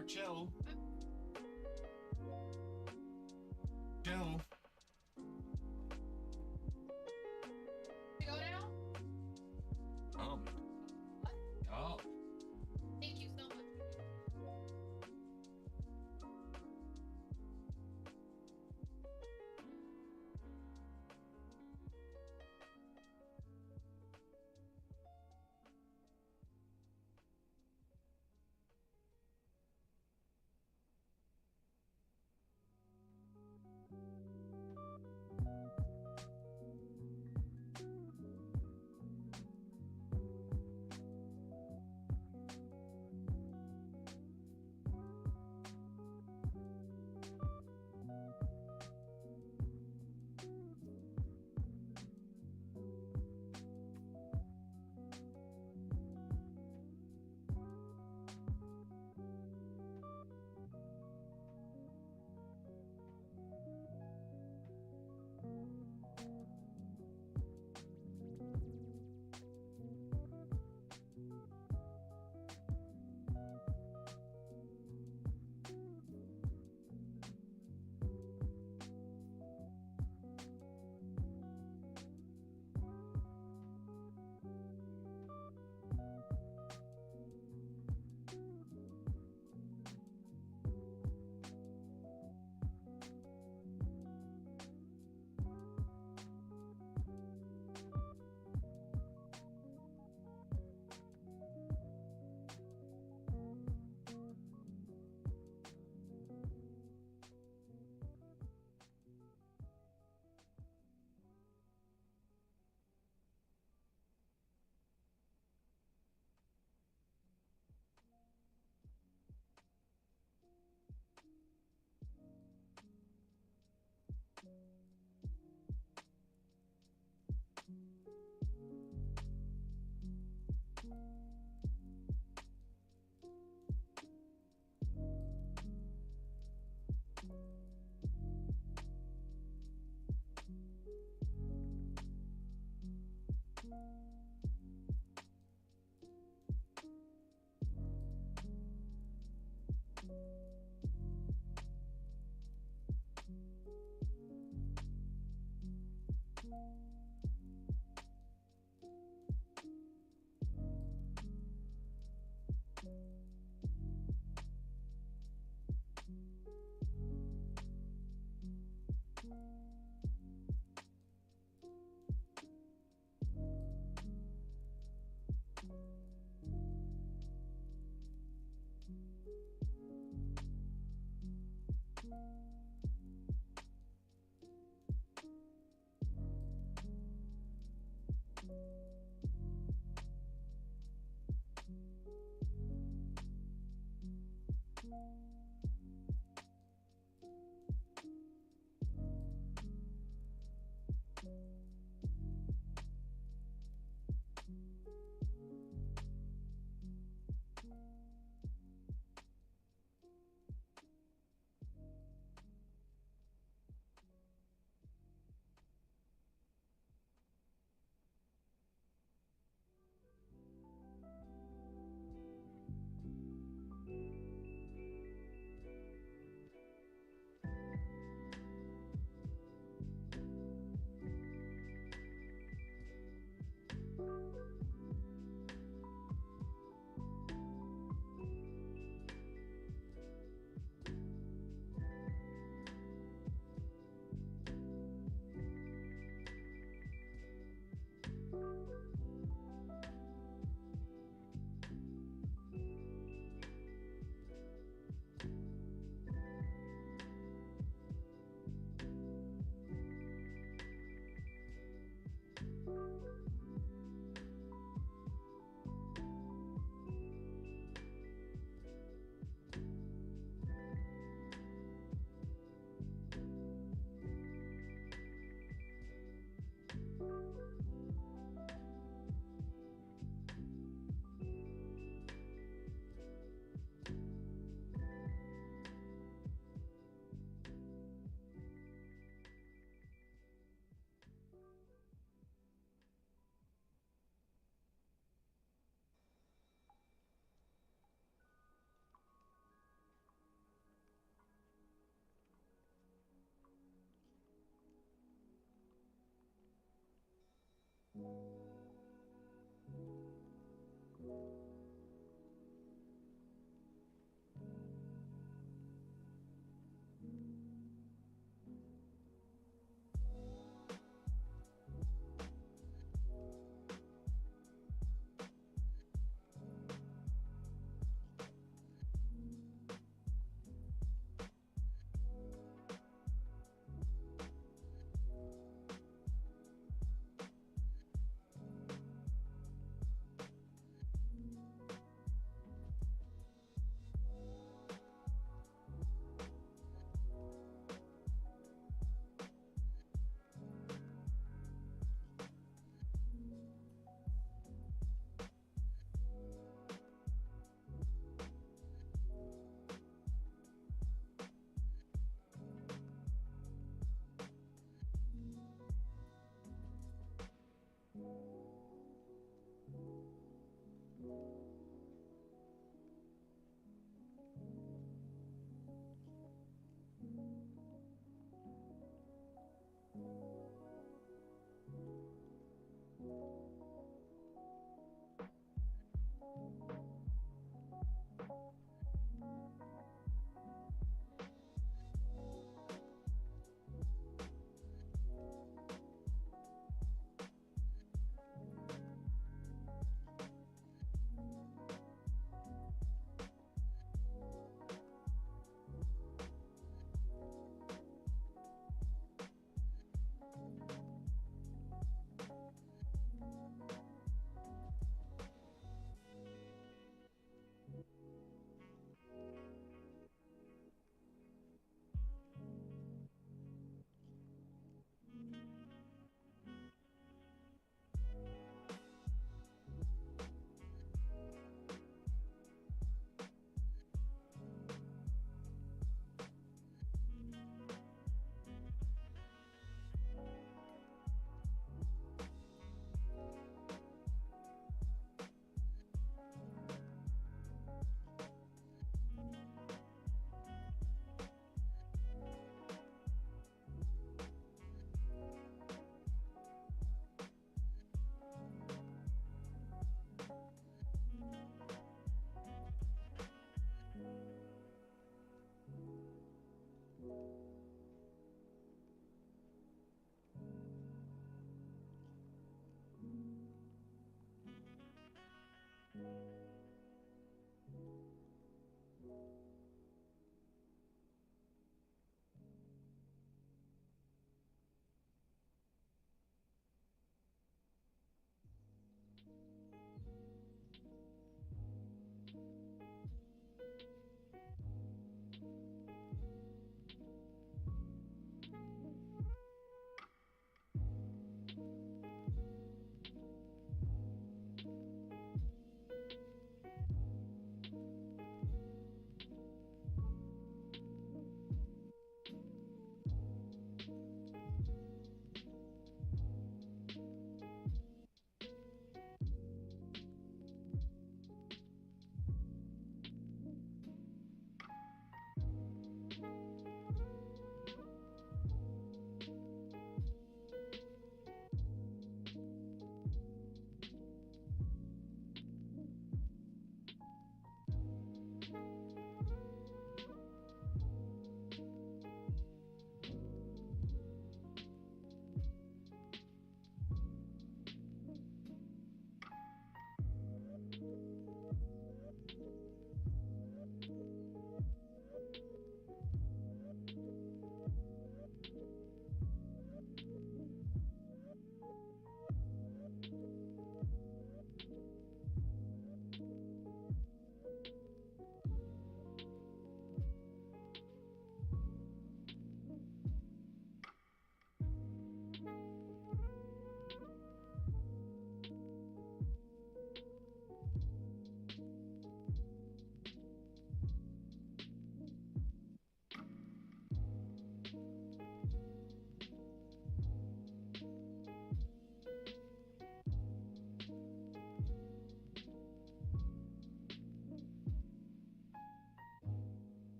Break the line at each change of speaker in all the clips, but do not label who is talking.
Alright, chill. Chill.
We go now?
Oh.
What?
Oh.
Thank you so much.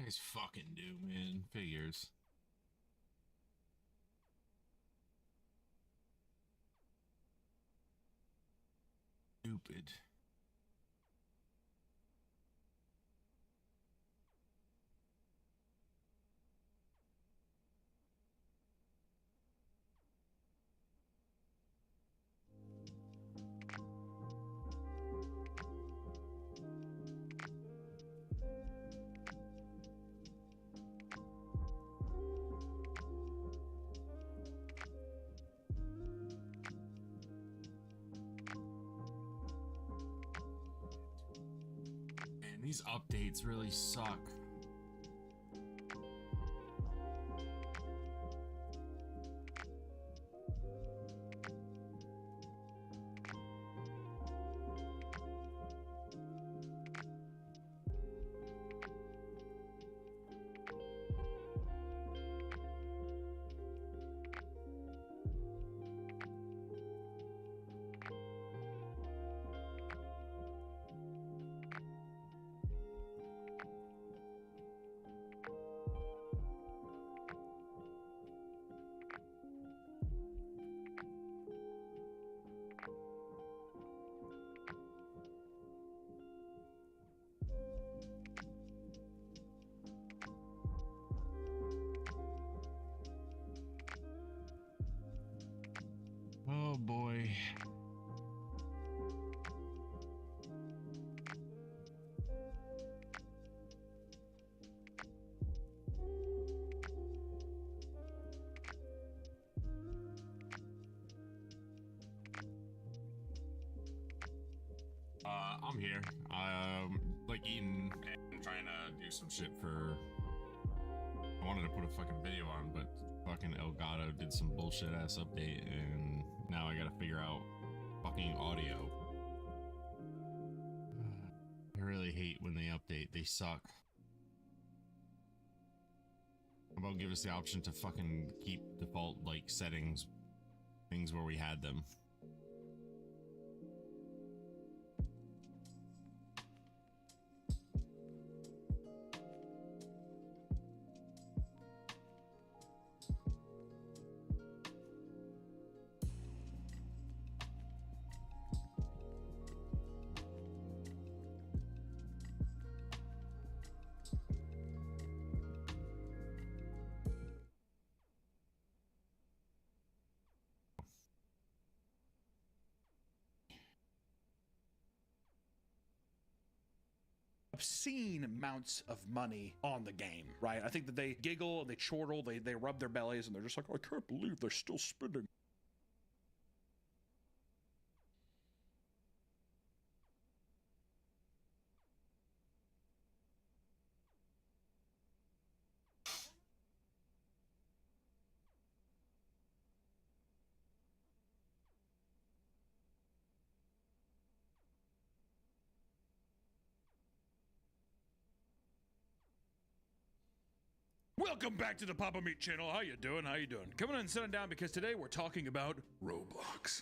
guys fucking do, man. Figures. Stupid. Man, these updates really suck. Oh boy. I'm here. Like eating and trying to do some shit for. I wanted to put a fucking video on, but fucking Elgato did some bullshit ass update, and now I gotta figure out fucking audio. I really hate when they update. They suck. How about give us the option to fucking keep default like settings, things where we had them.
Obscene amounts of money on the game, right? I think that they giggle, they chortle, they rub their bellies, and they're just like, oh, I can't believe they're still spending. Welcome back to the Papa Meat channel. How you doing? How you doing? Coming in and sitting down because today we're talking about Roblox.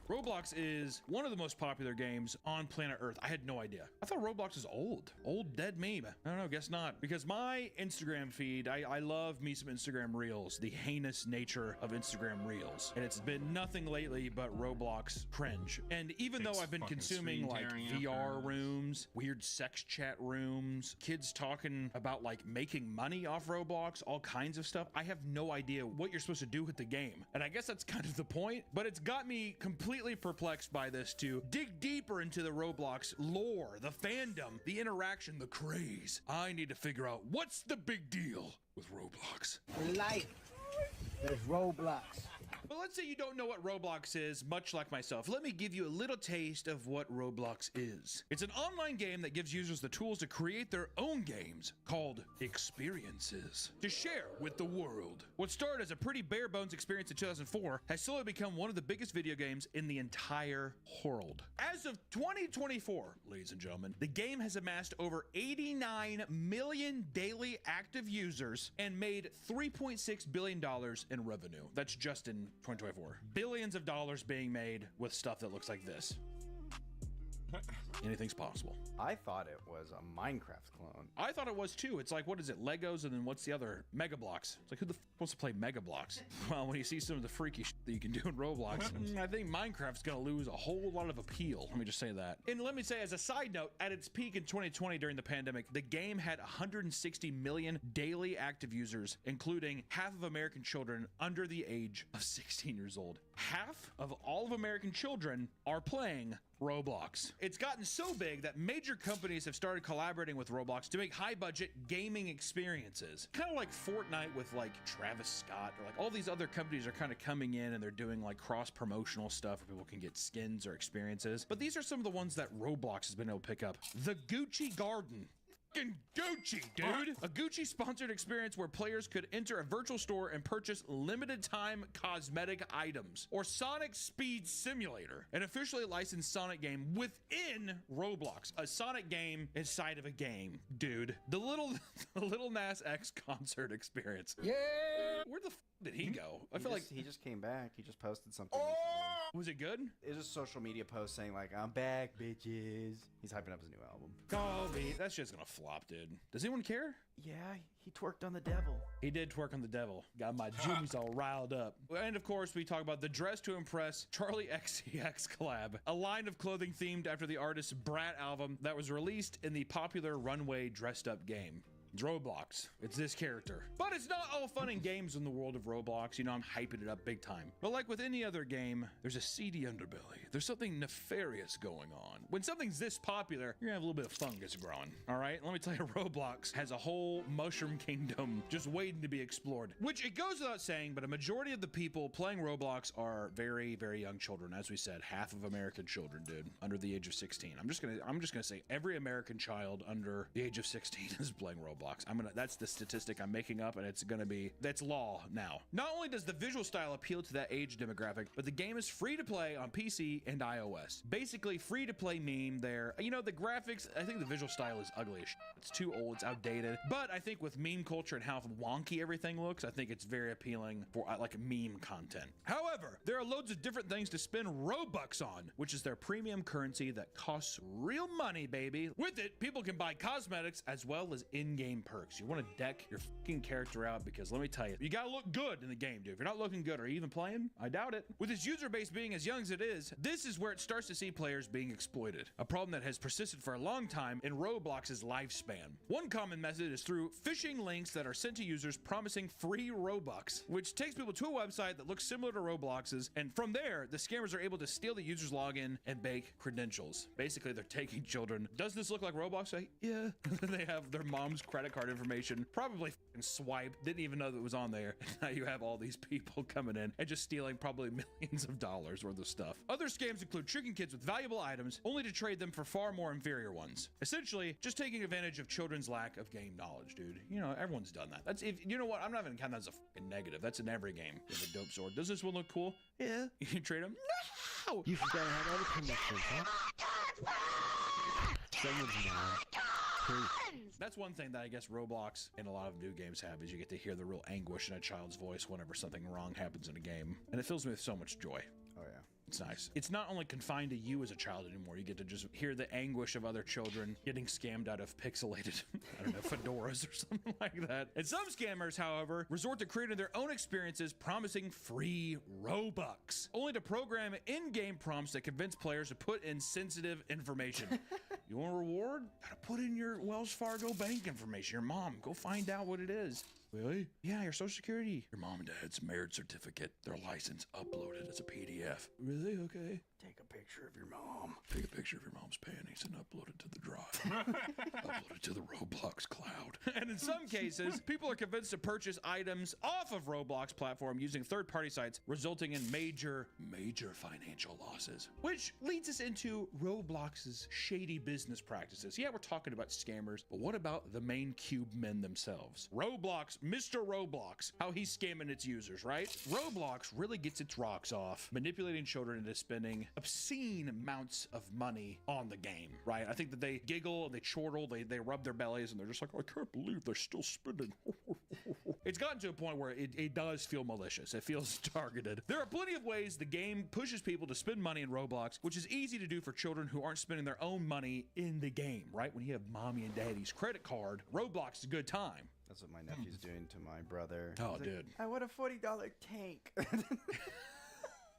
Roblox is one of the most popular games on planet Earth. I had no idea. I thought Roblox is old. Old dead meme. I don't know, guess not. Because my Instagram feed, I love me some Instagram Reels, the heinous nature of Instagram Reels. And it's been nothing lately but Roblox cringe. And even though I've been consuming like VR rooms, weird sex chat rooms, kids talking about like making money off Roblox, all kinds of stuff, I have no idea what you're supposed to do with the game. And I guess that's kind of the point, but it's got me completely perplexed by this to dig deeper into the Roblox lore, the fandom, the interaction, the craze. I need to figure out what's the big deal with Roblox.
Life. There's Roblox.
But let's say you don't know what Roblox is, much like myself. Let me give you a little taste of what Roblox is. It's an online game that gives users the tools to create their own games called experiences to share with the world. What started as a pretty bare bones experience in 2004 has slowly become one of the biggest video games in the entire world. As of 2024, ladies and gentlemen, the game has amassed over 89 million daily active users and made $3.6 billion in revenue. That's just in 2024. Billions of dollars being made with stuff that looks like this. anything's possible.
I thought it was a Minecraft clone.
I thought it was too. It's like, what is it? Legos, and then what's the other? Mega Blocks. It's like, who the f wants to play Mega Blocks? Well, when you see some of the freaky shit that you can do in Roblox, I think Minecraft's gonna lose a whole lot of appeal. Let me just say that. And let me say, as a side note, at its peak in 2020 during the pandemic, the game had 160 million daily active users, including half of American children under the age of 16 years old. Half of all of American children are playing Roblox. It's gotten so big that major companies have started collaborating with Roblox to make high-budget gaming experiences. Kind of like Fortnite with like Travis Scott, or like all these other companies are kind of coming in and they're doing like cross-promotional stuff where people can get skins or experiences. But these are some of the ones that Roblox has been able to pick up. The Gucci Garden. Fucking Gucci, dude! A Gucci sponsored experience where players could enter a virtual store and purchase limited time cosmetic items. Or Sonic Speed Simulator, an officially licensed Sonic game within Roblox. A Sonic game inside of a game, dude. The Little Nas X concert experience.
Yeah.
Where the f did he go? I feel like
he just came back. He just posted something.
was it good?
It was a social media post saying like, "I'm back, bitches." He's hyping up his new album.
Call me. That's just gonna flop, dude. Does anyone care?
Yeah, he twerked on the devil.
He did twerk on the devil. Got my jimmies all riled up. And of course, we talk about the Dress to Impress Charlie XCX collab, a line of clothing themed after the artist's Brat album that was released in the popular Runway dressed up game. It's Roblox. It's this character. But it's not all fun and games in the world of Roblox. You know, I'm hyping it up big time. But like with any other game, there's a seedy underbelly. There's something nefarious going on. When something's this popular, you're gonna have a little bit of fungus growing. All right, let me tell you, Roblox has a whole mushroom kingdom just waiting to be explored. Which it goes without saying, but a majority of the people playing Roblox are very, very young children. As we said, half of American children, dude, under the age of 16. I'm just gonna say every American child under the age of 16 is playing Roblox. That's the statistic I'm making up, and that's law now. Not only does the visual style appeal to that age demographic, but the game is free to play on PC and iOS. Basically, free to play meme there. You know, the graphics, I think the visual style is ugly as shit. It's too old, it's outdated. But I think with meme culture and how wonky everything looks, I think it's very appealing for like meme content. However, there are loads of different things to spend Robux on, which is their premium currency that costs real money, baby. With it, people can buy cosmetics as well as in-game perks. You want to deck your fucking character out, because let me tell you, you gotta look good in the game, dude. If you're not looking good, are you even playing? I doubt it. With its user base being as young as it is, this is where it starts to see players being exploited. A problem that has persisted for a long time in Roblox's lifespan. One common method is through phishing links that are sent to users promising free Robux, which takes people to a website that looks similar to Roblox's, and from there, the scammers are able to steal the user's login and bake credentials. Basically, they're taking children. Does this look like Roblox? Like, yeah. They have their mom's credit card information, probably swiped, didn't even know that it was on there. Now you have all these people coming in and just stealing probably millions of dollars worth of stuff. Other scams include tricking kids with valuable items only to trade them for far more inferior ones. Essentially, just taking advantage of children's lack of game knowledge, dude. You know, everyone's done that. That's, if you know what, I'm not even counting that as a fucking negative. That's in every game. You have a dope sword. Does this one look cool? Yeah. You can trade them? No!
You forgot I had other connections, huh? Someone's mad.
That's one thing that I guess Roblox and a lot of new games have, is you get to hear the real anguish in a child's voice whenever something wrong happens in a game. And it fills me with so much joy.
Oh yeah.
It's nice. It's not only confined to you as a child anymore. You get to just hear the anguish of other children getting scammed out of pixelated, I don't know, fedoras or something like that. And some scammers, however, resort to creating their own experiences promising free Robux, only to program in-game prompts that convince players to put in sensitive information. You want a reward? Gotta put in your Wells Fargo bank information. Your mom, go find out what it is. Really? Yeah, your social security. Your mom and dad's marriage certificate, their license uploaded as a PDF. Really? Okay.
Take a picture of your mom.
Take a picture of your mom's panties and upload it to the drive. Upload it to the Roblox cloud. And in some cases, people are convinced to purchase items off of Roblox platform using third-party sites, resulting in major financial losses. Which leads us into Roblox's shady business practices. Yeah, we're talking about scammers, but what about the main cube men themselves? Roblox, Mr. Roblox, how he's scamming its users, right? Roblox really gets its rocks off manipulating children into spending obscene amounts of money on the game, right? I think that they giggle, they chortle, they rub their bellies, and they're just like, I can't believe they're still spending It's gotten to a point where it does feel malicious. It feels targeted. There are plenty of ways the game pushes people to spend money in Roblox, which is easy to do for children who aren't spending their own money in the game, right? When you have mommy and daddy's credit card, Roblox is a good time.
That's what my nephew's doing to my brother.
Oh,
He's like,
dude.
I want a $40 tank.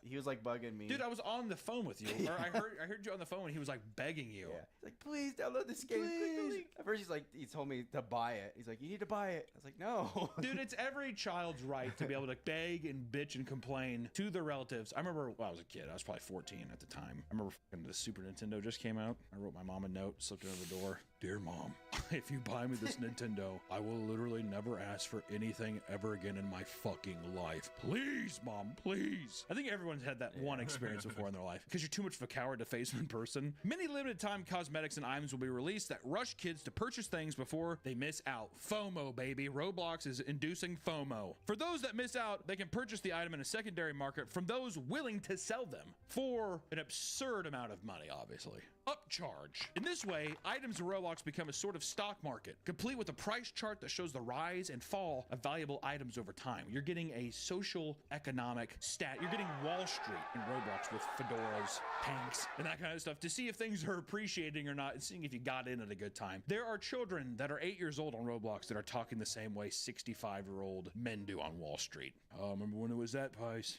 He was like bugging me.
Dude, I was on the phone with you. Or I heard you on the phone and he was like begging you.
Yeah. He's like, please download this game. Please. At first he told me to buy it. He's like, you need to buy it. I was like, no.
Dude, it's every child's right to be able to beg and bitch and complain to their relatives. I remember when I was a kid, I was probably 14 at the time. I remember when the Super Nintendo just came out. I wrote my mom a note, slipped it over the door. Dear Mom, if you buy me this Nintendo, I will literally never ask for anything ever again in my fucking life. Please, Mom, please. I think everyone's had that one experience before in their life because you're too much of a coward to face in person. Many limited time cosmetics and items will be released that rush kids to purchase things before they miss out. FOMO, baby. Roblox is inducing FOMO. For those that miss out, they can purchase the item in a secondary market from those willing to sell them for an absurd amount of money, obviously. Upcharge. In this way, items in Roblox become a sort of stock market, complete with a price chart that shows the rise and fall of valuable items over time. You're getting a social economic stat. You're getting Wall Street in Roblox with fedoras, tanks, and that kind of stuff to see if things are appreciating or not and seeing if you got in at a good time. There are children that are 8 years old on Roblox that are talking the same way 65-year-old men do on Wall Street. Oh, remember when it was that price?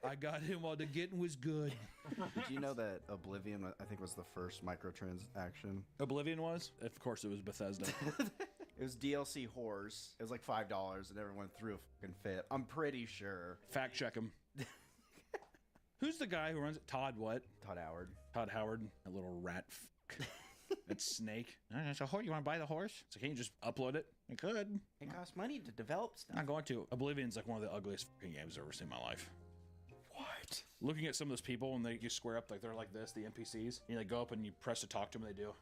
I got him while the getting was good.
Did you know that Oblivion, I think, was the first microtransaction?
Oblivion was? Of course it was Bethesda.
It was DLC whores. It was like $5 and everyone threw a fucking fit. I'm pretty sure.
Fact check him. Who's the guy who runs it? Todd what?
Todd Howard.
Todd Howard, a little rat that snake. So you want to buy the horse? So can you just upload it? I could.
It costs money to develop stuff.
I'm not going to. Oblivion's like one of the ugliest fucking games I've ever seen in my life.
What?
Looking at some of those people and they just square up like they're like this, the NPCs. And you like go up and you press to talk to them and they do.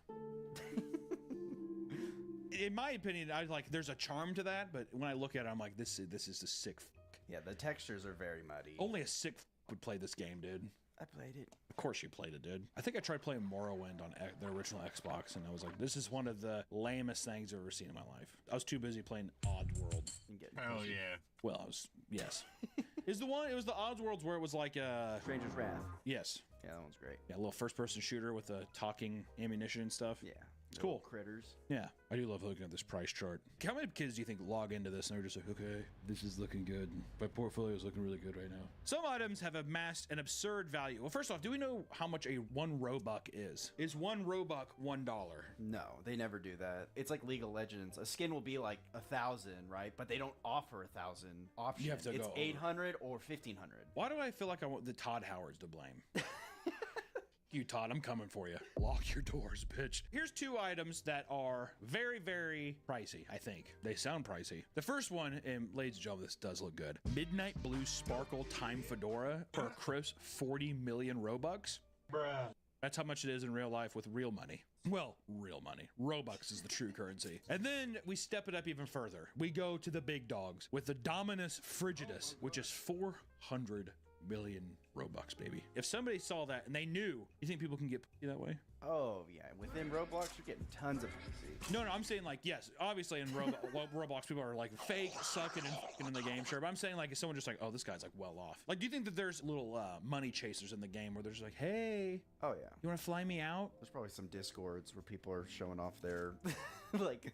In my opinion, I like there's a charm to that, but when I look at it, I'm like, this is a sick fuck.
Yeah, the textures are very muddy.
Only a sick fuck would play this game, dude.
I played it.
Of course you played it, dude. I think I tried playing Morrowind on the original Xbox, and I was like, this is one of the lamest things I've ever seen in my life. I was too busy playing Oddworld.
Hell yeah.
Well, I was, yes. It was the Oddworlds where it was like
Stranger's Wrath.
Yes.
Yeah, that one's great.
Yeah, a little first-person shooter with the talking ammunition and stuff.
Yeah.
It's cool.
Critters.
Yeah, I do love looking at this price chart. How many kids do you think log into this and they're just like, okay, this is looking good. My portfolio is looking really good right now. Some items have amassed an absurd value. Well, first off, do we know how much a 1 Robux is? Is 1 Robux $1?
No, they never do that. It's like League of Legends. A skin will be like 1,000, right? But they don't offer 1,000 options.
You have to
it's
go over.
800 or 1,500.
Why do I feel like I want the Todd Howards to blame? You, Todd, I'm coming for you. Lock your doors, bitch. Here's 2 items that are very, very pricey, I think. They sound pricey. The first one, and ladies and gentlemen, this does look good. Midnight Blue Sparkle Time Fedora for a crisp 40 million Robux.
Bruh.
That's how much it is in real life with real money. Well, real money. Robux is the true currency. And then we step it up even further. We go to the big dogs with the Dominus Frigidus, which is 400 million Robux, baby. If somebody saw that and they knew, you think people can get that way?
Oh, yeah. Within Roblox, you're getting tons of PC.
No, I'm saying like, yes, obviously in Roblox, people are like fake, sucking and fucking in the game, sure. But I'm saying like, if someone just like, oh, this guy's like well off. Like, do you think that there's little money chasers in the game where they're just like, hey,
Oh, yeah.
you want to fly me out?
There's probably some Discords where people are showing off their, like...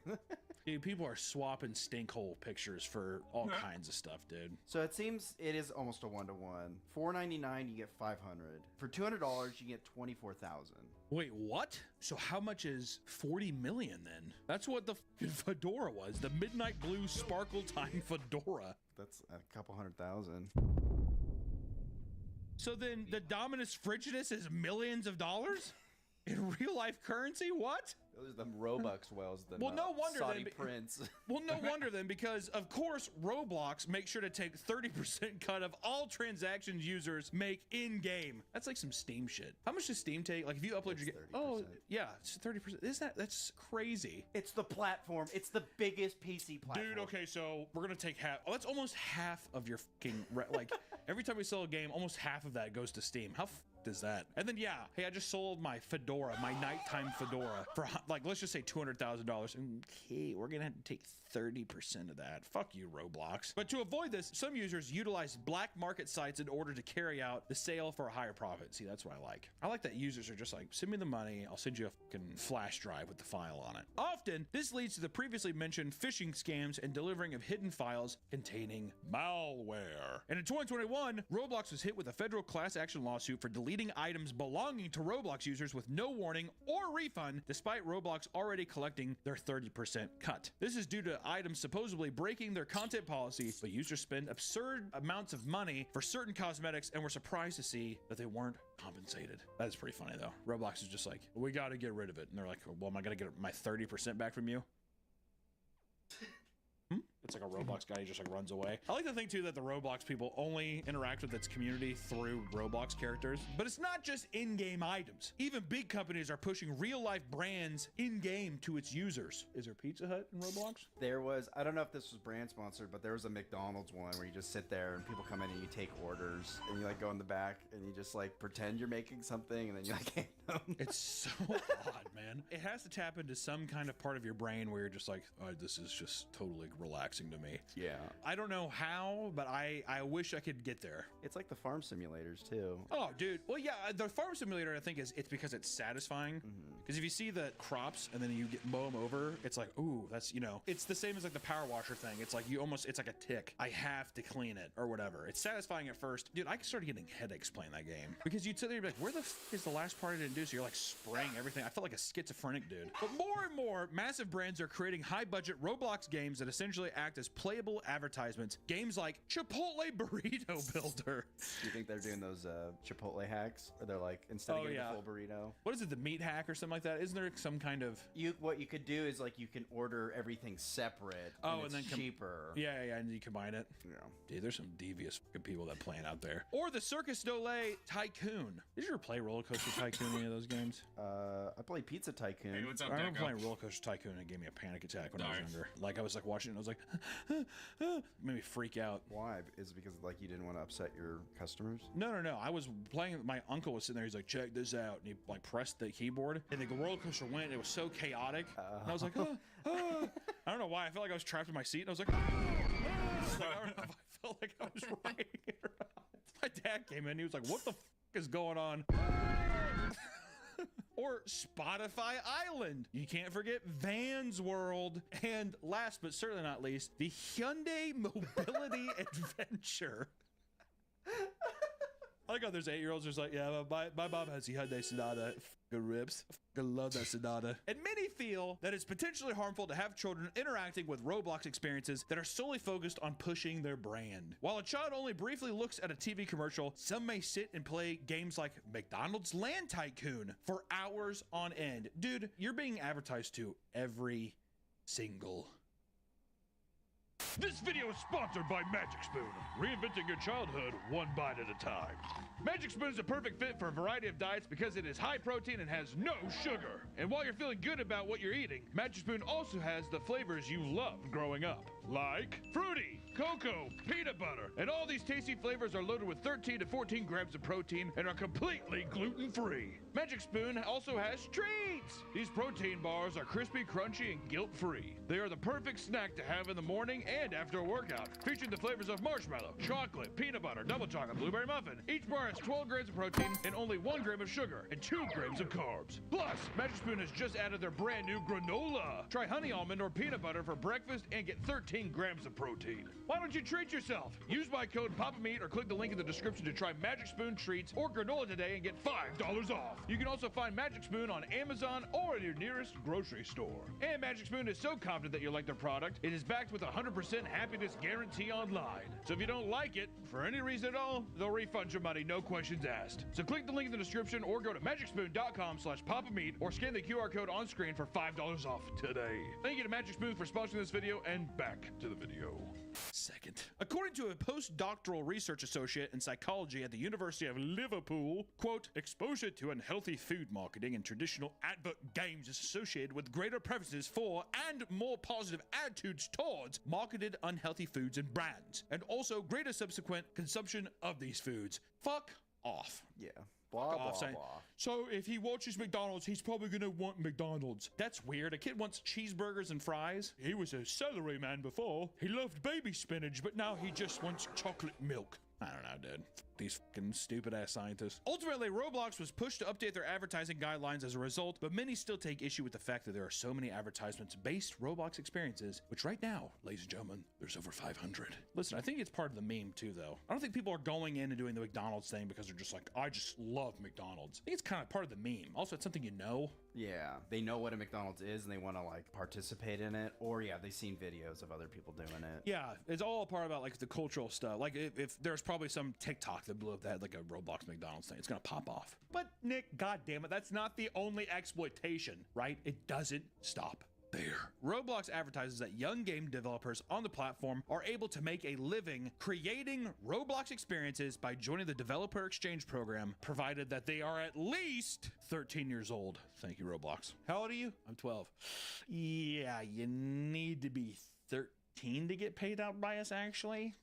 Dude, people are swapping stink hole pictures for all kinds of stuff, dude.
So it seems it is almost a 1-to-1. $4.99, you get 500. For $200, you get 24,000.
Wait, what? So how much is 40 million then? That's what the fedora was. The Midnight Blue Sparkle Time Fedora.
That's a couple 100,000.
So then the Dominus Frigidus is millions of dollars? In real life currency? What?
Those are the Robux wells. The
Well, no wonder
Saudi
then.
prince.
Well, no wonder then, because of course Roblox makes sure to take 30% cut of all transactions users make in game. That's like some Steam shit. How much does Steam take? Like if you upload
It's
your game,
30%.
oh yeah, it's 30%. Isn't that's crazy?
It's the platform. It's the biggest PC platform.
Dude, okay, so we're gonna take half. Oh, that's almost half of your fucking like. Every time we sell a game, almost half of that goes to Steam. How is that? And then yeah, hey, I just sold my fedora, my nighttime fedora for like, let's just say $200,000. Okay, we're gonna have to take 30% of that. Fuck you, Roblox. But to avoid this, some users utilize black market sites in order to carry out the sale for a higher profit. See, that's what I like. I like that users are just like, send me the money, I'll send you a fucking flash drive with the file on it. Often, this leads to the previously mentioned phishing scams and delivering of hidden files containing malware. And in 2021, Roblox was hit with a federal class action lawsuit for deleting items belonging to Roblox users with no warning or refund, despite Roblox already collecting their 30% cut. This is due to items supposedly breaking their content policy, but users spend absurd amounts of money for certain cosmetics and were surprised to see that they weren't compensated. That is pretty funny though. Roblox is just like, we got to get rid of it. And they're like, well, am I going to get my 30% back from you? It's like a Roblox guy who just like runs away. I like to think too that the Roblox people only interact with its community through Roblox characters, but it's not just in-game items. Even big companies are pushing real-life brands in-game to its users. Is there Pizza Hut in Roblox?
There was, I don't know if this was brand sponsored, but there was a McDonald's one where you just sit there and people come in and you take orders and you like go in the back and you just like pretend you're making something and then you like hand them.
It's so odd, man. It has to tap into some kind of part of your brain where you're just like, oh, this is just totally relaxing to me.
Yeah.
I don't know how, but I wish I could get there.
It's like the farm simulators too.
Oh, dude. Well, yeah, the farm simulator, I think it's because it's satisfying. Because if you see the crops and then you mow them over, it's like, ooh, that's, you know, it's the same as like the power washer thing. It's like it's like a tick. I have to clean it or whatever. It's satisfying at first. Dude, I started getting headaches playing that game because you'd sit there and be like, where the f is the last part I didn't do? So you're like spraying everything. I felt like a schizophrenic dude. But more and more massive brands are creating high budget Roblox games that essentially act as playable advertisements. Games like Chipotle Burrito Builder.
Do you think they're doing those Chipotle hacks? Or they're like, instead of getting a full burrito?
What is it, the meat hack or something like that? Isn't there some kind of...
What you could do is like you can order everything separate and then cheaper.
Yeah, and you combine it.
Yeah.
Dude, there's some devious fucking people that plan out there. Or the Circus Dole Tycoon. Did you ever play Roller Coaster Tycoon, any of those games?
I played Pizza Tycoon.
Hey, what's up,
I remember
Deco?
playing Roller Coaster Tycoon and it gave me a panic attack when I was
Nice.
younger. Like I was like watching it and I was like, made me freak out.
Why? Is it because like you didn't want to upset your customers?
No. I was playing. My uncle was sitting there. He's like, check this out. And he like pressed the keyboard and the roller coaster went. It was so chaotic. And I was like, I don't know why. I felt like I was trapped in my seat. And I was like, Like, I don't know if I felt like I was right or not. My dad came in. He was like, what the f is going on? Or Spotify Island. You can't forget Vans World. And last but certainly not least, the Hyundai Mobility Adventure. I like how there's 8-year-olds just like, yeah, my mom has the Hyundai Sonata. Good rips. I love that Sonata. And many feel that it's potentially harmful to have children interacting with Roblox experiences that are solely focused on pushing their brand. While a child only briefly looks at a TV commercial, some may sit and play games like McDonald's Land Tycoon for hours on end. Dude, you're being advertised to every single.
This video is sponsored by Magic Spoon, reinventing your childhood one bite at a time. Magic Spoon is a perfect fit for a variety of diets because it is high protein and has no sugar. And while you're feeling good about what you're eating, Magic Spoon also has the flavors you loved growing up, like fruity, cocoa, peanut butter, and all these tasty flavors are loaded with 13 to 14 grams of protein and are completely gluten-free. Magic Spoon also has treats! These protein bars are crispy, crunchy, and guilt-free. They are the perfect snack to have in the morning and after a workout, featuring the flavors of marshmallow, chocolate, peanut butter, double chocolate, blueberry muffin. Each bar has 12 grams of protein and only 1 gram of sugar and 2 grams of carbs. Plus, Magic Spoon has just added their brand new granola. Try honey almond or peanut butter for breakfast and get 13 grams of protein. Why don't you treat yourself? Use my code PAPAMEAT or click the link in the description to try Magic Spoon treats or granola today and get $5 off. You can also find Magic Spoon on Amazon or in your nearest grocery store. And Magic Spoon is so confident that you like their product, it is backed with a 100% happiness guarantee online. So if you don't like it, for any reason at all, they'll refund your money, no questions asked. So click the link in the description or go to magicspoon.com/papameat or scan the QR code on screen for $5 off today. Thank you to Magic Spoon for sponsoring this video, and back to the video.
Second. According to a postdoctoral research associate in psychology at the University of Liverpool, quote, exposure to unhealthy food marketing and traditional advert games is associated with greater preferences for and more positive attitudes towards marketed unhealthy foods and brands, and also greater subsequent consumption of these foods. Fuck off.
Yeah. Blah, blah,
off saying,
blah.
so if he watches McDonald's, he's probably gonna want McDonald's. That's weird. A kid wants cheeseburgers and fries. He was a celery man before. He loved baby spinach, but now he just wants chocolate milk. I don't know, dude. These fucking stupid ass scientists. Ultimately, Roblox was pushed to update their advertising guidelines as a result, but many still take issue with the fact that there are so many advertisements-based Roblox experiences, which right now, ladies and gentlemen, there's over 500. Listen, I think it's part of the meme too, though. I don't think people are going in and doing the McDonald's thing because they're just like, I just love McDonald's. I think it's kind of part of the meme. Also, it's something you know.
Yeah, they know what a McDonald's is and they want to like participate in it, or yeah, they've seen videos of other people doing it.
Yeah, it's all a part about like the cultural stuff. Like if there's probably some TikTok that blew up that had like a Roblox McDonald's thing, it's gonna pop off. But Nick, goddamn it, that's not the only exploitation, right? It doesn't stop there. Roblox advertises that young game developers on the platform are able to make a living creating Roblox experiences by joining the developer exchange program, provided that they are at least 13 years old. Thank you, Roblox. How old are you? I'm 12. Yeah, you need to be 13 to get paid out by us, actually.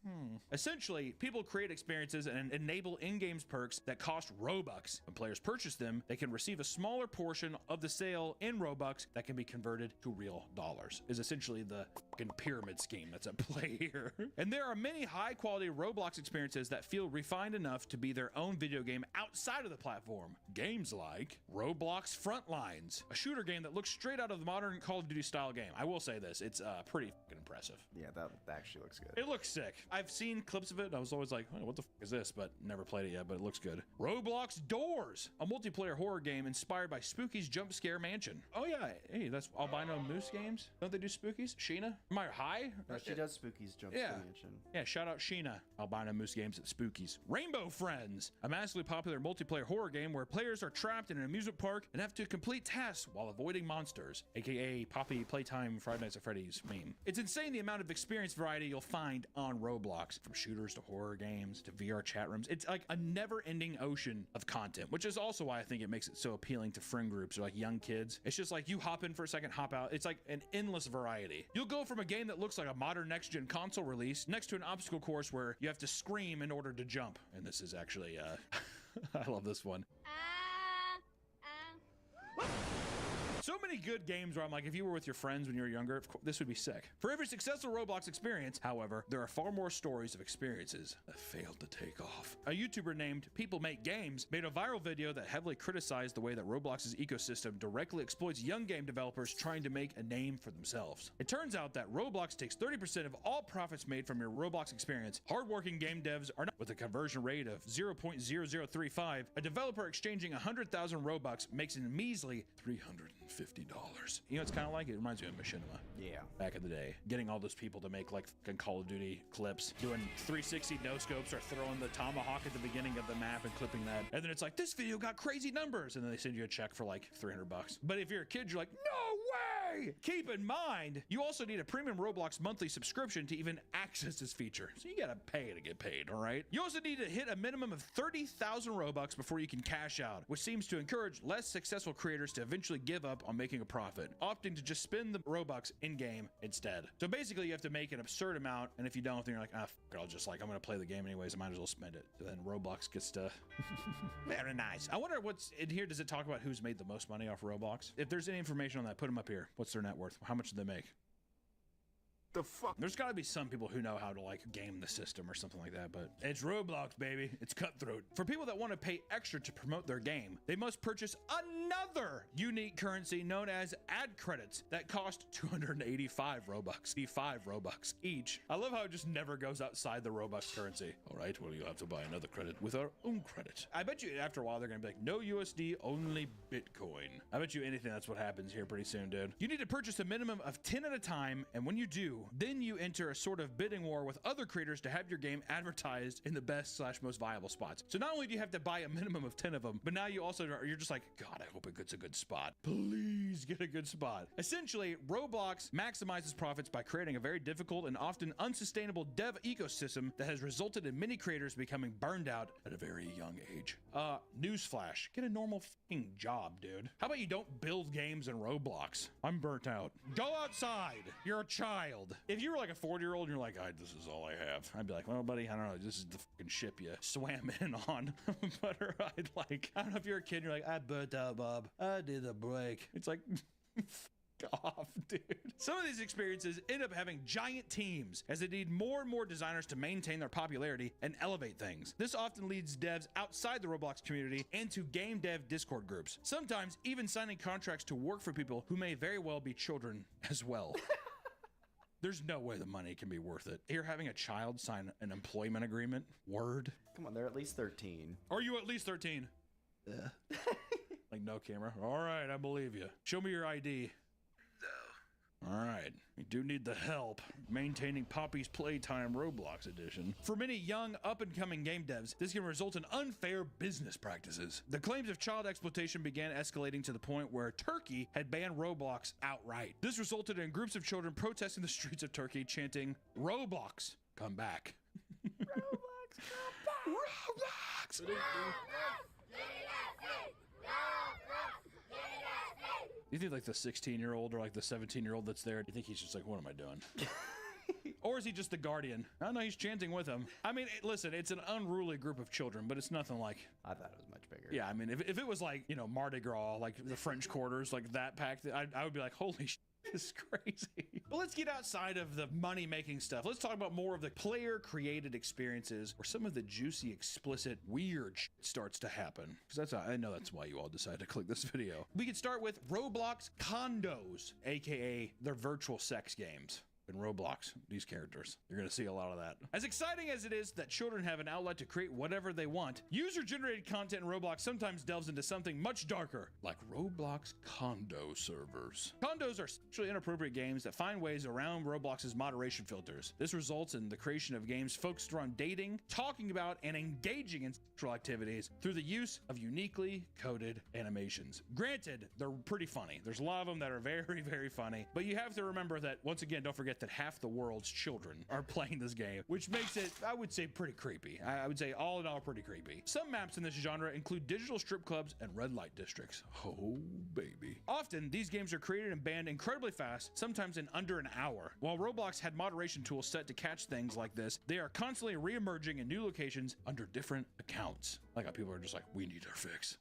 Essentially, people create experiences and enable in-game perks that cost Robux. When players purchase them, they can receive a smaller portion of the sale in Robux that can be converted to real dollars. Is essentially the fucking pyramid scheme that's at play here. And there are many high-quality Roblox experiences that feel refined enough to be their own video game outside of the platform. Games like Roblox Frontlines, a shooter game that looks straight out of the modern Call of Duty style game. I will say this, it's pretty fucking impressive.
Yeah, that actually looks good.
It looks sick. I've seen clips of it. I was always like, oh, what the fuck is this? But never played it yet, but it looks good. Roblox Doors, a multiplayer horror game inspired by Spooky's Jump Scare Mansion. Oh yeah, hey, that's Albino Moose Games. Don't they do Spookies? Sheena? Am I high?
She does Spooky's Jump
Yeah.
Scare Mansion.
Yeah, shout out Sheena, Albino Moose Games at Spookies. Rainbow Friends, a massively popular multiplayer horror game where players are trapped in an amusement park and have to complete tasks while avoiding monsters, aka Poppy Playtime Friday Nights at Freddy's meme. It's insane the amount of experience variety you'll find on Roblox, from shooters to horror games to VR chat rooms. It's like a never-ending ocean of content, which is also why I think it makes it so appealing to friend groups or like young kids. It's just like you hop in for a second, hop out. It's like an endless variety. You'll go from a game that looks like a modern next-gen console release next to an obstacle course where you have to scream in order to jump. And this is actually, I love this one. So many good games where I'm like, if you were with your friends when you were younger, of course, this would be sick. For every successful Roblox experience, however, there are far more stories of experiences that failed to take off. A YouTuber named People Make Games made a viral video that heavily criticized the way that Roblox's ecosystem directly exploits young game developers trying to make a name for themselves. It turns out that Roblox takes 30% of all profits made from your Roblox experience. Hardworking game devs are not, with a conversion rate of 0.0035, a developer exchanging 100,000 Robux makes a measly $350. You know, it's kind of like, it reminds me of Machinima.
Yeah.
Back in the day, getting all those people to make like fucking Call of Duty clips, doing 360 no scopes or throwing the tomahawk at the beginning of the map and clipping that. And then it's like, this video got crazy numbers. And then they send you a check for like $300. But if you're a kid, you're like, no way! Keep in mind, you also need a premium Roblox monthly subscription to even access this feature. So you gotta pay to get paid, all right? You also need to hit a minimum of 30,000 Robux before you can cash out, which seems to encourage less successful creators to eventually give up on making a profit, opting to just spend the Robux in-game instead. So basically you have to make an absurd amount, and if you don't, then you're like, ah, fuck it, I'll just like, I'm gonna play the game anyways, I might as well spend it. So then Roblox gets to... Very nice. I wonder what's in here. Does it talk about who's made the most money off Roblox? If there's any information on that, put them up here. What's their net worth? How much do they make?
The fuck?
There's got to be some people who know how to like game the system or something like that, but it's Roblox, baby. It's cutthroat. For people that want to pay extra to promote their game, they must purchase another unique currency known as ad credits that cost 285 Robux. 5 Robux each. I love how it just never goes outside the Robux currency. All right, well, you have to buy another credit with our own credit. I bet you after a while they're gonna be like, no USD, only Bitcoin. I bet you anything that's what happens here pretty soon, dude. You need to purchase a minimum of 10 at a time, and when you do, then you enter a sort of bidding war with other creators to have your game advertised in the best/most viable spots. So not only do you have to buy a minimum of 10 of them, but now you also, you're just like, God, I hope it gets a good spot. Please get a good spot. Essentially, Roblox maximizes profits by creating a very difficult and often unsustainable dev ecosystem that has resulted in many creators becoming burned out at a very young age. Newsflash, get a normal fucking job, dude. How about you don't build games in Roblox? I'm burnt out. Go outside. You're a child. If you were like a 40-year-old and you're like, this is all I have, I'd be like, well, buddy, I don't know, this is the fucking ship you swam in on. But I'd like, I don't know if you're a kid and you're like, I burnt out, Bob. I did a break. It's like, off, dude. Some of these experiences end up having giant teams as they need more and more designers to maintain their popularity and elevate things. This often leads devs outside the Roblox community and to game dev Discord groups, sometimes even signing contracts to work for people who may very well be children as well. There's no way the money can be worth it. You're having a child sign an employment agreement? Word?
Come on, they're at least 13.
Are you at least 13? Like, no camera. All right, I believe you. Show me your ID. All right, we do need the help maintaining Poppy's Playtime Roblox edition. For many young, up-and-coming game devs, this can result in unfair business practices. The claims of child exploitation began escalating to the point where Turkey had banned Roblox outright. This resulted in groups of children protesting the streets of Turkey, chanting, "Roblox, come back."
Roblox, come back!
Roblox! You think like the 16-year-old or like the 17-year-old that's there, you think he's just like, what am I doing? Or is he just the guardian? I know he's chanting with him. I mean, listen, it's an unruly group of children, but it's nothing like...
I thought it was much bigger.
Yeah, I mean, if it was like, you know, Mardi Gras, like the French Quarters, like that pack, I would be like, holy shit. This is crazy. But let's get outside of the money-making stuff. Let's talk about more of the player-created experiences where some of the juicy, explicit, weird shit starts to happen. Because I know that's why you all decided to click this video. We could start with Roblox condos, aka their virtual sex games. In Roblox, these characters. You're gonna see a lot of that. As exciting as it is that children have an outlet to create whatever they want, user-generated content in Roblox sometimes delves into something much darker, like Roblox condo servers. Condos are sexually inappropriate games that find ways around Roblox's moderation filters. This results in the creation of games focused around dating, talking about, and engaging in sexual activities through the use of uniquely coded animations. Granted, they're pretty funny. There's a lot of them that are very, very funny, but you have to remember that, once again, don't forget that half the world's children are playing this game, which makes it, I would say, pretty creepy. I would say all in all pretty creepy. Some maps in this genre include digital strip clubs and red light districts. Oh, baby. Often, these games are created and banned incredibly fast, sometimes in under an hour. While Roblox had moderation tools set to catch things like this, they are constantly re-emerging in new locations under different accounts. Like how people are just like, we need our fix.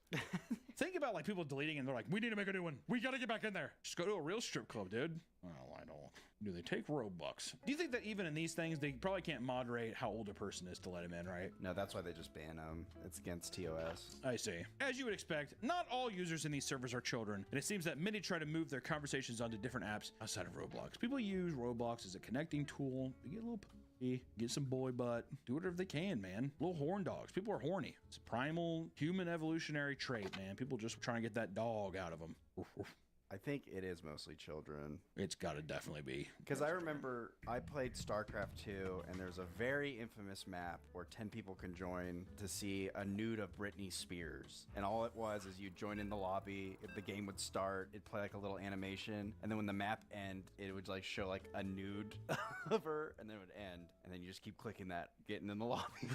Think about like people deleting and they're like, we need to make a new one. We gotta get back in there. Just go to a real strip club, dude. Well, I don't. Do they take Robux? Do you think that even in these things, they probably can't moderate how old a person is to let him in, right?
No, that's why they just ban them. It's against TOS.
I see. As you would expect, not all users in these servers are children, and it seems that many try to move their conversations onto different apps outside of Roblox. People use Roblox as a connecting tool to get a little puppy, get some boy butt, do whatever they can, man. Little horn dogs. People are horny. It's a primal human evolutionary trait, man. People just trying to get that dog out of them.
I think it is mostly children.
It's gotta definitely be.
Because I remember I played StarCraft 2, and there's a very infamous map where 10 people can join to see a nude of Britney Spears. And all it was is you join in the lobby, the game would start, it'd play like a little animation, and then when the map end, it would like show like a nude of her, and then it would end. And then you just keep clicking that, getting in the lobby.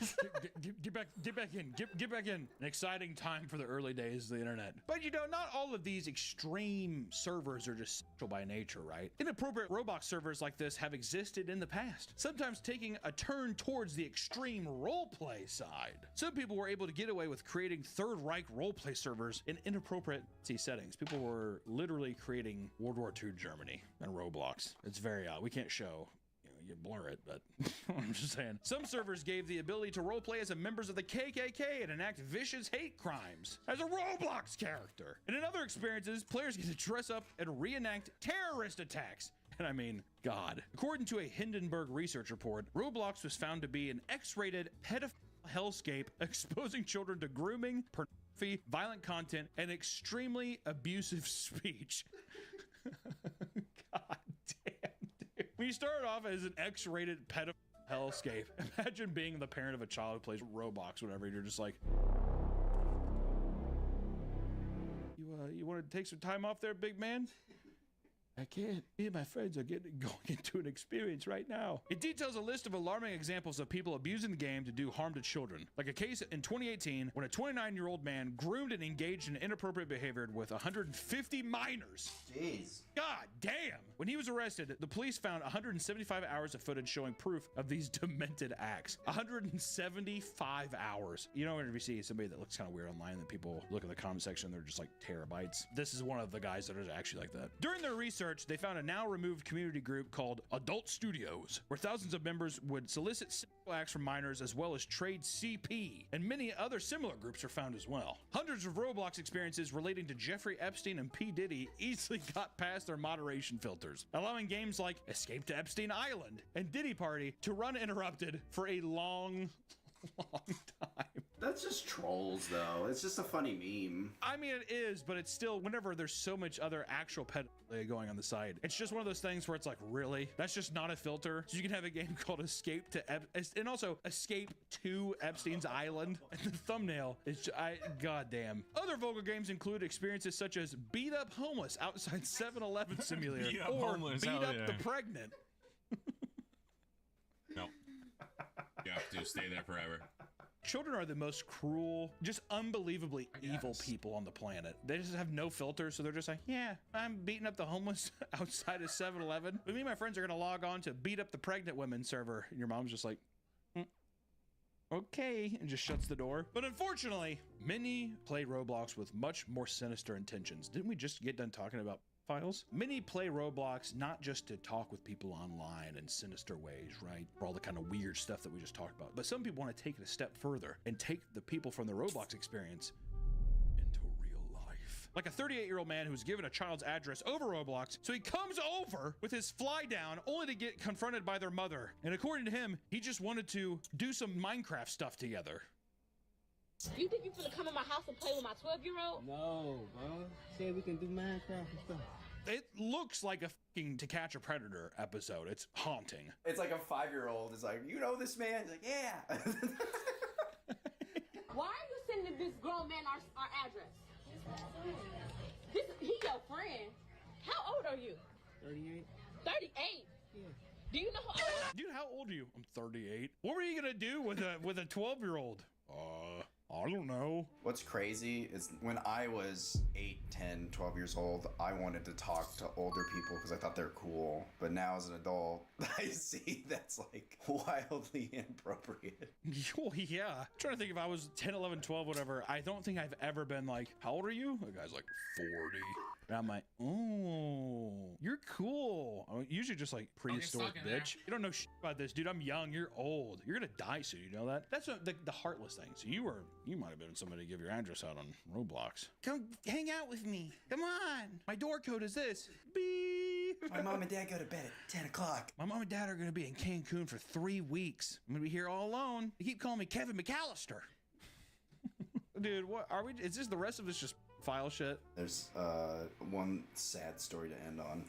Get back in. Get back in. An exciting time for the early days of the internet. But you know, not all of these extreme servers are just sexual by nature, right? Inappropriate Roblox servers like this have existed in the past, sometimes taking a turn towards the extreme roleplay side. Some people were able to get away with creating Third Reich roleplay servers in inappropriate settings. People were literally creating World War II Germany and Roblox. It's very odd. We can't show. You blur it, but I'm just saying. Some servers gave the ability to roleplay as members of the KKK and enact vicious hate crimes as a Roblox character. And in other experiences, players get to dress up and reenact terrorist attacks. And I mean, God. According to a Hindenburg research report, Roblox was found to be an X-rated pedophile hellscape exposing children to grooming, pornography, violent content, and extremely abusive speech. God damn. When you start off as an X-rated pedophile hellscape, imagine being the parent of a child who plays Roblox, whatever, and you're just like, you want to take some time off there, big man? I can't. Me and my friends are going into an experience right now. It details a list of alarming examples of people abusing the game to do harm to children. Like a case in 2018 when a 29-year-old man groomed and engaged in inappropriate behavior with 150 minors.
Jeez.
God damn! When he was arrested, the police found 175 hours of footage showing proof of these demented acts. 175 hours. You know, whenever you see somebody that looks kind of weird online, that people look in the comment section, they're just like terabytes. This is one of the guys that is actually like that. During their research, they found a now removed community group called Adult Studios, where thousands of members would solicit sexual acts from minors as well as trade CP, and many other similar groups are found as well. Hundreds of Roblox experiences relating to Jeffrey Epstein and P. Diddy easily got past their moderation filters, allowing games like Escape to Epstein Island and Diddy Party to run uninterrupted for a long time.
That's just trolls, though. It's just a funny meme.
I mean, it is, but it's still, whenever there's so much other actual pedophilia going on the side, it's just one of those things where it's like, really? That's just not a filter? So you can have a game called Escape to and also Escape to Epstein's Island. And the thumbnail is, goddamn. Other vulgar games include experiences such as beat up homeless outside 7-Eleven simulator
Beat up
or
homeless,
beat
hell
up
yeah.
the pregnant.
No. You have to stay there forever.
Children are the most cruel, just unbelievably evil people on the planet. They just have no filter, so they're just like, yeah, I'm beating up the homeless outside of 7-Eleven. But me and my friends are gonna log on to beat up the pregnant women server. And your mom's just like, okay, and just shuts the door. But unfortunately, many play Roblox with much more sinister intentions. Didn't we just get done talking about files? Many play Roblox not just to talk with people online in sinister ways, right? For all the kind of weird stuff that we just talked about. But some people want to take it a step further and take the people from the Roblox experience into real life. Like a 38-year-old man who was given a child's address over Roblox, so he comes over with his fly down only to get confronted by their mother. And according to him, he just wanted to do some Minecraft stuff together.
You think you finna come in my house and play with my 12-year-old?
No, bro. Said we can do Minecraft and stuff.
It looks like a fucking To Catch a Predator episode. It's haunting.
It's like a 5-year-old is like, you know this man? He's like, yeah.
Why are you sending this grown man our address? He your friend. How old are you?
38?
38?
Yeah.
Do you know how old?
Dude, how old are you? I'm 38. What were you gonna do with a 12-year-old? I don't know.
What's crazy is when I was 8, 10, 12 years old, I wanted to talk to older people because I thought they're cool. But now as an adult, I see that's like wildly inappropriate.
Well, yeah. I'm trying to think if I was 10, 11, 12, whatever. I don't think I've ever been like, how old are you? The guy's like 40. And I'm like, oh, you're cool. I'm usually just like prehistoric
stuck in there.
bitch. You don't know shit about this, dude. I'm young. You're old. You're gonna die soon. You know that? That's what, the heartless thing. So you might have been somebody to give your address out on Roblox. Come hang out with me. Come on. My door code is this. Beep.
My mom and dad go to bed at 10 o'clock.
My mom and dad are gonna be in Cancun for 3 weeks. I'm gonna be here all alone. They keep calling me Kevin McAllister. Dude, what are we? Is this the rest of this just file shit?
There's one sad story to end on.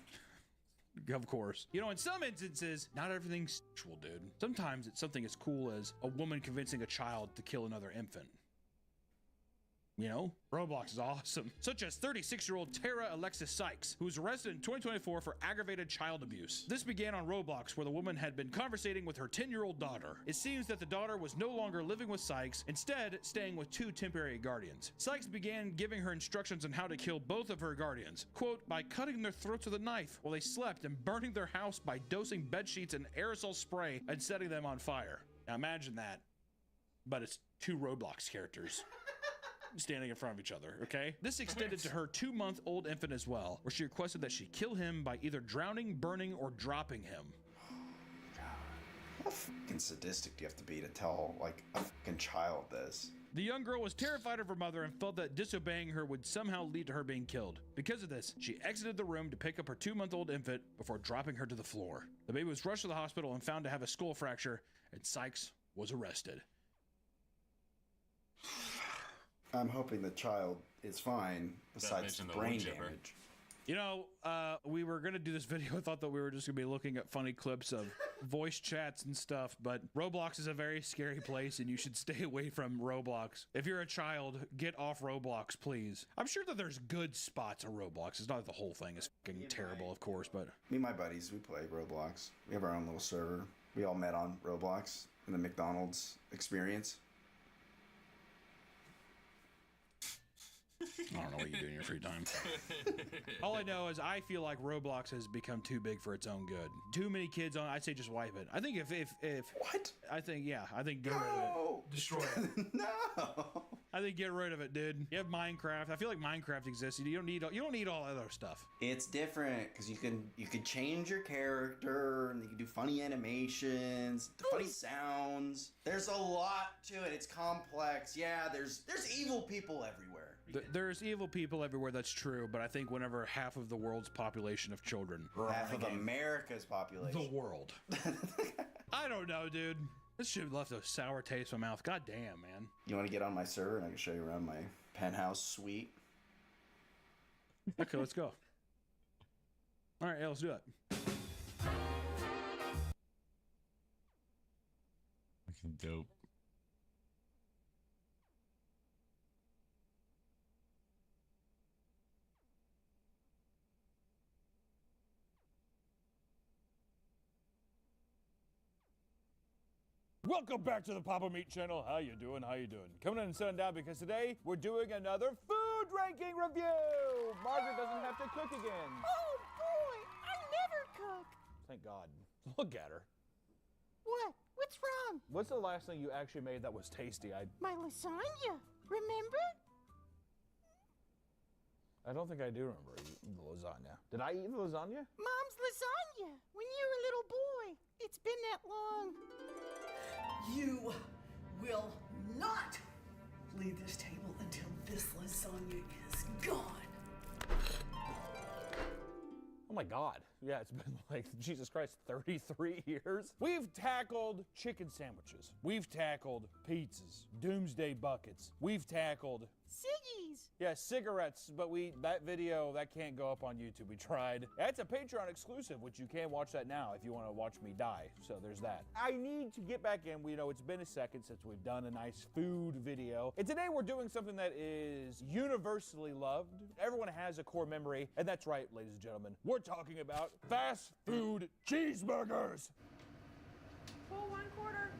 Of course. You know, in some instances, not everything's sexual, dude. Sometimes it's something as cool as a woman convincing a child to kill another infant. You know, Roblox is awesome. Such as 36-year-old Tara Alexis Sykes, who was arrested in 2024 for aggravated child abuse. This began on Roblox, where the woman had been conversating with her 10-year-old daughter. It seems that the daughter was no longer living with Sykes, instead staying with 2 temporary guardians. Sykes began giving her instructions on how to kill both of her guardians, quote, by cutting their throats with a knife while they slept and burning their house by dosing bed sheets in aerosol spray and setting them on fire. Now imagine that, but it's 2 Roblox characters standing in front of each other, okay? This extended to her 2-month-old infant as well, where she requested that she kill him by either drowning, burning, or dropping him.
How fucking sadistic do you have to be to tell, like, a fucking child this?
The young girl was terrified of her mother and felt that disobeying her would somehow lead to her being killed. Because of this, she exited the room to pick up her 2-month-old infant before dropping her to the floor. The baby was rushed to the hospital and found to have a skull fracture, and Sykes was arrested.
I'm hoping the child is fine, besides
bitch in the
brain
wood chipper.
damage.
You know, we were going to do this video. I thought that we were just going to be looking at funny clips of voice chats and stuff, but Roblox is a very scary place and you should stay away from Roblox. If you're a child, get off Roblox, please. I'm sure that there's good spots on Roblox. It's not like the whole thing is fucking terrible, of course, but...
Me and my buddies, we play Roblox. We have our own little server. We all met on Roblox in the McDonald's experience.
I don't know what you do in your free time. All I know is I feel like Roblox has become too big for its own good. Too many kids on. I'd say just wipe it. I think if
What?
I think get rid of it. Destroy it.
No.
I think get rid of it, dude. You have Minecraft. I feel like Minecraft exists. You don't need all other stuff.
It's different because you can change your character and you can do funny animations, funny sounds. There's a lot to it. It's complex. Yeah, there's evil people everywhere.
There's evil people everywhere, that's true, but I think whenever half of the world's population of children are on
Half
the
of
game,
America's population.
the world. I don't know, dude. This shit left a sour taste in my mouth. God damn, man.
You want to get on my server and I can show you around my penthouse suite?
Okay, let's go. All right, yeah, let's do it.
Fucking dope.
Welcome back to the Papa Meat channel. How you doing? How you doing? Coming in and sitting down because today we're doing another food ranking review. Margaret doesn't have to cook again.
Oh boy, I never cook.
Thank God. Look at her.
What? What's wrong?
What's the last thing you actually made that was tasty?
My lasagna. Remember?
I don't think I do remember eating the lasagna. Did I eat the lasagna?
Mom's lasagna. When you were a little boy. It's been that long.
You will not leave this table until this lasagna is gone.
Oh my God. Yeah, it's been like, Jesus Christ, 33 years. We've tackled chicken sandwiches. We've tackled pizzas, doomsday buckets. We've tackled
Siggies.
yeah, cigarettes, but that video, that can't go up on YouTube. We tried. That's a Patreon exclusive, which you can watch that now if you want to watch me die. So there's that. I need to get back in. We know it's been a second since we've done a nice food video. And today we're doing something that is universally loved. Everyone has a core memory. And that's right, ladies and gentlemen. We're talking about fast food cheeseburgers.
Full 1 quarter.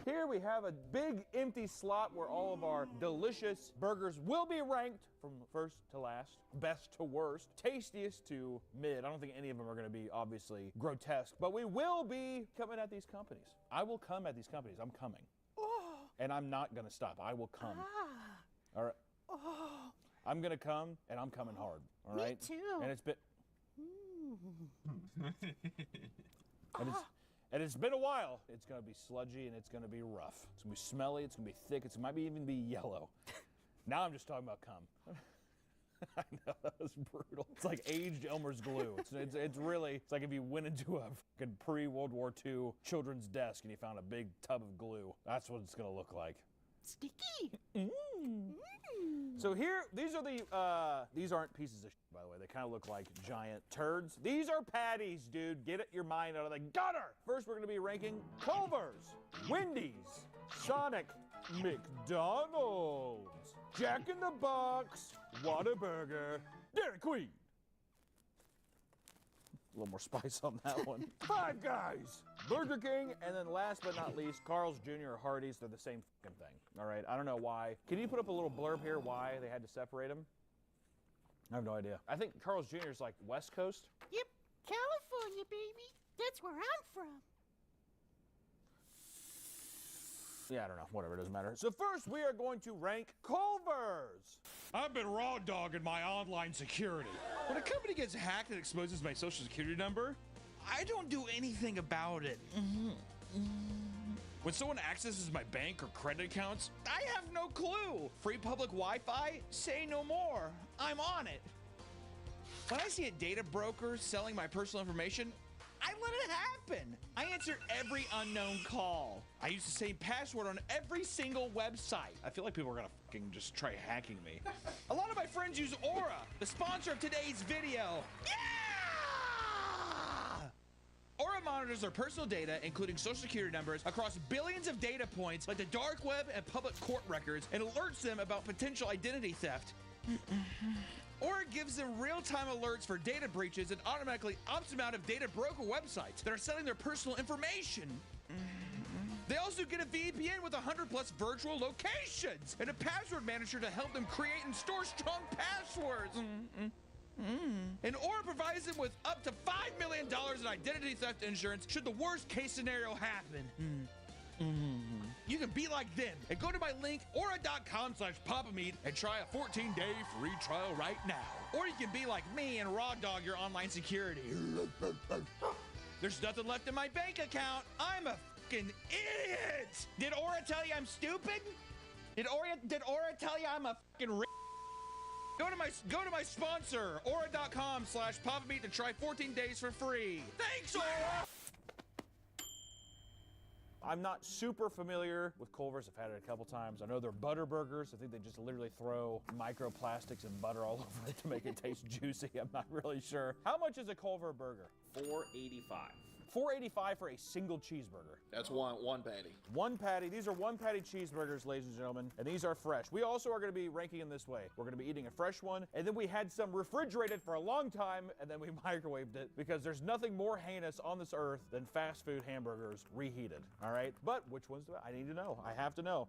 Here we have a big empty slot where all of our delicious burgers will be ranked from first to last, best to worst, tastiest to mid. I don't think any of them are going to be obviously grotesque, but we will be coming at these companies. I will come at these companies. I'm coming.
Oh.
And I'm not going to stop. I will come.
Ah.
All right.
Oh.
I'm going to come and I'm coming hard. All right.
Me too.
And it's been
Mm.
and it's been a while. It's gonna be sludgy and it's gonna be rough. It's gonna be smelly. It's gonna be thick. It might even be yellow. Now I'm just talking about cum. I know, that was brutal. It's like aged Elmer's glue. It's really, it's like if you went into a fucking pre-World War II children's desk and you found a big tub of glue. That's what it's gonna look like.
Sticky.
So here, these aren't pieces of shit, by the way. They kind of look like giant turds. These are patties, dude. Get your mind out of the gutter. First, we're gonna be ranking Culver's, Wendy's, Sonic, McDonald's, Jack in the Box, Whataburger, Dairy Queen. A little more spice on that one. Five Guys, Burger King, and then last but not least, Carl's Jr. or Hardee's. They're the same fucking thing. All right, I don't know why. Can you put up a little blurb here why they had to separate them? I have no idea. I think Carl's Jr. is like West Coast.
Yep. California, baby. That's where I'm from.
Yeah, I don't know. Whatever, it doesn't matter. So first, we are going to rank Culver's. I've been raw dogging my online security.
When a company gets hacked and exposes my social security number, I don't do anything about it. When someone accesses my bank or credit accounts, I have no clue. Free public Wi-Fi? Say no more. I'm on it. When I see a data broker selling my personal information,
I let it happen. I answer every unknown call. I use the same password on every single website. I feel like people are gonna fucking just try hacking me. A lot of my friends use Aura, the sponsor of today's video. Yeah! Aura monitors their personal data, including social security numbers, across billions of data points like the dark web and public court records, and alerts them about potential identity theft. Aura gives them real-time alerts for data breaches and automatically opts them out of data broker websites that are selling their personal information. They also get a VPN with 100+ virtual locations and a password manager to help them create and store strong passwords. And Aura provides them with up to $5 million in identity theft insurance should the worst case scenario happen. You can be like them and go to my link, aura.com/papameat, and try a 14-day free trial right now. Or you can be like me and raw dog your online security. There's nothing left in my bank account. I'm a fucking idiot. Did Aura tell you I'm stupid? Did Aura tell you I'm a fucking Go to my sponsor, aura.com/papameat, to try 14 days for free. Thanks, Aura! I'm not super familiar with Culver's. I've had it a couple times. I know they're butter burgers. I think they just literally throw microplastics and butter all over it to make it taste juicy. I'm not really sure. How much is a Culver burger?
$4.85.
$4.85 for a single cheeseburger.
That's one patty.
One patty. These are one patty cheeseburgers, ladies and gentlemen, and these are fresh. We also are going to be ranking them this way. We're going to be eating a fresh one, and then we had some refrigerated for a long time, and then we microwaved it, because there's nothing more heinous on this earth than fast food hamburgers reheated, all right? But which ones do I need to know? I have to know.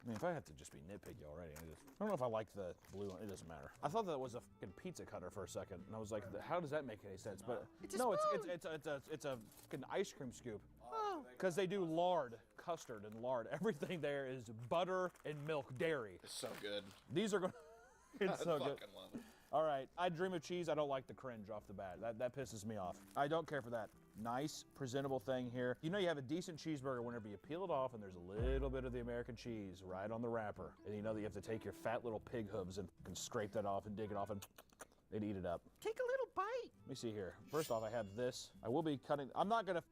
I mean, if I have to just be nitpicky already, I don't know if I like the blue one. It doesn't matter. I thought that was a fucking pizza cutter for a second, and I was like, how does that make any sense? But no, it's a fucking ice cream scoop. Because they do lard, custard, and lard. Everything there is butter and milk, dairy.
It's so good.
These are going. It's so
I
good.
fucking love it.
All right, I dream of cheese. I don't like the cringe off the bat. That pisses me off. I don't care for that. Nice, presentable thing here. You know you have a decent cheeseburger whenever you peel it off and there's a little bit of the American cheese right on the wrapper. And you know that you have to take your fat little pig hooves and scrape that off and dig it off and eat it up.
Take a little bite.
Let me see here. First off, I have this. I will be cutting. I'm not gonna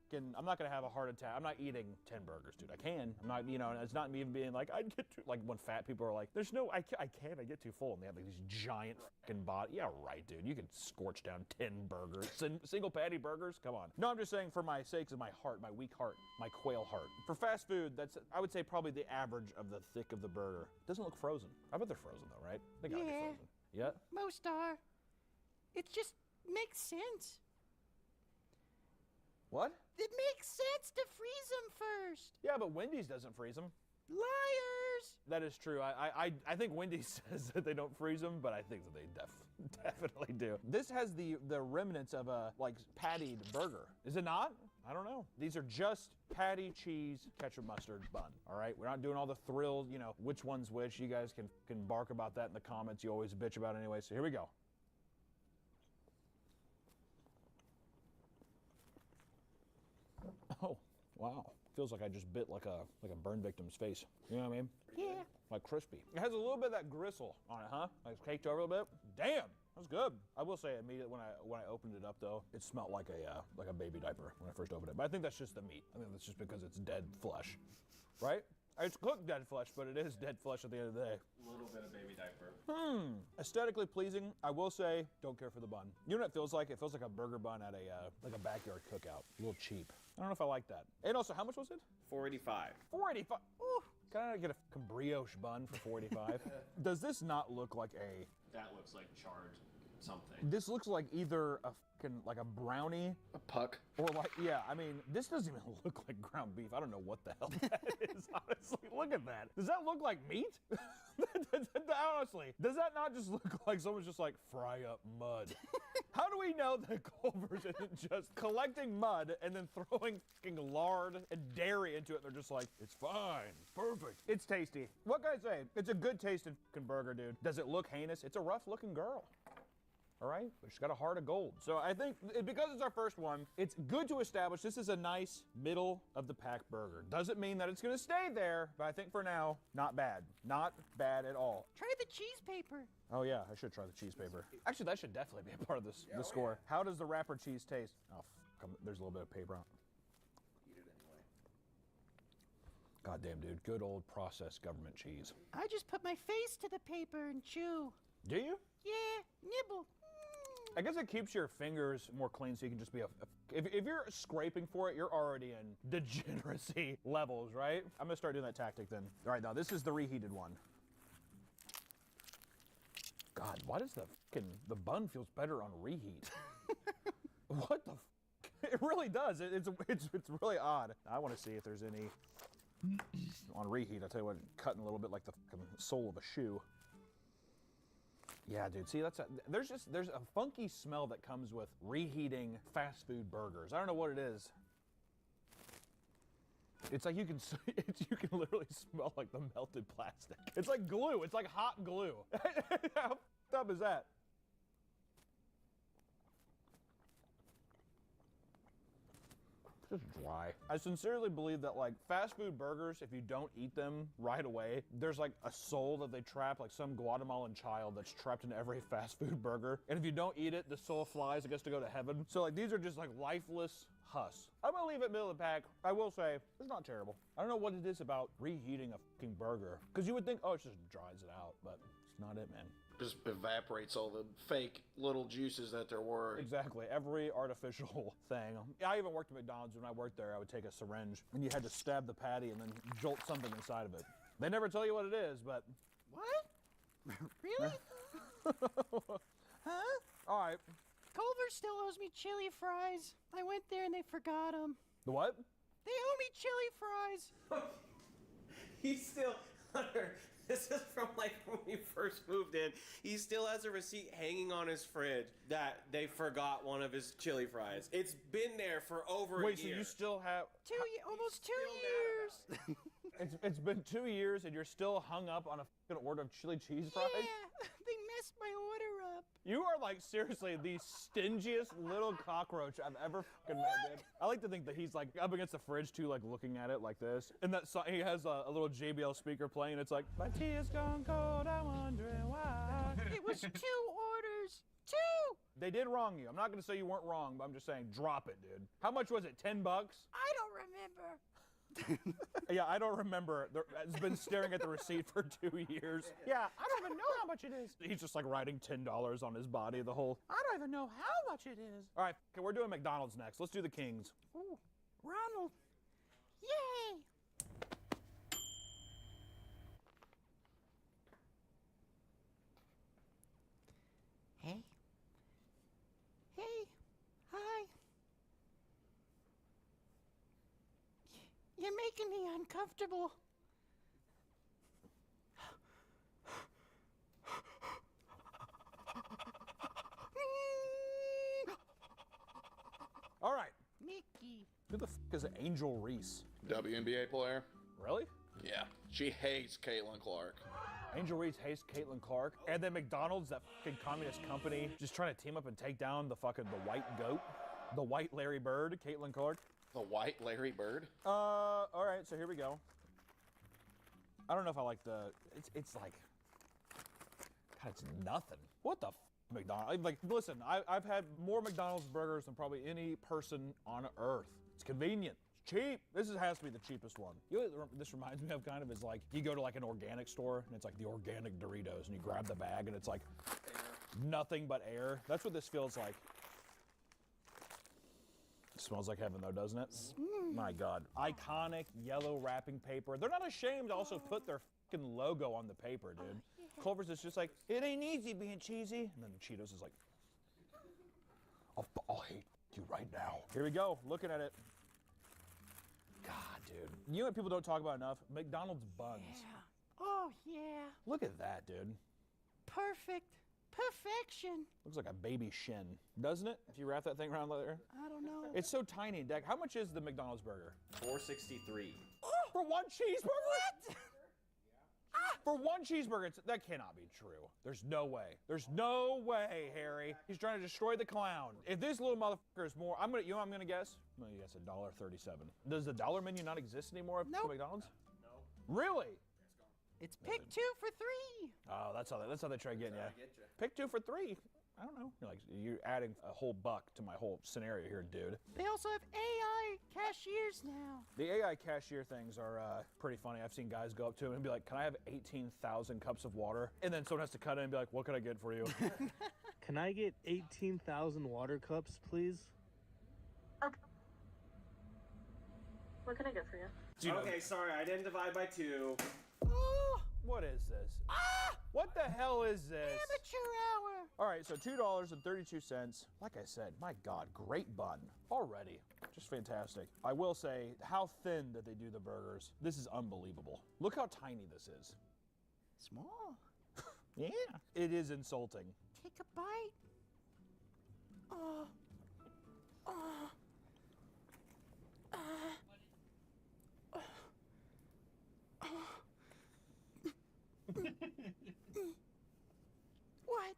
have a heart attack. I'm not eating 10 burgers, dude. I can. I'm not, it's not me even being like, I'd get too, like when fat people are like, there's no, I can't, I get too full. And they have like these giant fucking body. Yeah, right, dude. You can scorch down 10 burgers. Single patty burgers? Come on. No, I'm just saying for my sakes of my heart, my weak heart, my quail heart. For fast food, that's, I would say probably the average of the thick of the burger. Doesn't look frozen. I bet they're frozen though, right? They gotta be frozen. Yeah?
Most are. It just makes sense.
What?
It makes sense to freeze them first.
Yeah, but Wendy's doesn't freeze them.
Liars!
That is true. I think Wendy's says that they don't freeze them, but I think that they definitely do. This has the remnants of a like pattied burger. Is it not? I don't know. These are just patty, cheese, ketchup, mustard bun. All right, we're not doing all the thrills. Which one's which. You guys can bark about that in the comments. You always bitch about it anyway. So here we go. Oh, wow. Feels like I just bit like a burn victim's face. You know what I mean?
Yeah.
Like crispy. It has a little bit of that gristle on it, huh? Like it's caked over a little bit. Damn, that's good. I will say immediately when I opened it up though, it smelled like a baby diaper when I first opened it. But I think that's just the meat. I think that's just because it's dead flesh, right? It's cooked dead flesh, but it is dead flesh at the end of the day.
A little bit of baby diaper.
Aesthetically pleasing. I will say, don't care for the bun. You know what it feels like? It feels like a burger bun at a backyard cookout. A little cheap. I don't know if I like that. And also, how much was it?
$4.85.
$4.85. Ooh. Can I get a brioche bun for $4.85? Does this not look like a?
That looks like charred something.
This looks like either a fucking like a brownie,
a puck,
or like I mean, this doesn't even look like ground beef. I don't know what the hell that is. Honestly, look at that. Does that look like meat? Honestly, does that not just look like someone's just like fry up mud? How do we know that Culver's isn't just collecting mud and then throwing fucking lard and dairy into it? They're just like, it's fine, perfect. It's tasty. What can I say? It's a good tasting fucking burger, dude. Does it look heinous? It's a rough looking girl. all right? But she's got a heart of gold. So I think because it's our first one, it's good to establish this is a nice middle of the pack burger. Doesn't mean that it's gonna stay there, but I think for now, not bad. Not bad at all.
Try the cheese paper.
Oh yeah, I should try the cheese paper. Actually, that should definitely be a part of this the score. How does the wrapper cheese taste? Oh, there's a little bit of paper on it.
Eat it anyway.
Goddamn, dude. Good old processed government cheese.
I just put my face to the paper and chew.
Do you?
Yeah, nibble.
I guess it keeps your fingers more clean so you can just be if you're scraping for it, you're already in degeneracy levels, right? I'm gonna start doing that tactic then. All right, now this is the reheated one. God, why does the bun feels better on reheat? What the It really does. It's really odd. I want to see if there's any on reheat. I'll tell you what, cutting a little bit like the sole of a shoe. Yeah, dude. See, there's a funky smell that comes with reheating fast food burgers. I don't know what it is. It's like you can literally smell like the melted plastic. It's like glue. It's like hot glue. How f***ed up is that? Just dry. I sincerely believe that like fast food burgers, if you don't eat them right away, there's like a soul that they trap, like some Guatemalan child that's trapped in every fast food burger. And if you don't eat it, the soul flies, it gets to go to heaven. So like these are just like lifeless husks. I'm gonna leave it middle of the pack. I will say, it's not terrible. I don't know what it is about reheating a fucking burger. Cause you would think, oh, it just dries it out, but it's not it, man.
Just evaporates all the fake little juices that there were.
Exactly, every artificial thing. I even worked at McDonald's. When I worked there, I would take a syringe and you had to stab the patty and then jolt something inside of it. They never tell you what it is, but.
What? Really? Huh?
All right.
Culver still owes me chili fries. I went there and they forgot them.
The what?
They owe me chili fries.
He still, Hunter, this is from like when we first moved in. He still has a receipt hanging on his fridge that they forgot one of his chili fries. It's been there for over a year.
Wait, so you still have
Almost 2 years.
it's been 2 years and you're still hung up on a fucking order of chili cheese fries?
Yeah, they messed my order up.
You are like seriously the stingiest little cockroach I've ever fucking met, dude. I like to think that he's like up against the fridge too, like looking at it like this. And that song, he has a little JBL speaker playing. It's like, my tea is gone cold, I'm wondering why.
It was 2 orders. 2!
They did wrong you. I'm not gonna say you weren't wrong, but I'm just saying, drop it, dude. How much was it, 10 bucks?
I don't remember.
Yeah, I don't remember. It's been staring at the receipt for 2 years. Yeah, I don't even know how much it is. He's just like writing $10 on his body the whole.
I don't even know how much it is.
All right, okay, we're doing McDonald's next. Let's do the Kings.
Ooh, Ronald. Yay! Hey. Hey. Hi. You're making me uncomfortable.
All right.
Mickey.
Who the f is Angel Reese?
WNBA player.
Really?
Yeah. She hates Caitlin Clark.
Angel Reese hates Caitlin Clark. And then McDonald's, that fucking communist company, just trying to team up and take down the white goat. The white Larry Bird, Caitlin Clark.
The white Larry Bird?
All right, so here we go. I don't know if I like it's like, God, it's nothing. What the f, McDonald's? Like, listen, I've had more McDonald's burgers than probably any person on earth. It's convenient. It's cheap. This has to be the cheapest one. You know what this reminds me of kind of is like, you go to like an organic store and it's like the organic Doritos and you grab the bag and it's like nothing but air. That's what this feels like. It smells like heaven though, doesn't it? My God. Iconic yellow wrapping paper. They're not ashamed to also put their fucking logo on the paper, dude. Culver's is just like, it ain't easy being cheesy. And then the Cheetos is like, I'll hate you right now. Here we go, looking at it. God, dude. You know what people don't talk about enough? McDonald's buns.
Yeah. Oh, yeah.
Look at that, dude.
Perfect. Perfection.
Looks like a baby shin, doesn't it? If you wrap that thing around there.
I don't know.
It's so tiny, Deck. How much is the McDonald's burger?
$4.63.
For one cheeseburger?
What?
For one cheeseburger, that cannot be true. There's no way. There's no way, Harry. He's trying to destroy the clown. If this little motherfucker is more, I'm gonna guess. I'm gonna guess $1.37. Does the dollar menu not exist anymore at McDonald's? No. Really?
It's pick 2 for 3.
Oh, that's how they try getting you. Pick 2 for 3. I don't know. You're adding a whole buck to my whole scenario here, dude.
They also have AI cashiers now.
The AI cashier things are pretty funny. I've seen guys go up to him and be like, "Can I have 18,000 cups of water?" And then someone has to cut in and be like, "What can I get for you?"
Can I get 18,000 water cups, please?
Okay. What can I get for you?
Okay, sorry, I didn't divide by 2.
Oh,
What is this? What the hell is this?
amateur hour.
All right, so $2.32. Like I said, my God, great bun already. Just fantastic. I will say how thin that they do the burgers. This is unbelievable. Look how tiny this is.
Small.
Yeah. It is insulting.
Take a bite. Oh. Oh. What?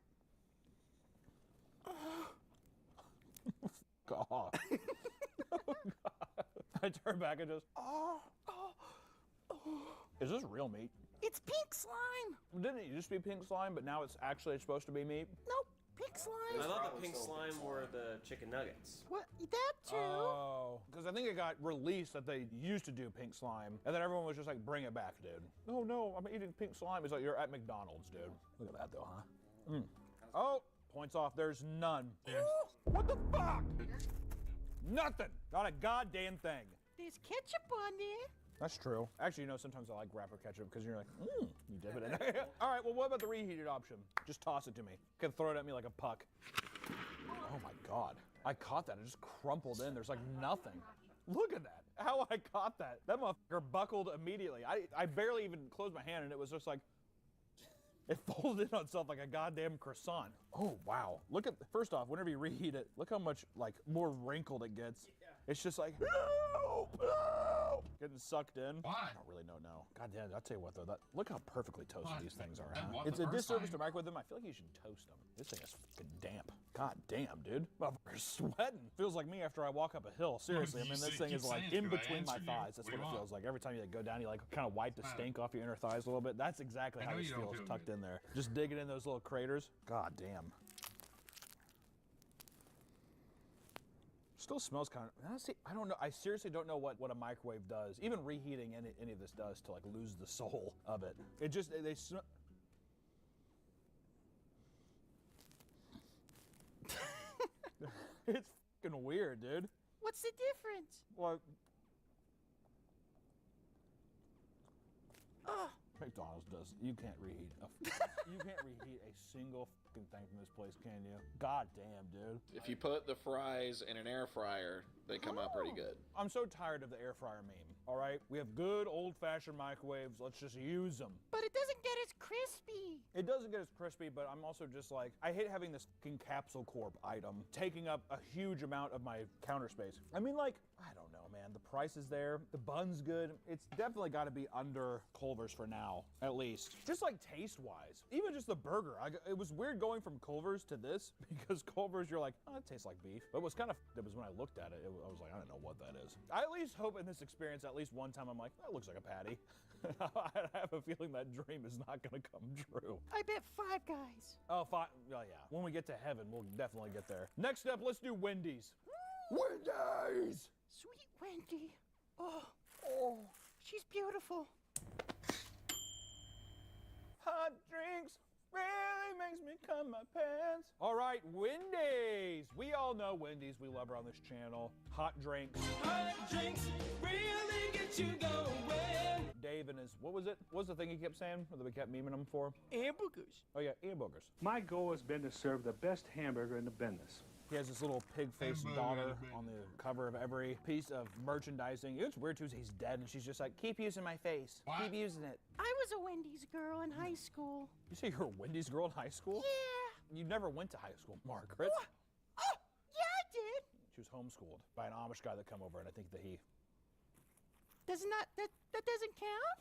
God. Oh, God. I turn back and just, Is this real meat?
It's pink slime.
Didn't it used to be pink slime, but now it's actually supposed to be meat?
Nope, pink slime.
I thought the pink slime were the chicken nuggets.
What? That too?
Oh, because I think it got released that they used to do pink slime, and then everyone was just like, bring it back, dude. Oh no, I'm eating pink slime. It's like, you're at McDonald's, dude. Look at that though, huh? Oh, points off, there's none. What the fuck? Nothing, not a goddamn thing.
There's ketchup on there.
That's true. Actually, sometimes I like rapper ketchup because you're like, you dip it in there. All right, well, what about the reheated option? Just toss it to me. You can throw it at me like a puck. Oh my God. I caught that. It just crumpled in. There's like nothing. Look at that. How I caught that. That motherfucker buckled immediately. I barely even closed my hand and it was just like, it folded in on itself like a goddamn croissant. Oh, wow. Look at, first off, whenever you reheat it, look how much like more wrinkled it gets. It's just like, help, help, getting sucked in.
Why?
I don't really know now. God damn, I'll tell you what though, look how perfectly toasted
What?
these things are.
I
Huh?
want
It's
the
a
first
disservice
time.
to microwave them. I feel like you should toast them. This thing is fucking damp. God damn, dude. Motherfucker's sweating. Feels like me after I walk up a hill. Seriously, I mean, this thing is like in between my thighs. That's what it feels like. Every time you like, go down, you like kind of wipe the stink off your inner thighs a little bit. That's exactly how
know
this
you don't
feels
feel
tucked
good.
in there. Just digging in those little craters. God damn. Still smells kind of, honestly, I don't know. I seriously don't know what a microwave does. Even reheating any of this does to like lose the soul of it. It just, they smell. It's fucking weird, dude.
What's the difference?
Well,
Oh,
McDonald's does. You can't reheat you can't reheat a single fucking thing from this place, can you? God damn, dude.
If you put the fries in an air fryer, they come out pretty good.
I'm so tired of the air fryer meme. All right, we have good old-fashioned microwaves. Let's just use them.
but it doesn't get as crispy.
It doesn't get as crispy, but I'm also just like, I hate having this fucking Capsule Corp item taking up a huge amount of my counter space. I mean, like, I don't know, man. The price is there. The bun's good. It's definitely got to be under Culver's for now, at least. Just like taste-wise. Even just the burger. It was weird going from Culver's to this because Culver's, you're like, oh, it tastes like beef. But what's kind of, it was when I looked at it, I was like, I don't know what that is. I at least hope in this experience, at least one time, I'm like, that looks like a patty. I have a feeling that dream is not going to come true.
I bet Five Guys.
Oh, fine. Oh, yeah. When we get to heaven, we'll definitely get there. Next up, let's do Wendy's. Wendy's!
Sweet Wendy. Oh, she's beautiful.
Hot drinks really makes me cum my pants. All right, Wendy's. We all know Wendy's. We love her on this channel. Hot drinks.
Hot drinks really get you going.
Dave and his, what was it? What was the thing he kept saying that we kept memeing him for?
Hamburgers.
Oh, yeah, hamburgers.
My goal has been to serve the best hamburger in the business.
He has this little pig-faced daughter on the cover of every piece of merchandising. It's weird too, he's dead, and she's just like, keep using my face.
What?
Keep using it.
I was a Wendy's girl in high school.
You say you're a Wendy's girl in high school?
Yeah.
You never went to high school, Margaret.
Oh, yeah, I did.
She was homeschooled by an Amish guy that come over, and I think that he...
Does not that doesn't count?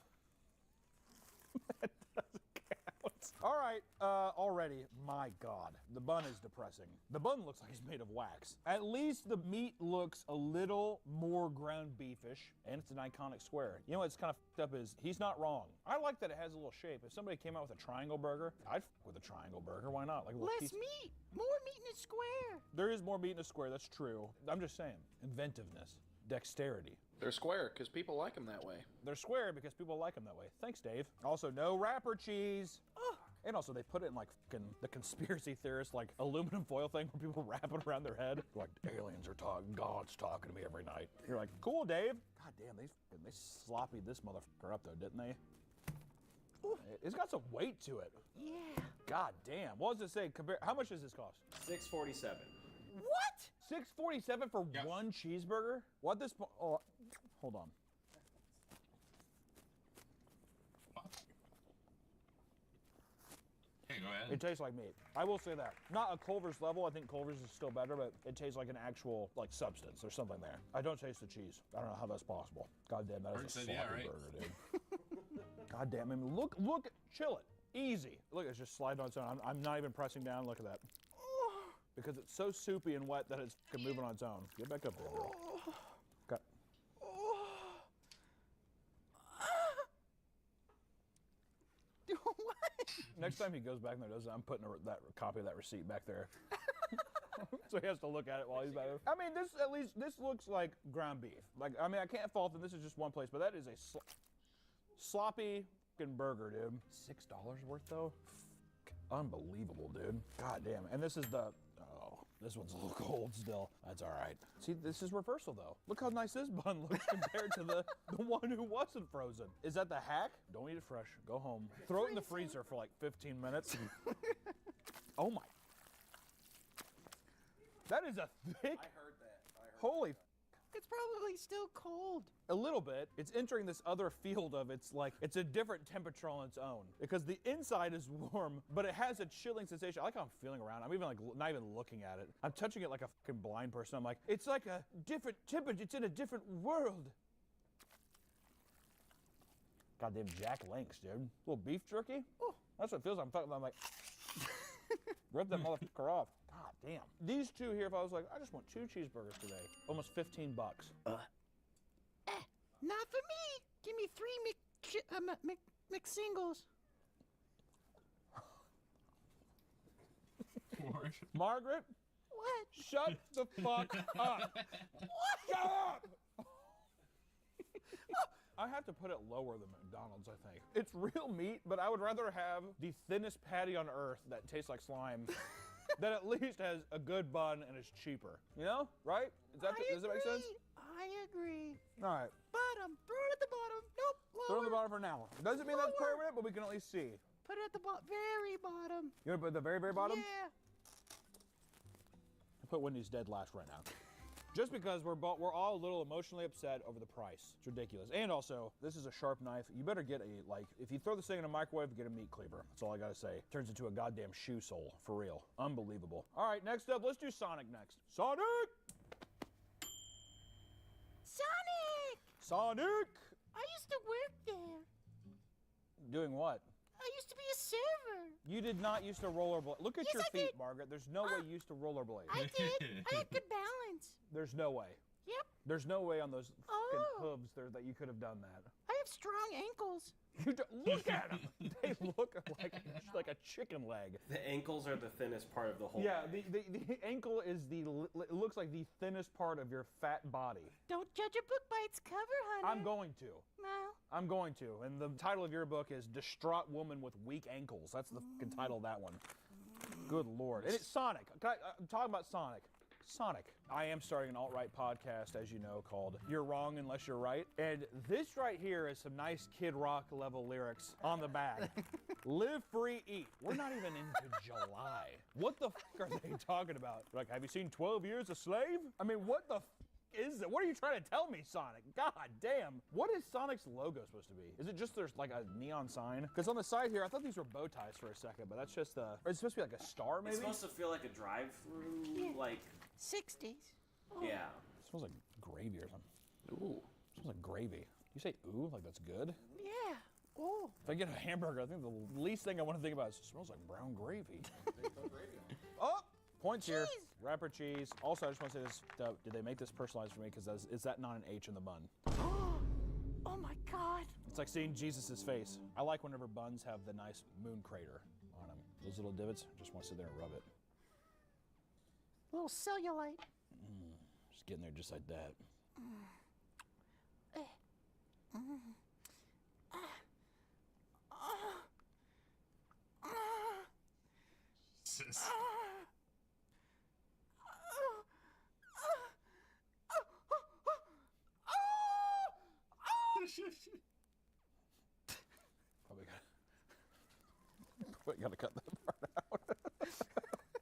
All right, already, my God, the bun is depressing. The bun looks like it's made of wax. At least the meat looks a little more ground beefish, and it's an iconic square. You know what's kind of fucked up is he's not wrong. I like that it has a little shape. If somebody came out with a triangle burger, I'd fuck with a triangle burger. Why not? Like a little
Less
piece.
meat, more meat in a square.
There is more meat in a square. That's true. I'm just saying, inventiveness, dexterity.
They're square because people like them that way.
They're square because people like them that way. Thanks, Dave. Also, no wrapper cheese. Oh. And also, they put it in like fucking the conspiracy theorist like aluminum foil thing where people wrap it around their head. Like, aliens are talking, God's talking to me every night. You're like, cool, Dave. God damn, they sloppy this motherfucker up though, didn't they? Ooh. It's got some weight to it.
Yeah.
God damn. What does it say? How much does this cost?
$6.47.
What?
$6.47 for one cheeseburger? What this? Oh, hold on.
Okay, go ahead.
It tastes like meat. I will say that. Not a Culver's level. I think Culver's is still better, but it tastes like an actual like substance. There's something there. I don't taste the cheese. I don't know how that's possible. God damn, that is a sloppy burger, dude. God damn, I mean, look, chill it. Easy. Look, it's just sliding on its own. I'm not even pressing down. Look at that. Because it's so soupy and wet that it's moving on its own. Get back up there, girl. Okay.
What?
Next time he goes back there, I'm putting that copy of that receipt back there. So he has to look at it while he's back there. I mean, this looks like ground beef. Like, I mean, I can't fault that this is just one place, but that is a sloppy fucking burger, dude. $6 worth though? Unbelievable, dude. God damn. And this is this one's a little cold still. That's all right. See, this is reversal though. Look how nice this bun looks compared to the one who wasn't frozen. Is that the hack? Don't eat it fresh. Go home. Throw it in the freezer for like 15 minutes. Oh my. That is a thick.
I heard that.
Holy.
It's probably still cold.
A little bit. It's entering this other field of it's a different temperature on its own because the inside is warm, but it has a chilling sensation. I like how I'm feeling around. I'm even like not even looking at it. I'm touching it like a fucking blind person. I'm like, it's like a different temperature. It's in a different world. Goddamn Jack Links, dude. A little beef jerky. Oh, that's what it feels like. I'm like, rip that motherfucker off. God damn. These two here, if I was like, I just want 2 cheeseburgers today, almost $15.
Not for me. Give me 3 McSingles.
Margaret?
What?
Shut the fuck up.
What?
Shut up! I have to put it lower than McDonald's, I think. It's real meat, but I would rather have the thinnest patty on earth that tastes like slime that at least has a good bun and is cheaper. You know? Right? Does it make sense?
I agree.
All right.
Bottom. Throw it at the bottom. Nope. Lower.
Throw it at the bottom for now. Doesn't mean that's permanent, but we can at least see.
Put it at the very bottom.
You want to put it at the very, very bottom?
Yeah.
I'll put Wendy's dead last right now. Just because we're all a little emotionally upset over the price. It's ridiculous. And also, this is a sharp knife. You better get if you throw this thing in a microwave, get a meat cleaver. That's all I gotta say. Turns into a goddamn shoe sole, for real. Unbelievable. All right, next up, let's do Sonic next. Sonic! Sonic!
I used to work there.
Doing what?
I used to be a server.
You did not used to rollerblade. Look at
Yes,
your
I
feet,
did.
Margaret. There's no way you used to rollerblade.
I did. I had good balance.
There's no way.
Yep.
There's no way on those fucking
Oh.
hooves there that you could have done that.
I have strong ankles.
You look at them. They look like a chicken leg.
The ankles are the thinnest part of the whole.
Yeah, the ankle is it looks like the thinnest part of your fat body.
Don't judge a book by its cover, honey.
I'm going to.
No.
I'm going to. And the title of your book is Distraught Woman with Weak Ankles. That's the fucking title of that one. Good Lord. And it's Sonic. I'm talking about Sonic. Sonic. I am starting an alt-right podcast, as you know, called You're Wrong Unless You're Right. And this right here is some nice Kid Rock level lyrics on the back. Live free, eat. We're not even into July. What the fuck are they talking about? Like, have you seen 12 Years a Slave? I mean, what the is it? What are you trying to tell me, Sonic? God damn. What is Sonic's logo supposed to be? Is it just there's like a neon sign? Because on the side here, I thought these were bow ties for a second, but that's just it's supposed to be like a star, maybe?
It's supposed to feel like a drive-through, like
60s. Oh.
Yeah.
It smells like gravy or something.
Ooh.
It smells like gravy. You say ooh, like that's good?
Yeah. Oh.
If I get a hamburger, I think the least thing I want to think about is it smells like brown gravy. Oh, points here. Wrapper cheese. Also, I just want to say this. Did they make this personalized for me? Because is that not an H in the bun?
Oh my God.
It's like seeing Jesus' face. I like whenever buns have the nice moon crater on them. Those little divots, I just want to sit there and rub it.
Little cellulite.
Just getting there just like that.
Jesus.
Probably gotta cut that part out.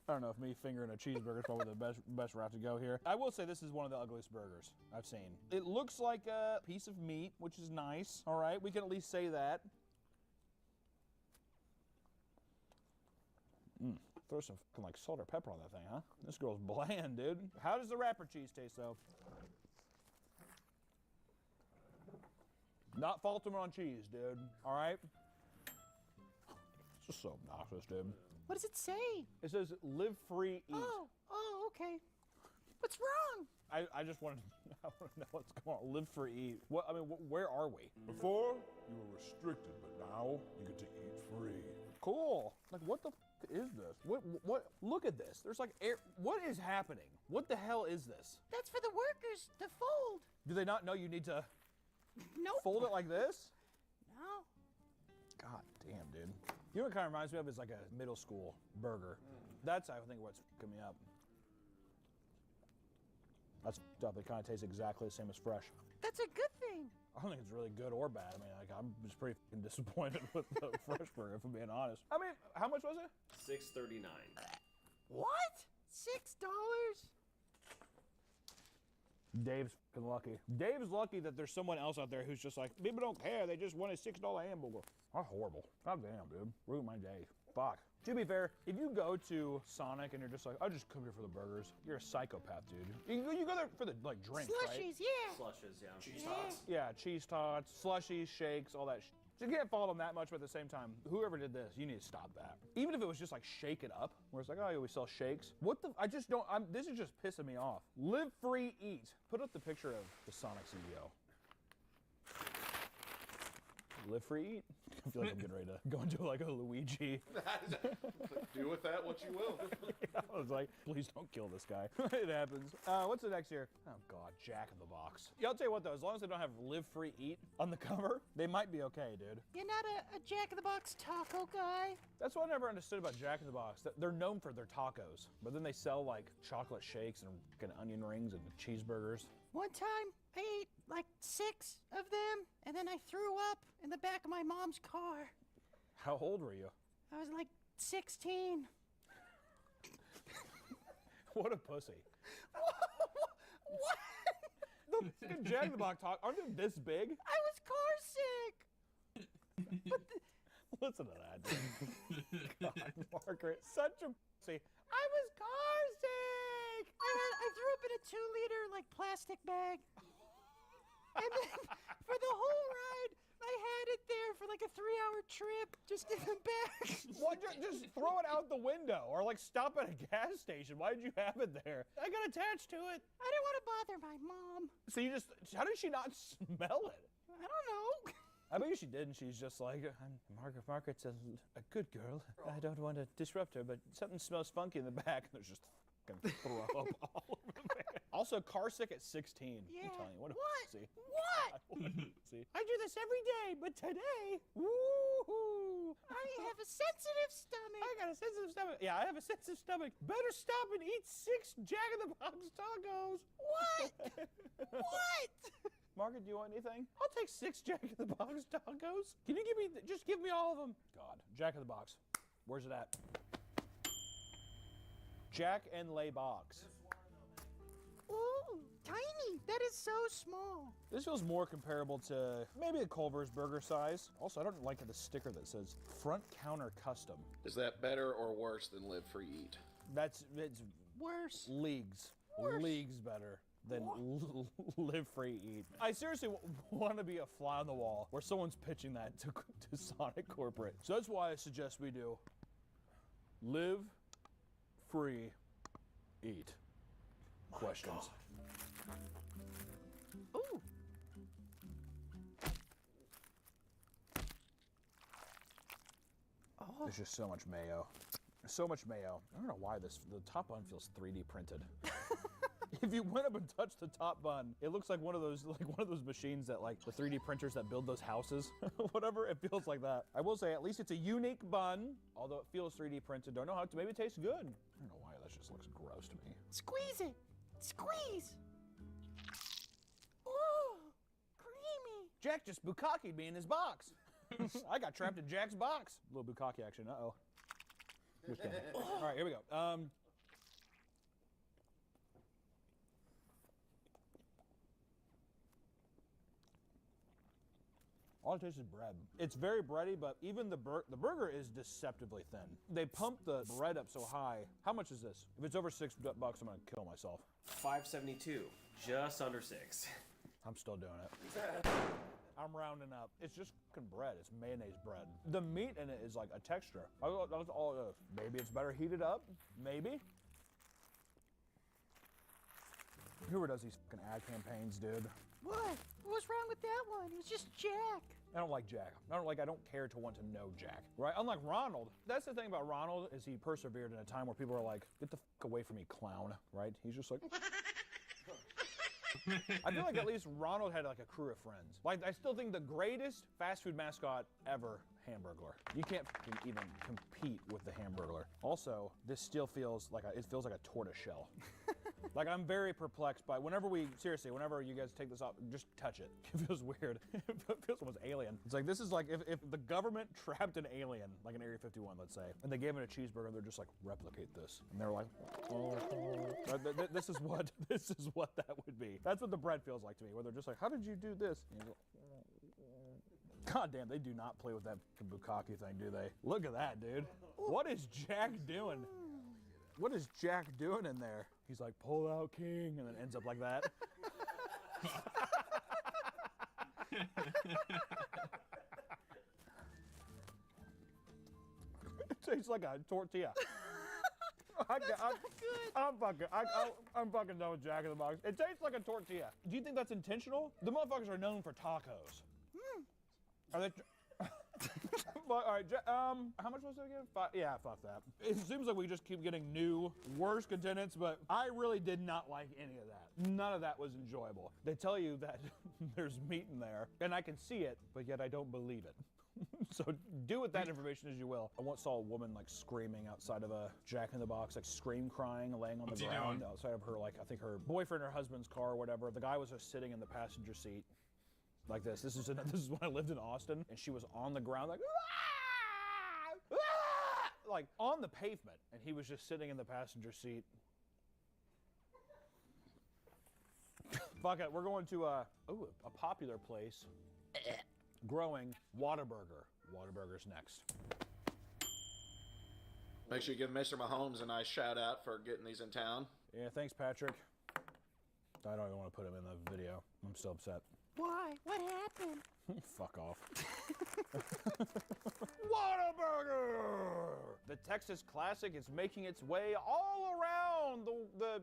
I don't know if me fingering a cheeseburger is probably the best route to go here. I will say this is one of the ugliest burgers I've seen. It looks like a piece of meat, which is nice. All right, we can at least say that. Throw some fucking like salt or pepper on that thing, huh? This girl's bland, dude. How does the wrapper cheese taste, though? Not faulting on cheese, dude. All right? It's just so obnoxious, dude.
What does it say?
It says live free, eat.
Oh, okay. What's wrong?
I just wanted to know what's going on. Live free, eat. What? I mean, where are we?
Before, you were restricted, but now you get to eat free.
Cool. Like, what the is this? What? Look at this. There's like air. What is happening? What the hell is this?
That's for the workers to fold.
Do they not know you need to
Nope.
fold it like this?
No.
God damn, dude. You know what it kind of reminds me of is like a middle school burger. That's, I think, what's fucking me up. That's fucked up. It kind of tastes exactly the same as fresh.
That's a good thing.
I don't think it's really good or bad. I mean, like, I'm just pretty fucking disappointed with the fresh burger, if I'm being honest. I mean, how much was it?
$6.39.
What? $6?
Dave's fucking lucky. Dave's lucky that there's someone else out there who's just like, people don't care. They just want a $6 hamburger. That's horrible. God damn, dude. Ruined my day. Fuck. To be fair, if you go to Sonic and you're just like, I just come here for the burgers, you're a psychopath, dude. You go there for the like drinks, right?
Slushies, yeah.
Slushes, yeah. Cheese
Yeah.
tots.
Yeah, cheese tots, slushies, shakes, all that shit. You can't fault them that much, but at the same time, whoever did this, you need to stop that. Even if it was just like shake it up, where it's like, oh, yeah, we sell shakes. What the, I just don't, this is just pissing me off. Live free, eat. Put up the picture of the Sonic CEO. Live free, eat. I feel like I'm getting ready to go into like a Luigi.
Do with that what you will.
I was like, please don't kill this guy. It happens. What's the next here? Oh God, Jack in the Box. Yeah, I'll tell you what though, as long as they don't have live free, eat on the cover, they might be okay, dude.
You're not a Jack in the Box taco guy?
That's what I never understood about Jack in the Box. They're known for their tacos, but then they sell like chocolate shakes and fucking onion rings and cheeseburgers.
One time, I ate like 6 of them, and then I threw up in the back of my mom's car.
How old were you?
I was like 16.
What a pussy.
What?
The fucking Jack in the Box tacos, aren't they this big?
I was car sick.
Listen to that, dude. God, Margaret, such a pussy.
I was car sick. I threw up in a 2-liter like plastic bag. And then for the whole ride, I had it there for like a 3-hour trip, just in the back.
What? Just throw it out the window, or like stop at a gas station. Why did you have it there? I got attached to it.
I didn't want to bother my mom.
So you just, how did she not smell it?
I don't know.
I bet you she did, and she's just like, Margaret's a good girl. I don't want to disrupt her, but something smells funky in the back, and there's just fucking throw up all over the van. Also, car sick at 16.
Yeah.
I'm telling you, what a pussy.
What?
What a pussy.
I do this every day, but today, woo-hoo, I have a sensitive stomach.
I got a sensitive stomach. Yeah, I have a sensitive stomach. Better stop and eat 6 Jack in the Box tacos.
What? What?
Margaret, do you want anything? I'll take 6 Jack in the Box tacos. Can you give me, just give me all of them. God, Jack in the Box. Where's it at? Jack and Lay Box.
Ooh, tiny. That is so small.
This feels more comparable to maybe a Culver's burger size. Also, I don't like the sticker that says front counter custom.
Is that better or worse than live free eat?
It's
Worse.
leagues.
Worse.
Leagues better. than live free, eat. I seriously want to be a fly on the wall where someone's pitching that to Sonic Corporate. So that's why I suggest we do live free, eat. Questions.
Ooh. Oh.
There's just so much mayo. So much mayo. I don't know why the top bun feels 3D printed. If you went up and touched the top bun, it looks like one of those machines that like the 3D printers that build those houses, whatever. It feels like that. I will say at least it's a unique bun, although it feels 3D printed. Don't know how maybe it tastes good. I don't know why that just looks gross to me.
Squeeze it. Squeeze. Ooh, creamy.
Jack just bukkaki'd me in his box. I got trapped in Jack's box. A little bukkake action. Uh-oh. Just kidding. All right, here we go. All it tastes is bread. It's very bready, but even the burger is deceptively thin. They pump the bread up so high. How much is this? If it's over $6, I'm gonna kill myself.
$5.72, just under 6.
I'm still doing it. I'm rounding up. It's just fucking bread. It's mayonnaise bread. The meat in it is like a texture. That's all it is. Maybe it's better heated up. Maybe. Whoever does these fucking ad campaigns, dude.
What? What's wrong with that one? He's just Jack.
I don't like Jack. I don't care to want to know Jack, right? Unlike Ronald. That's the thing about Ronald is he persevered in a time where people are like, get the fuck away from me, clown, right? He's just like... I feel like at least Ronald had like a crew of friends. Like I still think the greatest fast food mascot ever, Hamburglar. You can't even compete with the Hamburglar. Also, this still feels like it feels like a tortoise shell. Like I'm very perplexed by whenever you guys take this off, just touch it. It feels weird. It feels almost alien. It's like this is like if the government trapped an alien, like an Area 51, let's say, and they gave it a cheeseburger, they're just like replicate this, and they're like, oh, this is what that would be. That's what the bread feels like to me. Where they're just like, how did you do this? God damn, they do not play with that bukkake thing, do they? Look at that, dude. What is Jack doing? What is Jack doing in there? He's like, pull out king, and then ends up like that. It tastes like a tortilla. I'm fucking done with Jack in the Box. It tastes like a tortilla. Do you think that's intentional? The motherfuckers are known for tacos. Are they? All right, how much was it again? Yeah, fuck that. It seems like we just keep getting new, worse contendants, but I really did not like any of that. None of that was enjoyable. They tell you that there's meat in there, and I can see it, but yet I don't believe it. So do with that information as you will. I once saw a woman like screaming outside of a Jack in the Box, like scream crying, laying on the ground outside of her, like I think her boyfriend or husband's car or whatever. The guy was just sitting in the passenger seat like this. This is when I lived in Austin, and she was on the ground like, ah! Ah! Like on the pavement, and he was just sitting in the passenger seat. Fuck it, we're going to a popular place. Growing Whataburger. Whataburger's next.
Make sure you give Mr. Mahomes a nice shout out for getting these in town.
Yeah, thanks, Patrick. I don't even want to put him in the video. I'm still upset.
Why? What happened?
Fuck off. Whataburger! The Texas classic is making its way all around the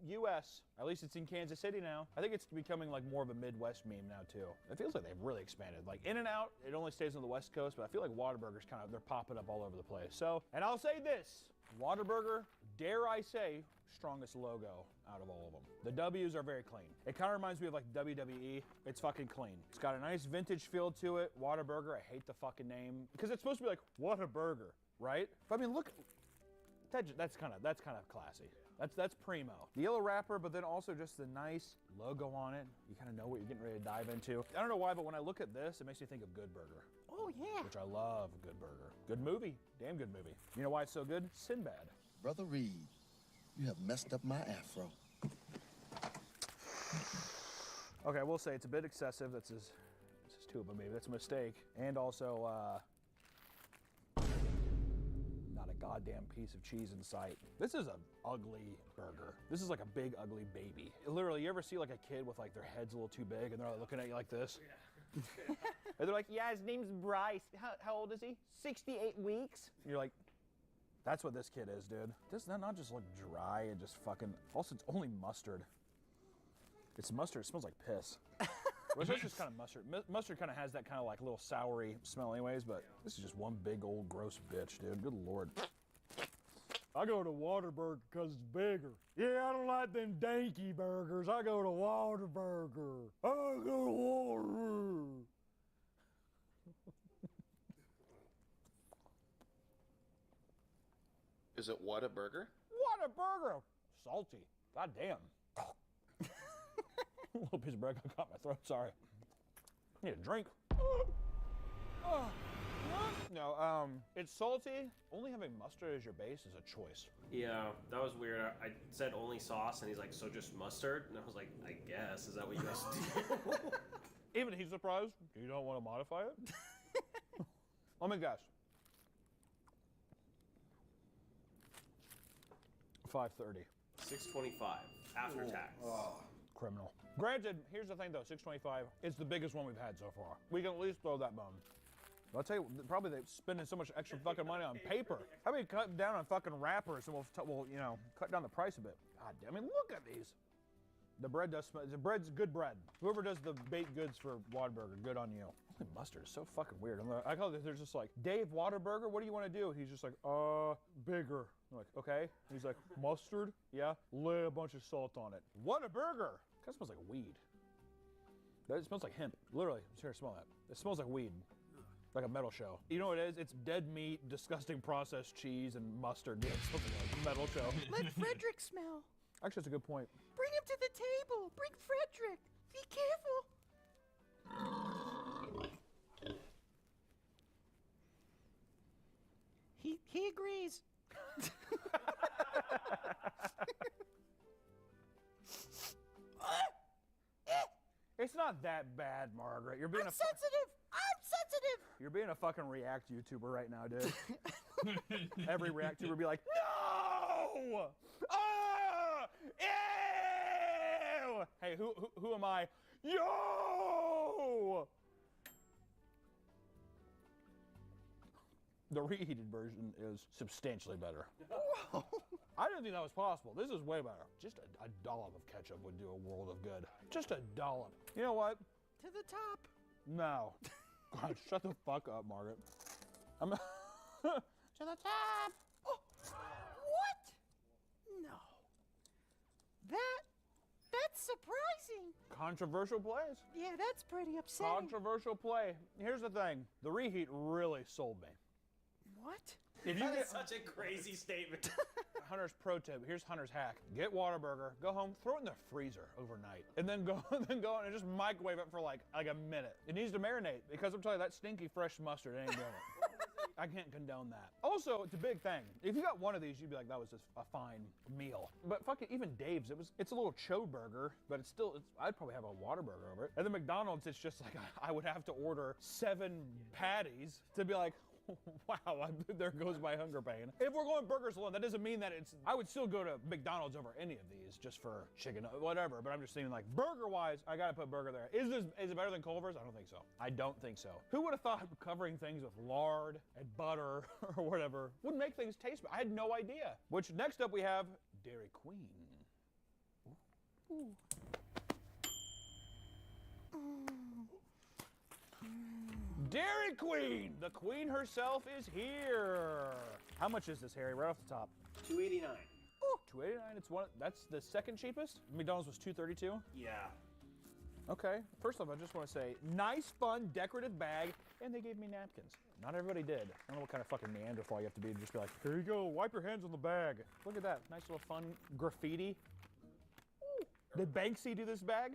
U.S. At least it's in Kansas City now. I think it's becoming like more of a Midwest meme now too. It feels like they've really expanded. Like In-N-Out, it only stays on the West Coast, but I feel like Whataburger's they're popping up all over the place. So, and I'll say this, Whataburger, dare I say, strongest logo out of all of them. The W's are very clean. It kind of reminds me of like WWE. It's fucking clean. It's got a nice vintage feel to it. Whataburger, I hate the fucking name because it's supposed to be like, what a burger, right? But I mean, look, that's kind of classy. That's primo. The yellow wrapper, but then also just the nice logo on it. You kind of know what you're getting ready to dive into. I don't know why, but when I look at this, it makes me think of Good Burger.
Oh, yeah.
Which I love Good Burger. Good movie. Damn good movie. You know why it's so good? Sinbad.
Brother Reed, you have messed up my afro.
Okay, I will say it's a bit excessive. This is two of them, maybe. That's a mistake. And also, not a goddamn piece of cheese in sight. This is an ugly burger. This is like a big, ugly baby. Literally, you ever see like a kid with like their head's a little too big and they're like, looking at you like this? Yeah. And they're like, yeah, his name's Bryce. How old is he? 68 weeks? And you're like, that's what this kid is, dude. Doesn't that not just look dry and just fucking... Also, it's only mustard. It's mustard. It smells like piss. Well, that's just kind of mustard. Mustard kind of has that kind of like little soury smell anyways, but this is just one big old gross bitch, dude. Good Lord. I go to Whataburger because it's bigger. Yeah, I don't like them danky burgers. I go to Whataburger. I go to Whataburger.
Is it what a burger?
Whataburger. Salty. God damn. A little piece of bread got caught in my throat. Sorry. Need a drink. No, it's salty. Only having mustard as your base is a choice.
Yeah, that was weird. I said only sauce, and he's like, so just mustard? And I was like, I guess. Is that what you guys do?
Even he's surprised. You don't want to modify it? Let me guess. 530.
$6.25 after tax.
Oh. Criminal. Granted, here's the thing though, $6.25 is the biggest one we've had so far. We can at least throw that bone. I'll tell you, probably they're spending so much extra fucking money on paper. How about you cut down on fucking wrappers and we'll you know, cut down the price a bit. God damn, I mean, look at these. The bread does smell, the bread's good bread. Whoever does the baked goods for Whataburger, good on you. Mustard is so fucking weird. I call it, there's just like, Dave, Whataburger, what do you want to do? He's just like, bigger. I'm like, okay. He's like, mustard? Yeah. Lay a bunch of salt on it. Whataburger! That smells like weed. It smells like hemp. Literally, here, smell that. It smells like weed. Like a metal show. You know what it is? It's dead meat, disgusting processed cheese, and mustard. Yeah, it smells like a metal show.
Let Frederick smell.
Actually, that's a good point.
Bring him to the table. Bring Frederick. Be careful. He agrees.
It's not that bad, Margaret. You're being
I'm sensitive. I'm sensitive.
You're being a fucking React YouTuber right now, dude. Every React YouTuber be like, no! Ah! Ew! Hey, who am I? Yo! The reheated version is substantially better. Whoa. I didn't think that was possible. This is way better. Just a dollop of ketchup would do a world of good. Just a dollop. You know what?
To the top.
No. God, shut the fuck up, Margaret. I'm
to the top. Oh, what? No. That's surprising.
Controversial plays.
Yeah, that's pretty upsetting.
Controversial play. Here's the thing. The reheat really sold me.
What?
That is such a crazy statement.
Hunter's pro tip. Here's Hunter's hack. Get Whataburger, go home, throw it in the freezer overnight, and then go and just microwave it for like a minute. It needs to marinate because I'm telling you that stinky fresh mustard ain't doing it. I can't condone that. Also, it's a big thing. If you got one of these, you'd be like, that was just a fine meal. But fucking even Dave's, it's a little cho burger, but I'd probably have a Whataburger over it. And then McDonald's, it's just like, I would have to order 7 patties to be like, wow, there goes my hunger pain. If we're going burgers alone, that doesn't mean that I would still go to McDonald's over any of these just for chicken, whatever. But I'm just saying, like, burger-wise, I gotta put burger there. Is it better than Culver's? I don't think so. I don't think so. Who would have thought covering things with lard and butter or whatever would make things taste better? I had no idea. Which, next up we have Dairy Queen. Ooh. Dairy Queen! The queen herself is here. How much is this, Harry? Right off the top.
$2.89.
Oh, $2.89. That's the second cheapest. McDonald's was $2.32.
Yeah.
Okay. First off, I just want to say, nice, fun, decorative bag, and they gave me napkins. Not everybody did. I don't know what kind of fucking Neanderthal you have to be to just be like, here you go, wipe your hands on the bag. Look at that, nice little fun graffiti. Ooh. Did Banksy do this bag?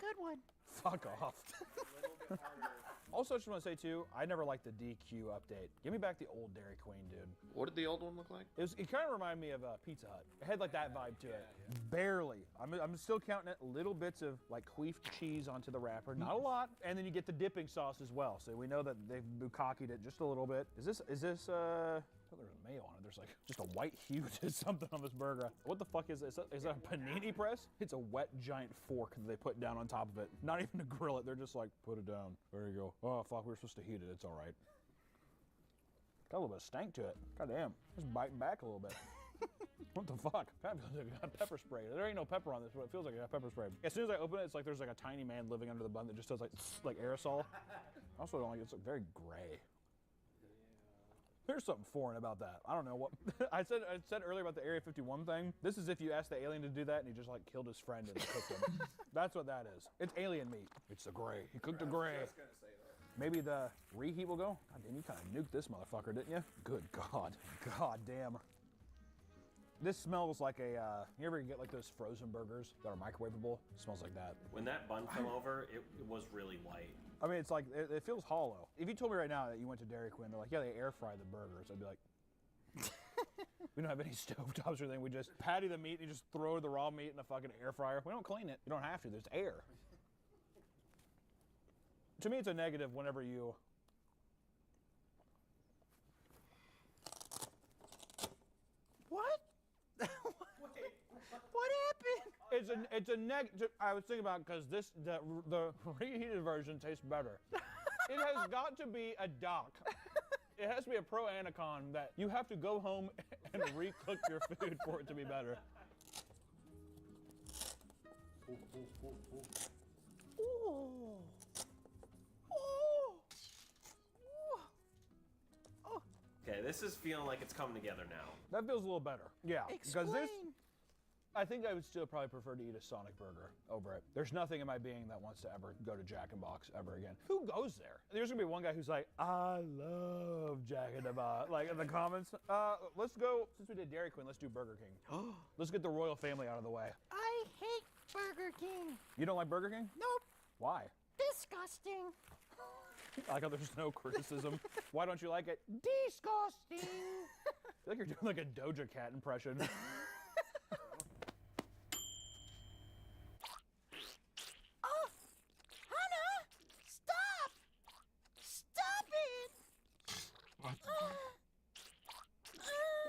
Good one.
Fuck off.
A little bit harder.
Also, I just want to say too, I never liked the DQ update. Give me back the old Dairy Queen, dude.
What did the old one look like?
It kind of reminded me of Pizza Hut. It had like that vibe to it. Barely. I'm still counting it. Little bits of like queefed cheese onto the wrapper. Not a lot. And then you get the dipping sauce as well. So we know that they've bukkakied it just a little bit. Is this oh, there's mayo on it. There's like just a white hue to something on this burger. What the fuck is this? Is that a panini press? It's a wet giant fork that they put down on top of it. Not even to grill it. They're just like, put it down. There you go. Oh fuck, we were supposed to heat it. It's all right. Got a little bit of stank to it. God damn. Just biting back a little bit. What the fuck? Kind of feels like it got pepper spray. There ain't no pepper on this, but it feels like it got pepper spray. As soon as I open it, it's like there's like a tiny man living under the bun that just does like aerosol. Also, I don't like it's like very gray. There's something foreign about that. I don't know what. I said earlier about the Area 51 thing. This is if you asked the alien to do that and he just like killed his friend and cooked him. That's what that is. It's alien meat. It's the gray. He cooked the gray.
I was gonna say that.
Maybe the reheat will go. God damn, you kind of nuked this motherfucker, didn't you? Good God. God damn. This smells like a, you ever get like those frozen burgers that are microwavable? It smells like that.
When that bun fell over, it was really white.
I mean, it's like, it feels hollow. If you told me right now that you went to Dairy Queen, they're like, yeah, they air fry the burgers, I'd be like, we don't have any stovetops or anything. We just patty the meat and you just throw the raw meat in the fucking air fryer. We don't clean it. You don't have to. There's air. To me, it's a negative whenever you...
What? What happened?
It's a negative. I was thinking about because the reheated version tastes better. It has got to be a doc. It has to be a pro Anacon that you have to go home and recook your food for it to be better.
Ooh.
Okay, this is feeling like it's coming together now.
That feels a little better. Yeah.
Explain.
Because this, I think I would still probably prefer to eat a Sonic burger over it. There's nothing in my being that wants to ever go to Jack in the Box ever again. Who goes there? There's gonna be one guy who's like, I love Jack in the Box. Like in the comments, let's go, since we did Dairy Queen, let's do Burger King. Let's get the royal family out of the way.
I hate Burger King.
You don't like Burger King?
Nope.
Why?
Disgusting.
I like how there's no criticism. Why don't you like it?
Disgusting.
I feel like you're doing like a Doja Cat impression.
Oh, Hannah, stop! Stop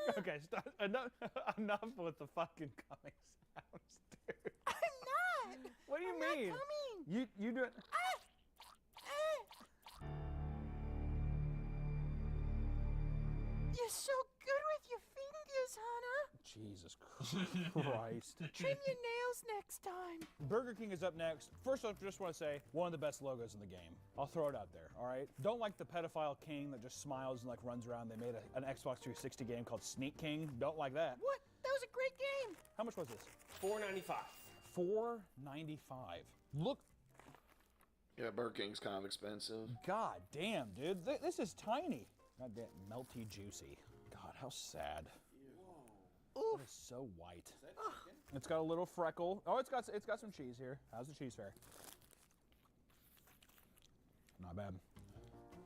it!
Okay, stop. Enough with the fucking coming sounds, dude.
I'm not.
What do you
I'm
mean?
Not coming.
You do it.
You're so good with your fingers, Hannah.
Jesus Christ.
Trim your nails next time.
Burger King is up next. First off, just want to say, one of the best logos in the game. I'll throw it out there, all right? Don't like the pedophile king that just smiles and like runs around. They made an Xbox 360 game called Sneak King. Don't like that.
What? That was a great game.
How much was this?
$4.95.
$4.95. Look.
Yeah, Burger King's kind of expensive.
God damn, dude. This is tiny. God damn, melty juicy. God, how sad.
Ooh.
It is so white. It's got a little freckle. Oh, it's got some cheese here. How's the cheese fare? Not bad.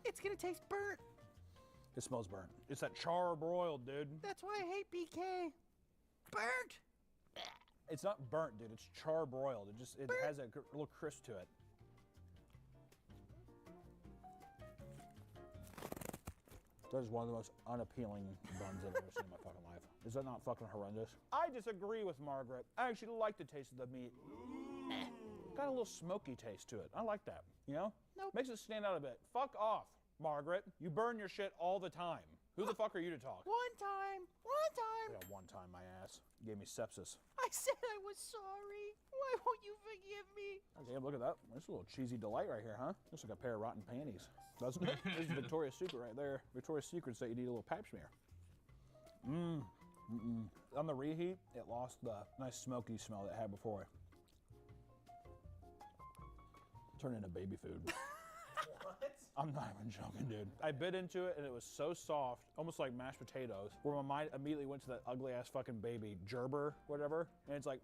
It's gonna taste burnt.
It smells burnt. It's that char-broiled, dude.
That's why I hate BK. Burnt.
It's not burnt, dude. It's char-broiled. It has a little crisp to it. That is one of the most unappealing buns I've ever seen in my fucking life. Is that not fucking horrendous? I disagree with Margaret. I actually like the taste of the meat. Got a little smoky taste to it. I like that, you know?
Nope.
Makes it stand out a bit. Fuck off, Margaret. You burn your shit all the time. Who the fuck are you to talk?
One time.
Yeah, one time, my ass. You gave me sepsis.
I said I was sorry. Why won't you forgive me?
Okay, look at that. That's a little cheesy delight right here, huh? Looks like a pair of rotten panties, doesn't it? This is Victoria's Secret right there. Victoria's Secret say you need a little pap smear. On the reheat, it lost the nice smoky smell that it had before. Turned into baby food.
What?
I'm not even joking, dude. I bit into it and it was so soft, almost like mashed potatoes, where my mind immediately went to that ugly ass fucking baby, Gerber, whatever. And it's like,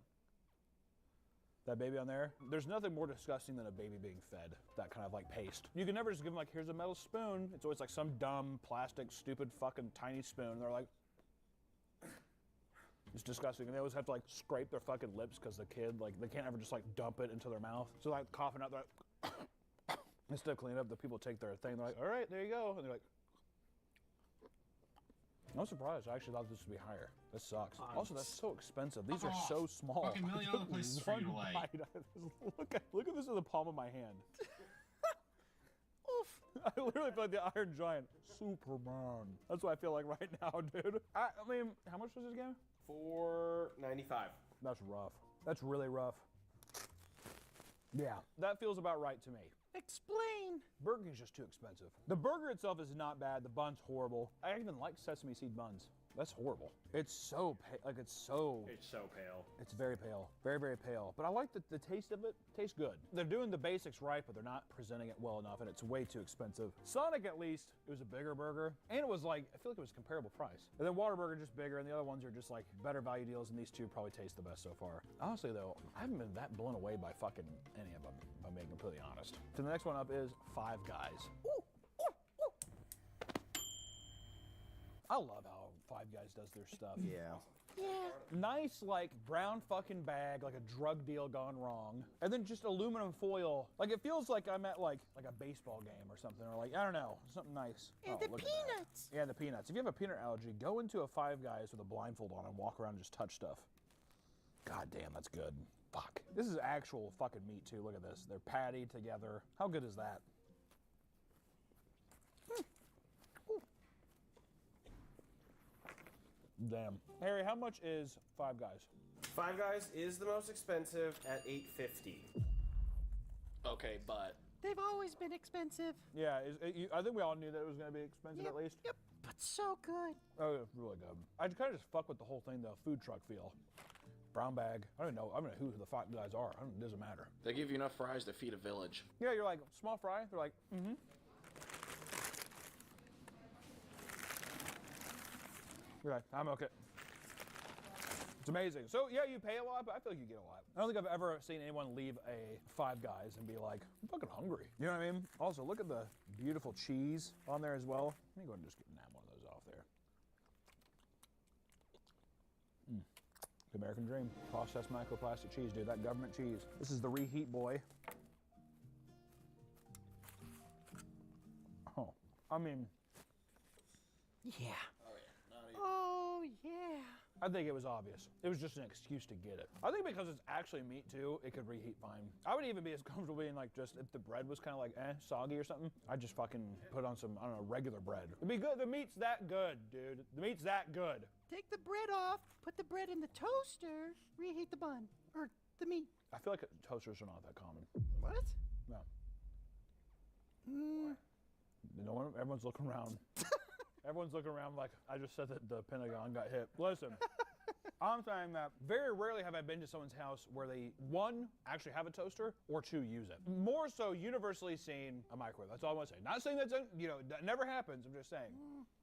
that baby on there, there's nothing more disgusting than a baby being fed that kind of like paste. You can never just give them like, here's a metal spoon. It's always like some dumb, plastic, stupid fucking tiny spoon. And they're like, it's disgusting. And they always have to like scrape their fucking lips because the kid, like they can't ever just like dump it into their mouth. So like coughing out, they're like, instead of cleaning up, the people take their thing. They're like, all right, there you go. And they're like, I'm surprised. I actually thought this would be higher. This sucks.
Oh,
Also, that's so expensive. These are
oh,
so small.
fucking million
I took
other places for you to
one
like.
bite out of this. Look at this in the palm of my hand.
Oof.
I literally feel like the Iron Giant. Superman. That's what I feel like right now, dude. I mean, how much was this game?
$4.95.
That's rough. That's really rough. Yeah, that feels about right to me.
Explain.
Burger King's just too expensive. The burger itself is not bad. The bun's horrible. I even like sesame seed buns. That's horrible. It's so it's so
pale.
It's very pale. Very, very pale. But I like the taste of it. Tastes good. They're doing the basics right, but they're not presenting it well enough, and it's way too expensive. Sonic, at least, it was a bigger burger, and it was like, I feel like it was comparable price. And then Whataburger just bigger, and the other ones are just like better value deals, and these two probably taste the best so far. Honestly, though, I haven't been that blown away by fucking any of them, if I'm being completely honest. So the next one up is Five Guys. Ooh. I love how Five Guys does their stuff.
Yeah.
Yeah.
Nice, like, brown fucking bag, like a drug deal gone wrong. And then just aluminum foil. Like, it feels like I'm at, like a baseball game or something. Or, like, I don't know, something nice.
And the
look at that.
peanuts.
Yeah, the peanuts. If you have a peanut allergy, go into a Five Guys with a blindfold on and walk around and just touch stuff. God damn, that's good. Fuck. This is actual fucking meat, too. Look at this. They're patty together. How good is that? Damn. Harry, how much is Five Guys?
Five Guys is the most expensive at $8.50.
Okay, but
They've always been expensive.
Yeah, I think we all knew that it was going to be expensive at least.
Yep, but so good.
Oh, it's really good. I kind of just fuck with the whole thing, the food truck feel. Brown bag. I don't know. I don't know who the Five Guys are. It doesn't matter.
they give you enough fries to feed a village.
Yeah, you're like, small fry? They're like, mm-hmm. You're like, I'm okay. It's amazing. So yeah, you pay a lot, but I feel like you get a lot. I don't think I've ever seen anyone leave a Five Guys and be like, I'm fucking hungry. You know what I mean? Also, look at the beautiful cheese on there as well. Let me go ahead and just nab one of those off there. The American dream. Processed microplastic cheese, dude. That government cheese. This is the reheat boy. Oh, I mean.
Yeah. Oh, yeah.
I think it was obvious. It was just an excuse to get it. I think because it's actually meat too, it could reheat fine. I would even be as comfortable being like just if the bread was kind of like soggy or something, I'd just fucking put on some, I don't know, regular bread. It'd be good. The meat's that good, dude. The meat's that good.
Take the bread off, put the bread in the toaster, reheat the bun, or the meat.
I feel like toasters are not that common.
What?
No.
Mm.
No one, everyone's looking around. Everyone's looking around like I just said that the Pentagon got hit. Listen, I'm saying that very rarely have I been to someone's house where they, one, actually have a toaster, or two, use it. More so universally seen a microwave. That's all I'm gonna say. Not saying that's, that never happens. I'm just saying.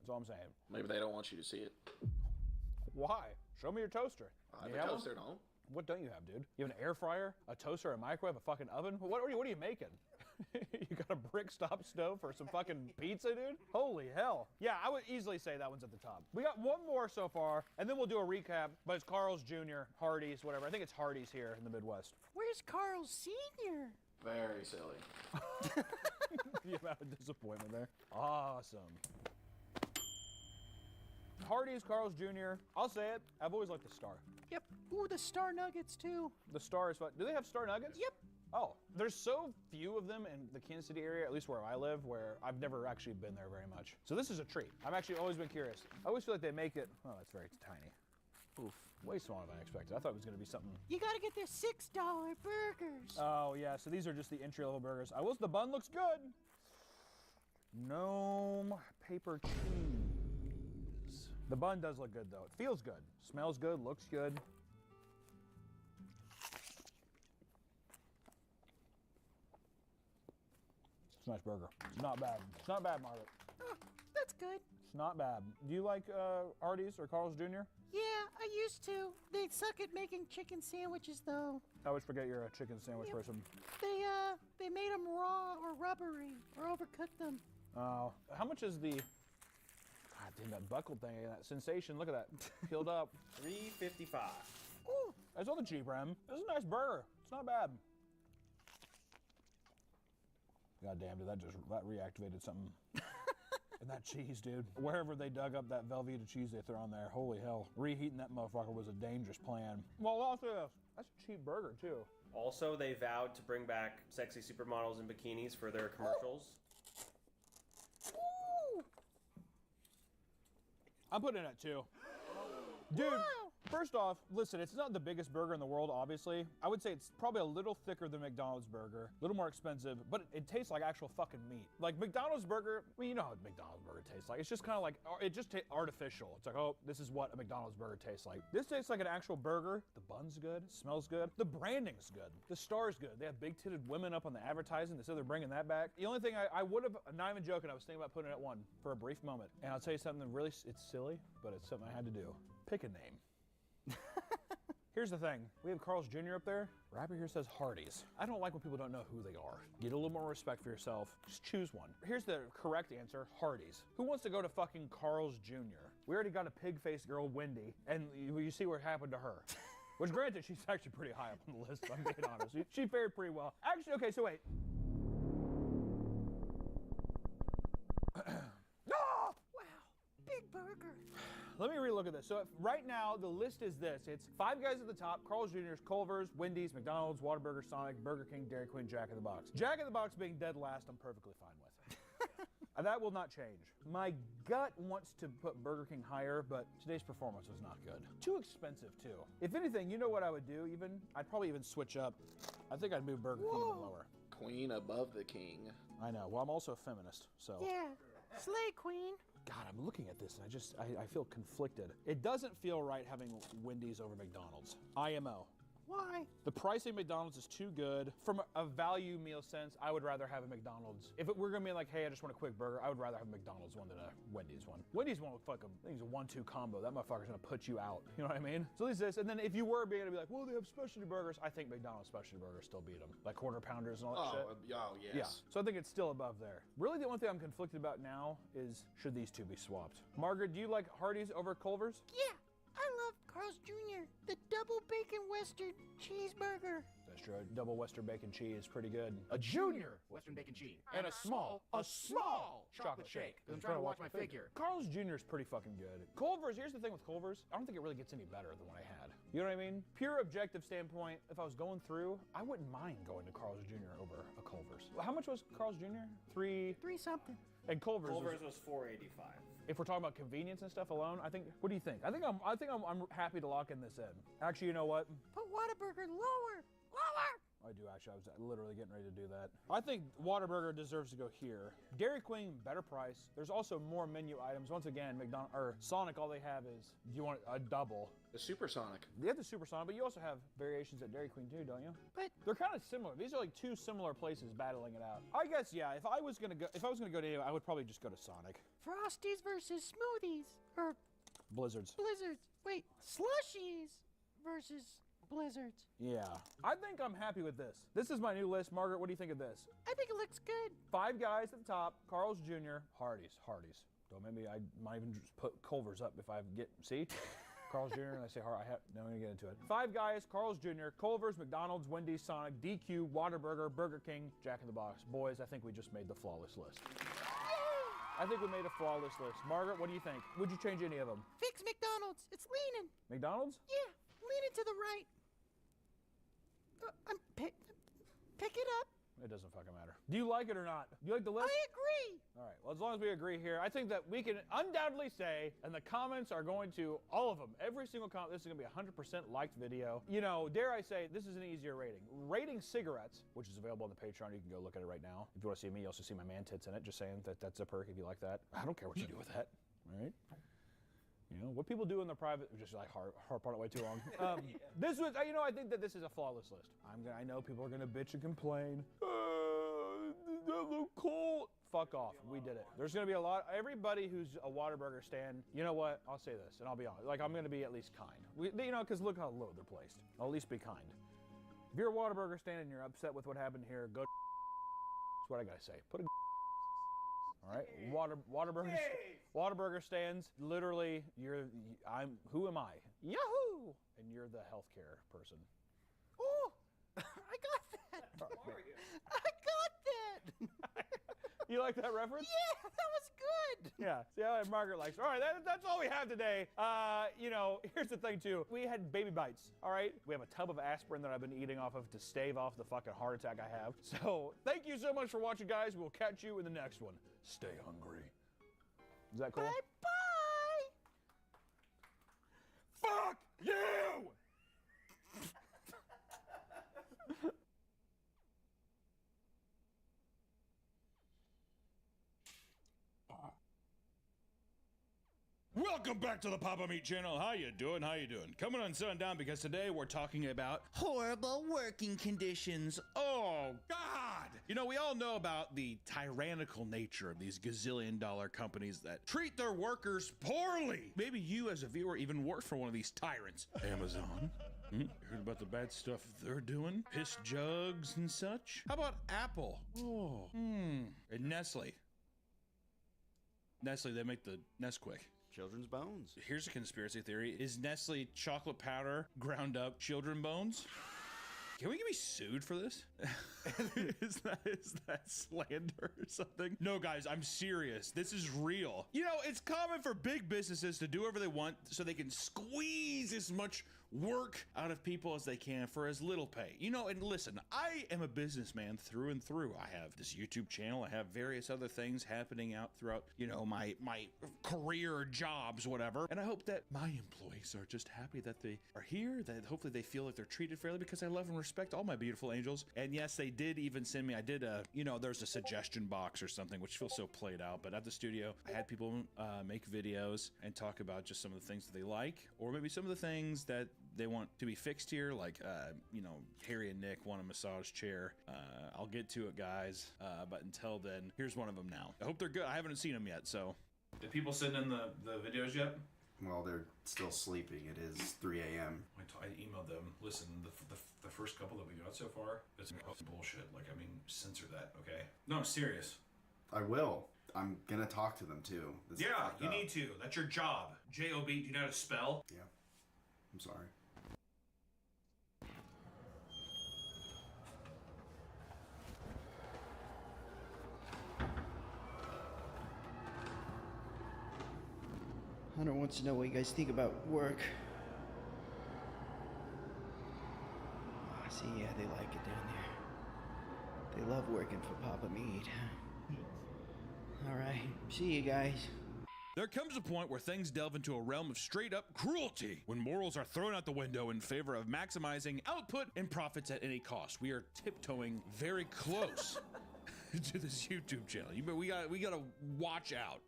That's all I'm saying.
Maybe they don't want you to see it.
Why? Show me your toaster.
I have a toaster at home.
What don't you have, dude? You have an air fryer, a toaster, a microwave, a fucking oven? What are you making? You got a brick stop stove for some fucking pizza, dude? Holy hell. Yeah, I would easily say that one's at the top. We got one more so far, and then we'll do a recap, but it's Carl's Jr., Hardee's, whatever. I think it's Hardee's here in the Midwest.
Where's Carl Sr.?
Very silly.
The amount of disappointment there. Awesome. Hardee's, Carl's Jr. I'll say it. I've always liked the Star.
Yep. Ooh, the Star Nuggets, too.
The Star is fun. Do they have Star Nuggets?
Yep.
Oh, there's so few of them in the Kansas City area, at least where I live, where I've never actually been there very much. So this is a treat. I've actually always been curious. I always feel like they make it, oh, it's very tiny. Oof, way smaller than I expected. I thought it was gonna be something.
You gotta get their $6 burgers.
Oh yeah, so these are just the entry-level burgers. The bun looks good. Gnome paper cheese. The bun does look good though. It feels good, smells good, looks good. Nice burger. It's not bad. It's not bad, Margaret.
Oh, that's good.
It's not bad. Do you like Hardee's or Carl's Jr.?
Yeah, I used to. They suck at making chicken sandwiches, though.
I always forget you're a chicken sandwich person.
They made them raw or rubbery or overcooked them.
Oh, how much is the? God damn, that buckle thing, that sensation. Look at that, peeled up.
$3.55.
Ooh, that's on the cheap rim. This is a nice burger. It's not bad. God damn, that reactivated something. And that cheese, dude. Wherever they dug up that Velveeta cheese they threw on there, holy hell. Reheating that motherfucker was a dangerous plan. Well, I'll say this. That's a cheap burger, too.
Also, they vowed to bring back sexy supermodels in bikinis for their commercials.
Woo! I'm putting in it, too. Dude, first off, listen, it's not the biggest burger in the world, obviously. I would say it's probably a little thicker than McDonald's burger, a little more expensive, but it tastes like actual fucking meat. Like McDonald's burger, well, you know how a McDonald's burger tastes like. It's just kind of like, it just tastes artificial. It's like, oh, this is what a McDonald's burger tastes like. This tastes like an actual burger. The bun's good, smells good. The branding's good. The star's good. They have big-titted women up on the advertising. They said they're bringing that back. The only thing I would have, not even joking, I was thinking about putting it at 1 for a brief moment. And I'll tell you something really, it's silly, but it's something I had to do. Pick a name. Here's the thing. We have Carl's Jr. up there. Rapper here says Hardee's. I don't like when people don't know who they are. Get a little more respect for yourself. Just choose one. Here's the correct answer, Hardee's. Who wants to go to fucking Carl's Jr.? We already got a pig-faced girl, Wendy, and you see what happened to her. Which granted, she's actually pretty high up on the list, if I'm being honest. She fared pretty well. Actually, okay, so wait.
Big burger.
Let me relook at this. So right now, the list is this. It's Five Guys at the top, Carl's Jr.'s, Culver's, Wendy's, McDonald's, Whataburger, Sonic, Burger King, Dairy Queen, Jack in the Box. Jack in the Box being dead last, I'm perfectly fine with. And that will not change. My gut wants to put Burger King higher, but today's performance was not good. Too expensive, too. If anything, you know what I would do even? I'd probably even switch up. I think I'd move Burger King even lower.
Queen above the king.
I know. Well, I'm also a feminist, so.
Yeah, slay queen.
God, I'm looking at this and I feel conflicted. It doesn't feel right having Wendy's over McDonald's. IMO.
Why?
The pricing at McDonald's is too good. From a value meal sense, I would rather have a McDonald's. If it were gonna be like, hey, I just want a quick burger, I would rather have a McDonald's one than a Wendy's one. Wendy's one with fuck I think it's a 1-2 combo. That motherfucker's gonna put you out. You know what I mean? So at least this, and then if you were being able to be like, well, they have specialty burgers, I think McDonald's specialty burgers still beat them. Like quarter pounders and all that shit.
Oh, yes.
Yeah, so I think it's still above there. Really, the only thing I'm conflicted about now is should these two be swapped? Margaret, do you like Hardee's over Culver's?
Yeah, I love Carl's Jr., the double bacon Western cheeseburger.
That's true. Double Western bacon cheese, pretty good. A junior
Western bacon cheese.
and a small chocolate shake.
I'm trying to watch my figure.
Carl's Jr. is pretty fucking good. Culver's, here's the thing with Culver's, I don't think it really gets any better than what I had. You know what I mean? Pure objective standpoint, if I was going through, I wouldn't mind going to Carl's Jr. over a Culver's. How much was Carl's Jr.? Three
something.
And Culver's
was $4.85.
If we're talking about convenience and stuff alone, I think. What do you think? I think I'm happy to lock in this in. Actually, you know what?
Put Whataburger lower.
I do actually. I was literally getting ready to do that. I think Whataburger deserves to go here. Dairy Queen, better price. There's also more menu items. Once again, McDonald's or Sonic, all they have is, do you want a double?
The Supersonic.
They have the Supersonic, but you also have variations at Dairy Queen too, don't you?
But
they're kind of similar. These are like two similar places battling it out. I guess yeah. If I was gonna go to anywhere, I would probably just go to Sonic.
Frosties versus smoothies or
Blizzards.
Wait, slushies versus Blizzards.
Yeah. I think I'm happy with this. This is my new list. Margaret, what do you think of this?
I think it looks good.
Five Guys at the top, Carl's Jr., Hardee's. Don't maybe I might even just put Culver's up if I get, see? Carl's Jr. and I say Hardee's. No, I'm gonna get into it. Five Guys, Carl's Jr., Culver's, McDonald's, Wendy's, Sonic, DQ, Whataburger, Burger King, Jack in the Box. Boys, I think we just made the flawless list. I think we made a flawless list. Margaret, what do you think? Would you change any of them?
Fix McDonald's. It's leaning.
McDonald's?
Yeah, leaning to the right. Pick it up.
It doesn't fucking matter. Do you like it or not? Do you like the list?
I agree.
All right, well, as long as we agree here, I think that we can undoubtedly say, and the comments are going to, all of them, every single comment, this is gonna be a 100% liked video. You know, dare I say, this is an easier rating. Rating cigarettes, which is available on the Patreon, you can go look at it right now. If you wanna see me, you also see my man tits in it, just saying that's a perk if you like that. I don't care what you do with that, all right? You know, what people do in their private, just like harp on it way too long. This was, you know, I think that this is a flawless list. I know people are gonna bitch and complain. That look cool. Fuck off, we did it. There's gonna be a lot, everybody who's a Whataburger stand, you know what, I'll say this, and I'll be honest, like I'm gonna be at least kind. You know, cause look how low they're placed. I'll at least be kind. If you're a Whataburger stand and you're upset with what happened here, go that's what I gotta say. Put a all right, Whataburger stands. Literally, who am I? Yahoo! And you're the healthcare person.
Oh, I got that. I got that.
You like that reference?
Yeah, that was good.
Yeah. See how Margaret likes. All right, that's all we have today. You know, here's the thing too. We had baby bites. All right. We have a tub of aspirin that I've been eating off of to stave off the fucking heart attack I have. So thank you so much for watching, guys. We'll catch you in the next one. Stay hungry. Is that cool?
Bye-bye.
Fuck you! Welcome back to the Papa Meat channel. How you doing? How you doing? Coming on sitting down because today we're talking about horrible working conditions. Oh God! You know, we all know about the tyrannical nature of these gazillion-dollar companies that treat their workers poorly. Maybe you as a viewer even work for one of these tyrants. Amazon. You heard about the bad stuff they're doing? Piss jugs and such? How about Apple? Oh. And Nestle. Nestle, they make the Nesquik.
Children's bones.
Here's a conspiracy theory. Is Nestle chocolate powder ground up children bones? Can we be sued for this? Is that slander or something? No, guys, I'm serious. This is real. You know, it's common for big businesses to do whatever they want so they can squeeze as much work out of people as they can for as little pay. You know, and listen, I am a businessman through and through. I have this YouTube channel. I have various other things happening out throughout, you know, my career, jobs, whatever. And I hope that my employees are just happy that they are here, that hopefully they feel like they're treated fairly, because I love and respect all my beautiful angels. And yes, they did even send me, you know, there's a suggestion box or something, which feels so played out. But at the studio, I had people make videos and talk about just some of the things that they like, or maybe some of the things that they want to be fixed here, like you know, Harry and Nick want a massage chair. I'll get to it, guys, but until then, here's one of them now. I hope they're good. I haven't seen them yet. So did people send in the videos yet?
Well, they're still sleeping. It is 3 a.m.
I emailed them. Listen, the first couple that we got so far, it's bullshit. Like, I mean, censor that, okay? No, I'm serious.
I will. I'm gonna talk to them too. This is
Yeah,
fucked
you
up.
need to. That's your job. J-O-B, do you know how to spell?
Yeah. I'm sorry.
Hunter wants to know what you guys think about work. Oh, see, yeah, they like it down there. They love working for Papa Meat. Alright, see you guys.
There comes a point where things delve into a realm of straight-up cruelty, when morals are thrown out the window in favor of maximizing output and profits at any cost. We are tiptoeing very close to this YouTube channel. We gotta watch out.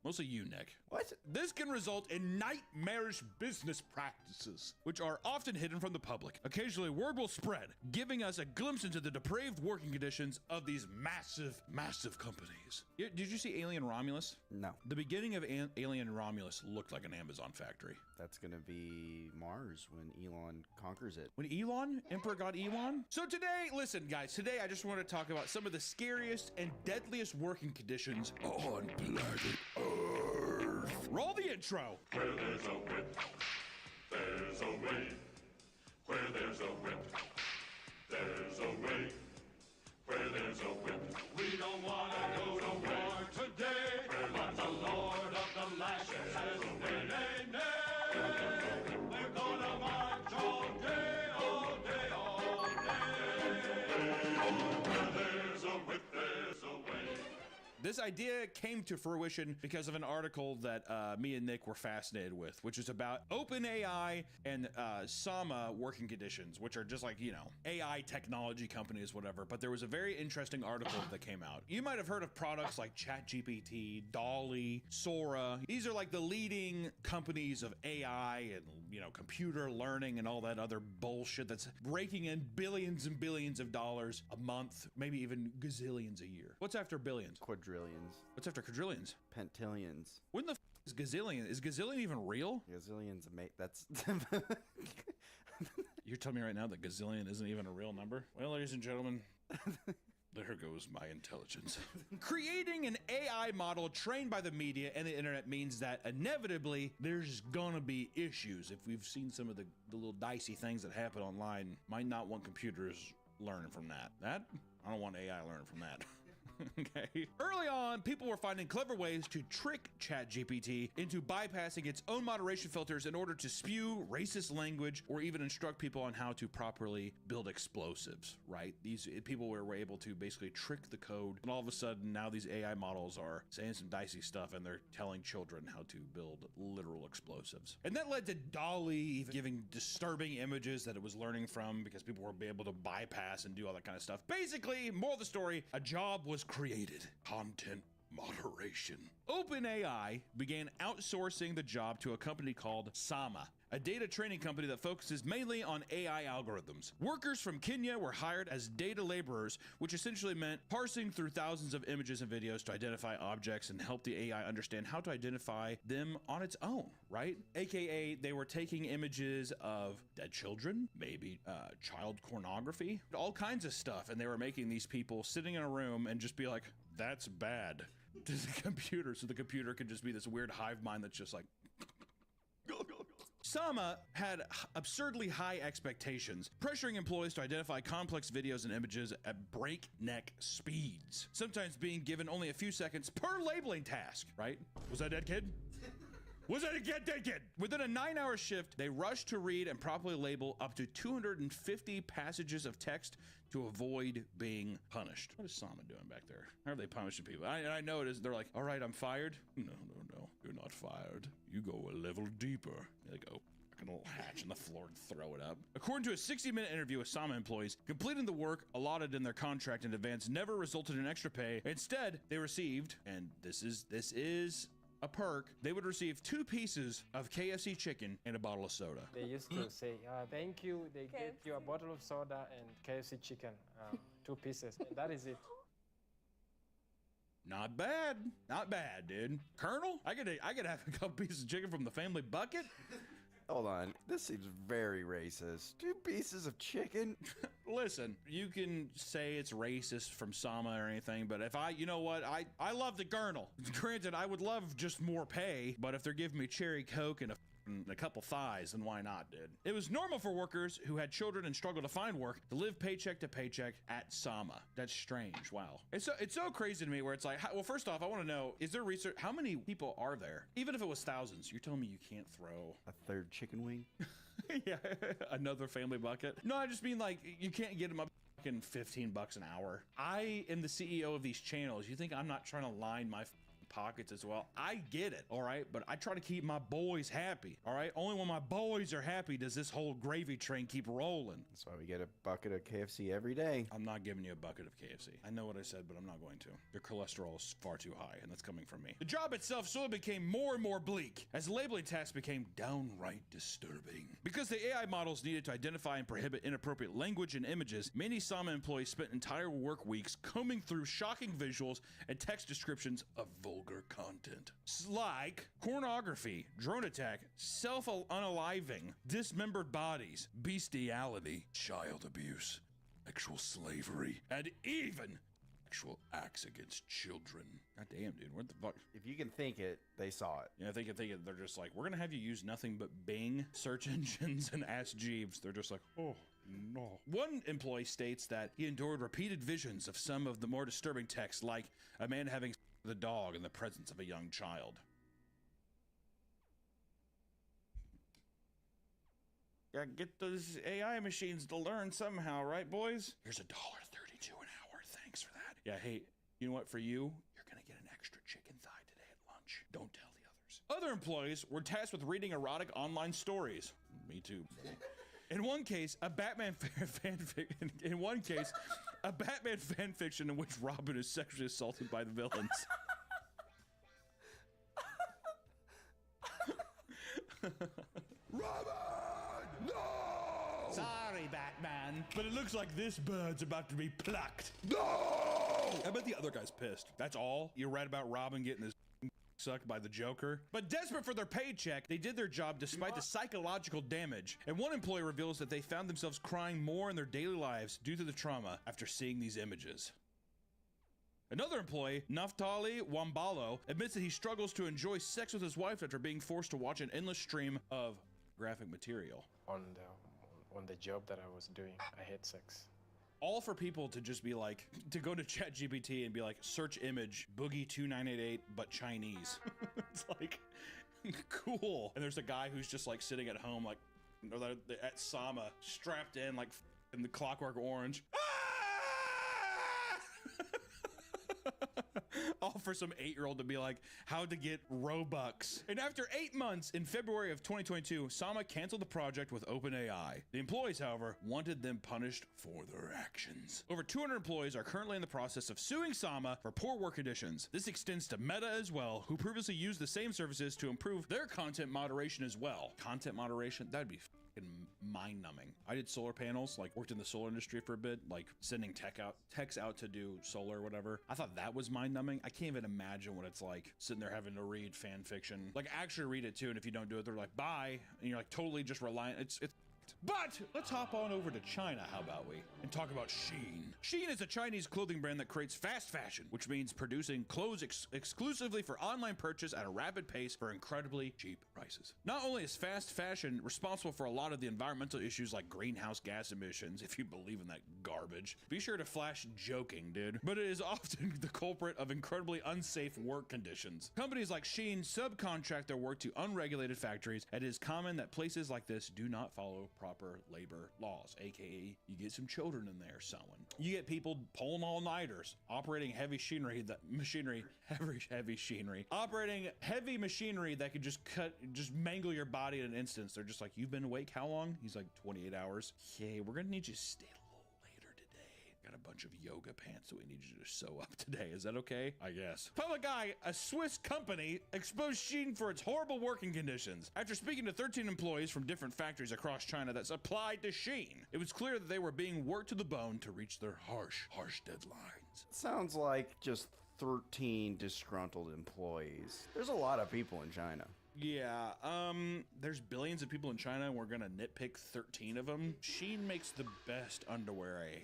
Mostly you, Nick.
What?
This can result in nightmarish business practices, which are often hidden from the public. Occasionally, word will spread, giving us a glimpse into the depraved working conditions of these massive, massive companies. Did you see Alien Romulus?
No.
The beginning of Alien Romulus looked like an Amazon factory.
That's gonna be Mars when Elon conquers it.
When Elon? Emperor God Elon? So today, listen guys, today I just want to talk about some of the scariest and deadliest working conditions on planet Earth. Roll the intro.
Where there's a whip, there's a way. Where there's a whip, there's a way. Where there's a whip, we don't want to go to war today. But the Lord of the Lashes says, nay, nay, nay. We're gonna march all day, all day, all day. Where there's a whip, there's a way.
This idea came to fruition because of an article that me and Nick were fascinated with, which is about OpenAI and Sama working conditions, which are just like, you know, AI technology companies, whatever. But there was a very interesting article that came out. You might have heard of products like ChatGPT, Dolly, Sora. These are like the leading companies of AI and, you know, computer learning and all that other bullshit that's raking in billions and billions of dollars a month, maybe even gazillions a year. What's after billions?
Quadrillions.
What's after quadrillions?
Pentillions.
When the f is gazillion? Is gazillion even real?
Gazillions, mate. That's.
You're telling me right now that gazillion isn't even a real number? Well, ladies and gentlemen, there goes my intelligence. Creating an AI model trained by the media and the internet means that inevitably there's gonna be issues. If we've seen some of the little dicey things that happen online, might not want computers learning from that. I don't want AI learning from that. Okay. Early on, people were finding clever ways to trick ChatGPT into bypassing its own moderation filters in order to spew racist language or even instruct people on how to properly build explosives, right? These people were able to basically trick the code, and all of a sudden now these AI models are saying some dicey stuff and they're telling children how to build literal explosives. And that led to Dolly giving disturbing images that it was learning from because people were able to bypass and do all that kind of stuff. Basically, moral of the story, a job was created. Content moderation. OpenAI began outsourcing the job to a company called Sama, a data training company that focuses mainly on AI algorithms. Workers from Kenya were hired as data laborers, which essentially meant parsing through thousands of images and videos to identify objects and help the AI understand how to identify them on its own, right? AKA, they were taking images of dead children, maybe child pornography, all kinds of stuff, and they were making these people sitting in a room and just be like, that's bad, to the computer, so the computer could just be this weird hive mind that's just like, Sama had absurdly high expectations, pressuring employees to identify complex videos and images at breakneck speeds, sometimes being given only a few seconds per labeling task, right? Was that a dead kid? Was that a dead kid? Within a 9-hour shift, they rushed to read and properly label up to 250 passages of text to avoid being punished. What is Sama doing back there? How are they punishing people? I know it is. They're like, all right, I'm fired. No, you're not fired. You go a level deeper. They go a little hatch in the floor and throw it up. According to a 60-minute interview with Sama employees, completing the work allotted in their contract in advance never resulted in extra pay. Instead, they received, and this is a perk, they would receive 2 pieces of KFC chicken and a bottle of soda.
They used to say, thank you, they get you a bottle of soda and KFC chicken, 2 pieces, and that is it.
Not bad, dude. Colonel, I could have a couple pieces of chicken from the family bucket.
Hold on, this seems very racist. 2 pieces of chicken?
Listen, you can say it's racist from Sama or anything, but if you know what, I love the Colonel. Granted, I would love just more pay, but if they're giving me cherry Coke and a couple thighs, then why not, dude? It was normal for workers who had children and struggled to find work to live paycheck to paycheck at Sama. That's strange. Wow. It's so crazy to me where it's like, well, first off, I want to know, is there research? How many people are there? Even if it was thousands, you're telling me you can't throw
a 3rd chicken wing?
Yeah, another family bucket. No, I just mean like you can't get them up fucking $15 an hour. I am the CEO of these channels. You think I'm not trying to line my pockets as well? I get it, all right, but I try to keep my boys happy, all right? Only when my boys are happy does this whole gravy train keep rolling.
That's why we get a bucket of KFC every day.
I'm not giving you a bucket of KFC. I know what I said, but I'm not going to. Your cholesterol is far too high, and that's coming from me. The job itself slowly became more and more bleak as the labeling tasks became downright disturbing. Because the AI models needed to identify and prohibit inappropriate language and images, many Sama employees spent entire work weeks combing through shocking visuals and text descriptions of vulgar content. Like pornography, drone attack, self-unaliving, dismembered bodies, bestiality, child abuse, sexual slavery, and even sexual acts against children. God damn, dude, what the fuck?
If you can think it, they saw it.
Yeah, they can think it. They're just like, we're gonna have you use nothing but Bing search engines and Ask Jeeves. They're just like, oh no. One employee states that he endured repeated visions of some of the more disturbing texts, like a man having sex with a dog in the presence of a young child. Gotta get those AI machines to learn somehow, right, boys? Here's $1.32 an hour. Thanks for that. Yeah, hey, you know what? For you, you're gonna get an extra chicken thigh today at lunch. Don't tell the others. Other employees were tasked with reading erotic online stories. Me too. In one case, a Batman fan fiction in which Robin is sexually assaulted by the villains.
Robin! No!
Sorry, Batman, but it looks like this bird's about to be plucked.
No!
I bet the other guy's pissed. That's all? You read about Robin getting his sucked by the Joker? But desperate for their paycheck, they did their job despite the psychological damage. And one employee reveals that they found themselves crying more in their daily lives due to the trauma after seeing these images. Another employee, Naftali Wambalo, admits that he struggles to enjoy sex with his wife after being forced to watch an endless stream of graphic material.
On the job that I was doing, I had sex.
all for people to just be like, to go to ChatGPT and be like, search image Boogie 2988 but Chinese. It's like, cool. And there's a guy who's just like sitting at home, like at Sama, strapped in like in the Clockwork Orange. All for some 8-year-old to be like, how to get Robux. And after 8 months, in February of 2022, Sama canceled the project with OpenAI. The employees, however, wanted them punished for their actions. Over 200 employees are currently in the process of suing Sama for poor work conditions. This extends to Meta as well, who previously used the same services to improve their content moderation as well. Content moderation? That'd be mind-numbing. I did solar panels, like worked in the solar industry for a bit, like sending techs out to do solar or whatever. I thought that was mind-numbing. I can't even imagine what it's like sitting there having to read fan fiction. Like actually read it too, and if you don't do it, they're like, bye, and you're like totally just reliant. It's But let's hop on over to China, how about we, and talk about Shein. Shein is a Chinese clothing brand that creates fast fashion, which means producing clothes exclusively for online purchase at a rapid pace for incredibly cheap prices. Not only is fast fashion responsible for a lot of the environmental issues like greenhouse gas emissions, if you believe in that garbage, be sure to flash joking, dude, but it is often the culprit of incredibly unsafe work conditions. Companies like Shein subcontract their work to unregulated factories, and it is common that places like this do not follow proper labor laws, aka you get some children in there sewing. You get people pulling all-nighters, operating heavy machinery operating heavy machinery that could just mangle your body in an instance. They're just like, you've been awake how long? He's like, 28 hours. Okay, we're gonna need you to stay a little later today. Got a bunch of yoga pants that we need you to sew up today. Is that okay? I guess. Public Eye, a Swiss company, exposed Shein for its horrible working conditions. After speaking to 13 employees from different factories across China that supplied to Shein, it was clear that they were being worked to the bone to reach their harsh deadlines.
Sounds like just 13 disgruntled employees. There's a lot of people in China.
Yeah, there's billions of people in China, and we're gonna nitpick 13 of them. Shein makes the best underwear I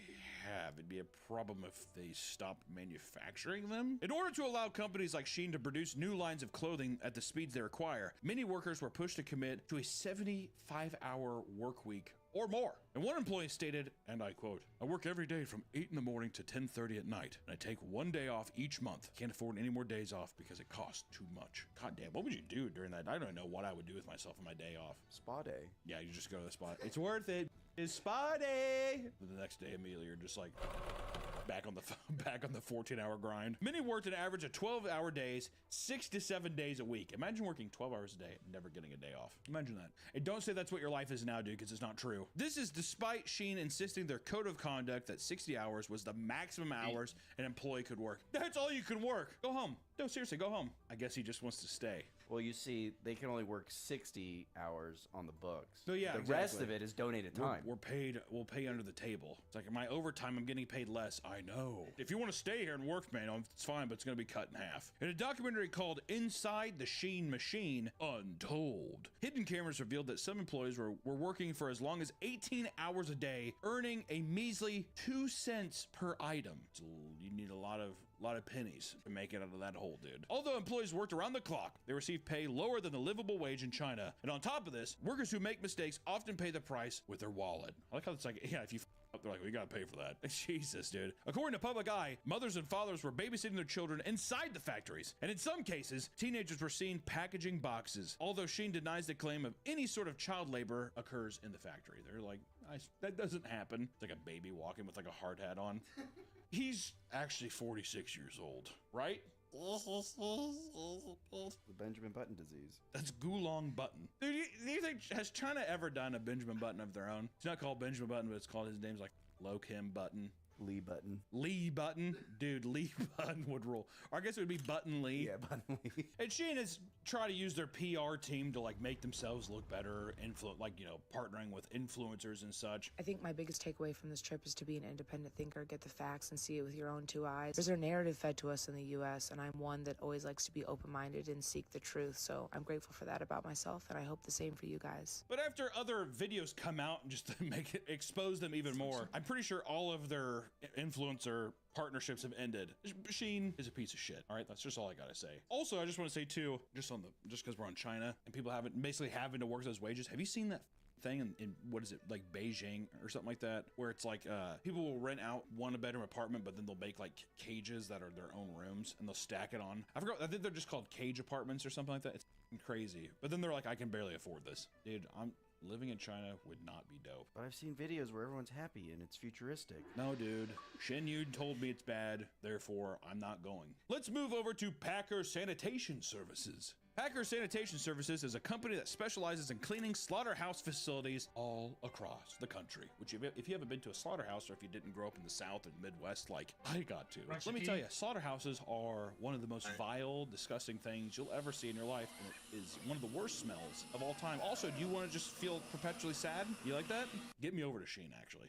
have. It'd be a problem if they stopped manufacturing them. In order to allow companies like Shein to produce new lines of clothing at the speeds they require, many workers were pushed to commit to a 75-hour work week or more. And one employee stated, and I quote, "I work every day from 8 in the morning to 10:30 at night, and I take 1 day off each month. Can't afford any more days off because it costs too much." God damn, what would you do during that? I don't know what I would do with myself on my day off.
Spa day.
Yeah, you just go to the spa. It's worth it. It's spa day. But the next day, immediately, you're just like back on the 14-hour grind. Many worked an average of 12-hour days, 6 to 7 days a week. Imagine working 12 hours a day and never getting a day off. Imagine that. And don't say that's what your life is now, dude, because it's not true. This is despite Shein insisting their code of conduct that 60 hours was the maximum hours an employee could work. That's all you can work. Go home. No, seriously, go home. I guess he just wants to stay.
Well, you see, they can only work 60 hours on the books.
So yeah,
the rest of it is donated time.
We'll pay under the table. It's like my overtime, I'm getting paid less. I know. If you want to stay here and work, man, it's fine, but it's going to be cut in half. In a documentary called Inside the Shein Machine, Untold, hidden cameras revealed that some employees were working for as long as 18 hours a day, earning a measly 2 cents per item. So you need a lot of pennies to make it out of that hole, dude. Although employees worked around the clock, they received pay lower than the livable wage in China. And on top of this, workers who make mistakes often pay the price with their wallet. I like how it's like, yeah, if you up, they're like, we gotta pay for that. Jesus, dude. According to Public Eye, mothers and fathers were babysitting their children inside the factories. And in some cases, teenagers were seen packaging boxes. Although Shein denies the claim of any sort of child labor occurs in the factory. They're like, that doesn't happen. It's like a baby walking with like a hard hat on. He's actually 46 years old, right?
The Benjamin Button disease.
That's Gulong Button. Dude, do you think, has China ever done a Benjamin Button of their own? It's not called Benjamin Button, but it's called, his name's like Lo Kim Button.
Lee Button.
Lee Button? Dude, Lee Button would rule. Or I guess it would be Button Lee.
Yeah, Button Lee.
And Shein has tried to use their PR team to like make themselves look better, partnering with influencers and such.
I think my biggest takeaway from this trip is to be an independent thinker, get the facts and see it with your own 2 eyes. There's a narrative fed to us in the US, and I'm one that always likes to be open-minded and seek the truth. So I'm grateful for that about myself, and I hope the same for you guys.
But after other videos come out and just to expose them even more, I'm pretty sure all of their influencer partnerships have ended. Shein is a piece of shit. All right, that's just all I gotta say. Also, I just want to say too, just because we're on China and people having to work those wages. Have you seen that thing in what is it, like Beijing or something like that, where it's like people will rent out one bedroom apartment, but then they'll make like cages that are their own rooms and they'll stack it on. I forgot, I think they're just called cage apartments or something like that. It's crazy. But then they're like, I can barely afford this. Dude, living in China would not be dope.
But I've seen videos where everyone's happy and it's futuristic.
No, dude. Shen Yun told me it's bad, therefore I'm not going. Let's move over to Packer Sanitation Services. Packer Sanitation Services is a company that specializes in cleaning slaughterhouse facilities all across the country. Which, if you haven't been to a slaughterhouse, or if you didn't grow up in the South or Midwest like I got to, let me tell you, slaughterhouses are one of the most vile, disgusting things you'll ever see in your life, and it is one of the worst smells of all time. Also, do you want to just feel perpetually sad? You like that? Get me over to Sheen, actually.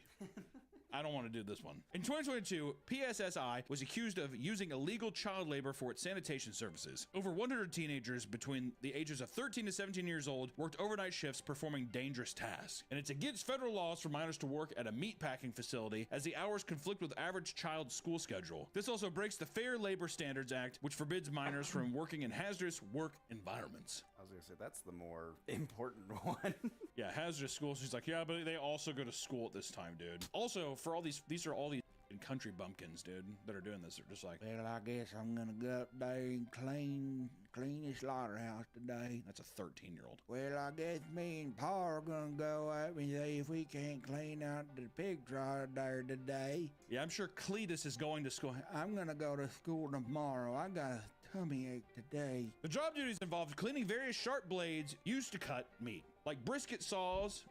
I don't want to do this one. In 2022, PSSI was accused of using illegal child labor for its sanitation services. Over 100 teenagers between the ages of 13 to 17 years old worked overnight shifts performing dangerous tasks. And it's against federal laws for minors to work at a meat packing facility, as the hours conflict with average child's school schedule. This also breaks the Fair Labor Standards Act, which forbids minors from working in hazardous work environments.
I was gonna say, that's the more important one.
Yeah, hazardous schools. She's like, yeah, but they also go to school at this time, dude. Also, for all these are all these country bumpkins, dude, that are doing this. They're just like, well, I guess I'm gonna go up there and clean the slaughterhouse today. That's a 13-year-old. Well, I guess me and Pa are gonna go up and see if we can't clean out the pig trough there today. Yeah, I'm sure Cletus is going to school. I'm gonna go to school tomorrow. I got a tummy ache today. The job duties involved cleaning various sharp blades used to cut meat, like brisket saws,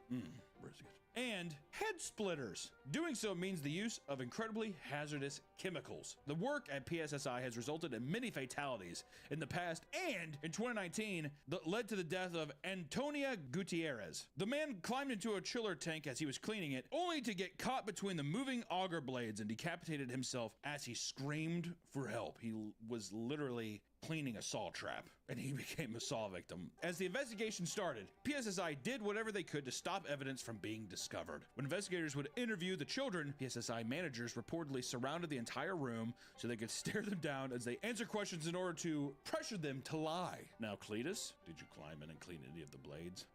brisket, and head splitters. Doing so means the use of incredibly hazardous chemicals. The work at PSSI has resulted in many fatalities in the past, and in 2019 that led to the death of Antonia Gutierrez. The man climbed into a chiller tank as he was cleaning it, only to get caught between the moving auger blades and decapitated himself as he screamed for help. He was literally cleaning a saw trap, and he became a saw victim. As the investigation started, PSSI did whatever they could to stop evidence from being discovered. When investigators would interview the children, PSSI managers reportedly surrounded the entire room so they could stare them down as they answer questions in order to pressure them to lie. Now, Cletus, did you climb in and clean any of the blades?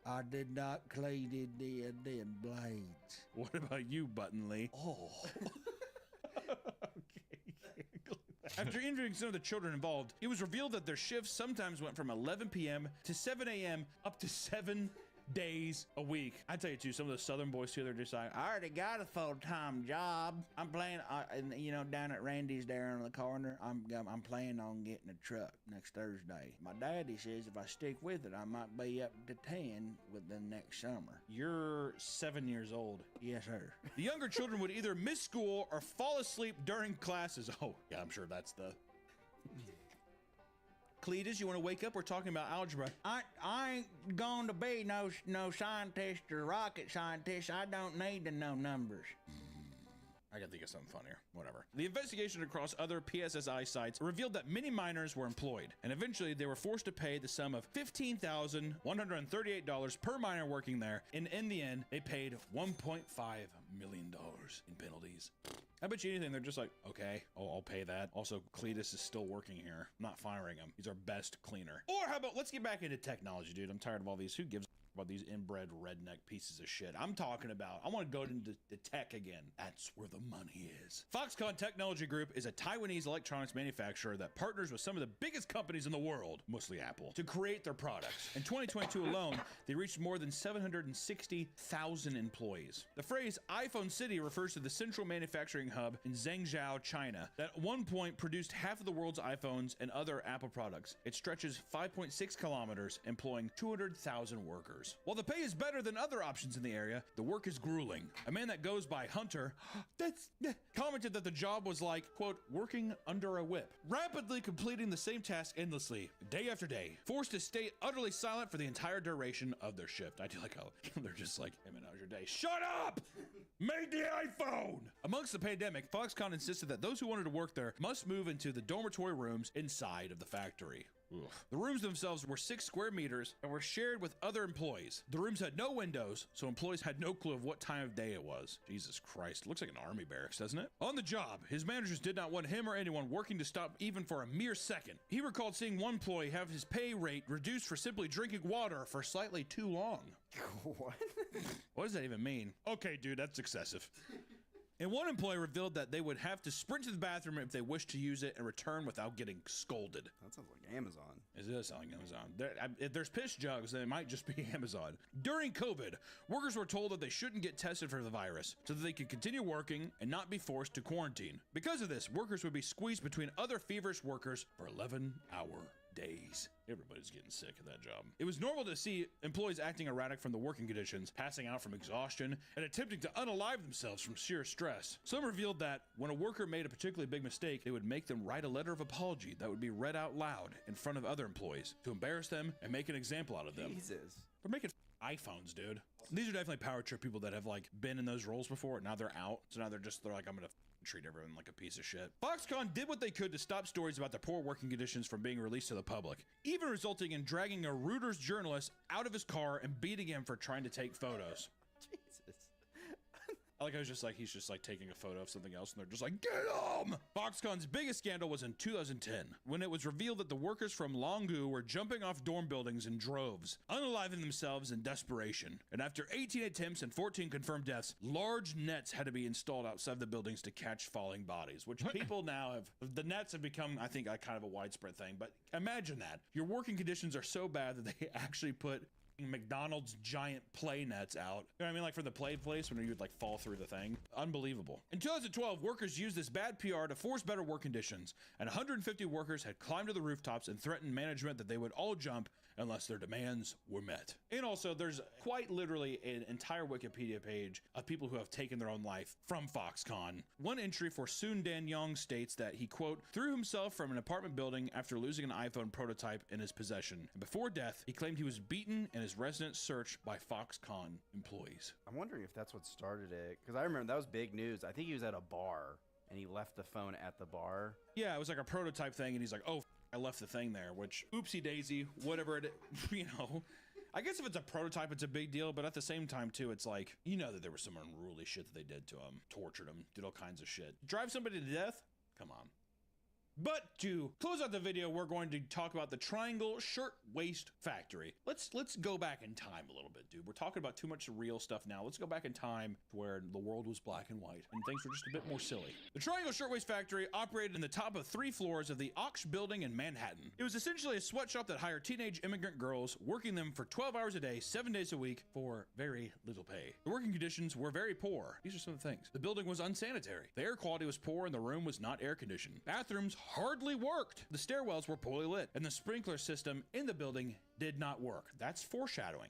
I did not clean any of them blades. What about you, Buttonly? Oh. After interviewing some of the children involved, it was revealed that their shifts sometimes went from 11 p.m. to 7 a.m. up to 7 days a week. I tell you too, some of the Southern boys too, they're just like, I already got a full-time job. I'm planning, down at Randy's there on the corner. I'm planning on getting a truck next Thursday. My daddy says if I stick with it, I might be up to 10 within next summer. You're 7 years old. Yes, sir. The younger children would either miss school or fall asleep during classes. Oh, yeah, I'm sure that's the... Cletus, you want to wake up? We're talking about algebra. I ain't going to be no scientist or rocket scientist. I don't need to know numbers. I gotta think of something funnier. Whatever. The investigation across other PSSI sites revealed that many minors were employed, and eventually they were forced to pay the sum of $15,138 per minor working there. And in the end, they paid $1.5 million in penalties. I bet you anything, they're just like, okay, I'll pay that. Also, Cletus is still working here. I'm not firing him. He's our best cleaner. Or how about, let's get back into technology, dude. I'm tired of all these. Who gives about these inbred redneck pieces of shit? I'm talking about, I want to go into the tech again. That's where the money is. Foxconn Technology Group is a Taiwanese electronics manufacturer that partners with some of the biggest companies in the world, mostly Apple, to create their products. In 2022 alone, they reached more than 760,000 employees. The phrase iPhone City refers to the central manufacturing hub in Zhengzhou, China, that at one point produced half of the world's iPhones and other Apple products. It stretches 5.6 kilometers, employing 200,000 workers. While the pay is better than other options in the area, the work is grueling. A man that goes by Hunter commented that the job was like, quote, working under a whip, rapidly completing the same task endlessly, day after day, forced to stay utterly silent for the entire duration of their shift. I do like how they're just like, hey man, how's your day? Shut up! Made the iPhone! Amongst the pandemic, Foxconn insisted that those who wanted to work there must move into the dormitory rooms inside of the factory. Oof. The rooms themselves were 6 square meters and were shared with other employees. The rooms had no windows, so employees had no clue of what time of day it was. Jesus Christ, looks like an army barracks, doesn't it? On the job, his managers did not want him or anyone working to stop even for a mere second. He recalled seeing one employee have his pay rate reduced for simply drinking water for slightly too long.
What?
What does that even mean? Okay, dude, that's excessive. And one employee revealed that they would have to sprint to the bathroom if they wished to use it and return without getting scolded.
That sounds like Amazon.
It does sound like Amazon. If there's piss jugs, then it might just be Amazon. During COVID, workers were told that they shouldn't get tested for the virus so that they could continue working and not be forced to quarantine. Because of this, workers would be squeezed between other feverish workers for 11-hour days. Everybody's getting sick at that job. It was normal to see employees acting erratic from the working conditions, passing out from exhaustion, and attempting to unalive themselves from sheer stress. Some revealed that when a worker made a particularly big mistake, they would make them write a letter of apology that would be read out loud in front of other employees to embarrass them and make an example out of them.
Jesus.
They're making iPhones, dude. These are definitely power trip people that have like been in those roles before. Now they're out. So now they're like, I'm gonna treat everyone like a piece of shit. Foxconn did what they could to stop stories about the poor working conditions from being released to the public, even resulting in dragging a Reuters journalist out of his car and beating him for trying to take photos.
Jesus.
I like, he's just like taking a photo of something else and they're just like, get him! Foxconn's biggest scandal was in 2010 when it was revealed that the workers from Longu were jumping off dorm buildings in droves, unaliving themselves in desperation. And after 18 attempts and 14 confirmed deaths, large nets had to be installed outside the buildings to catch falling bodies, which people now the nets have become, I think, a kind of a widespread thing. But imagine that. Your working conditions are so bad that they actually put McDonald's giant play nets out. You know what I mean? Like for the play place when you would like fall through the thing. Unbelievable. In 2012, workers used this bad PR to force better work conditions, and 150 workers had climbed to the rooftops and threatened management that they would all jump unless their demands were met. And also, there's quite literally an entire Wikipedia page of people who have taken their own life from Foxconn. One entry for Soon Dan Yong states that he, quote, threw himself from an apartment building after losing an iPhone prototype in his possession. And before death, he claimed he was beaten and his residence searched by Foxconn employees.
I'm wondering if that's what started it, because I remember that was big news. I think he was at a bar and he left the phone at the bar.
Yeah, it was like a prototype thing, and he's like, oh, I left the thing there, which oopsie daisy, whatever it, you know. I guess if it's a prototype, it's a big deal, but at the same time, too, it's like, you know that there was some unruly shit that they did to him, tortured him, did all kinds of shit. Drive somebody to death? Come on. But to close out the video, we're going to talk about the Triangle Shirtwaist Factory. Let's go back in time a little bit, dude. We're talking about too much real stuff now. Let's go back in time to where the world was black and white and things were just a bit more silly. The Triangle Shirtwaist Factory operated in the top of 3 floors of the Ox building in Manhattan. It was essentially a sweatshop that hired teenage immigrant girls, working them for 12 hours a day, 7 days a week for very little pay. The working conditions were very poor. These are some of the things. The building was unsanitary. The air quality was poor and the room was not air conditioned. Bathrooms hardly worked. The stairwells were poorly lit and the sprinkler system in the building did not work. That's foreshadowing.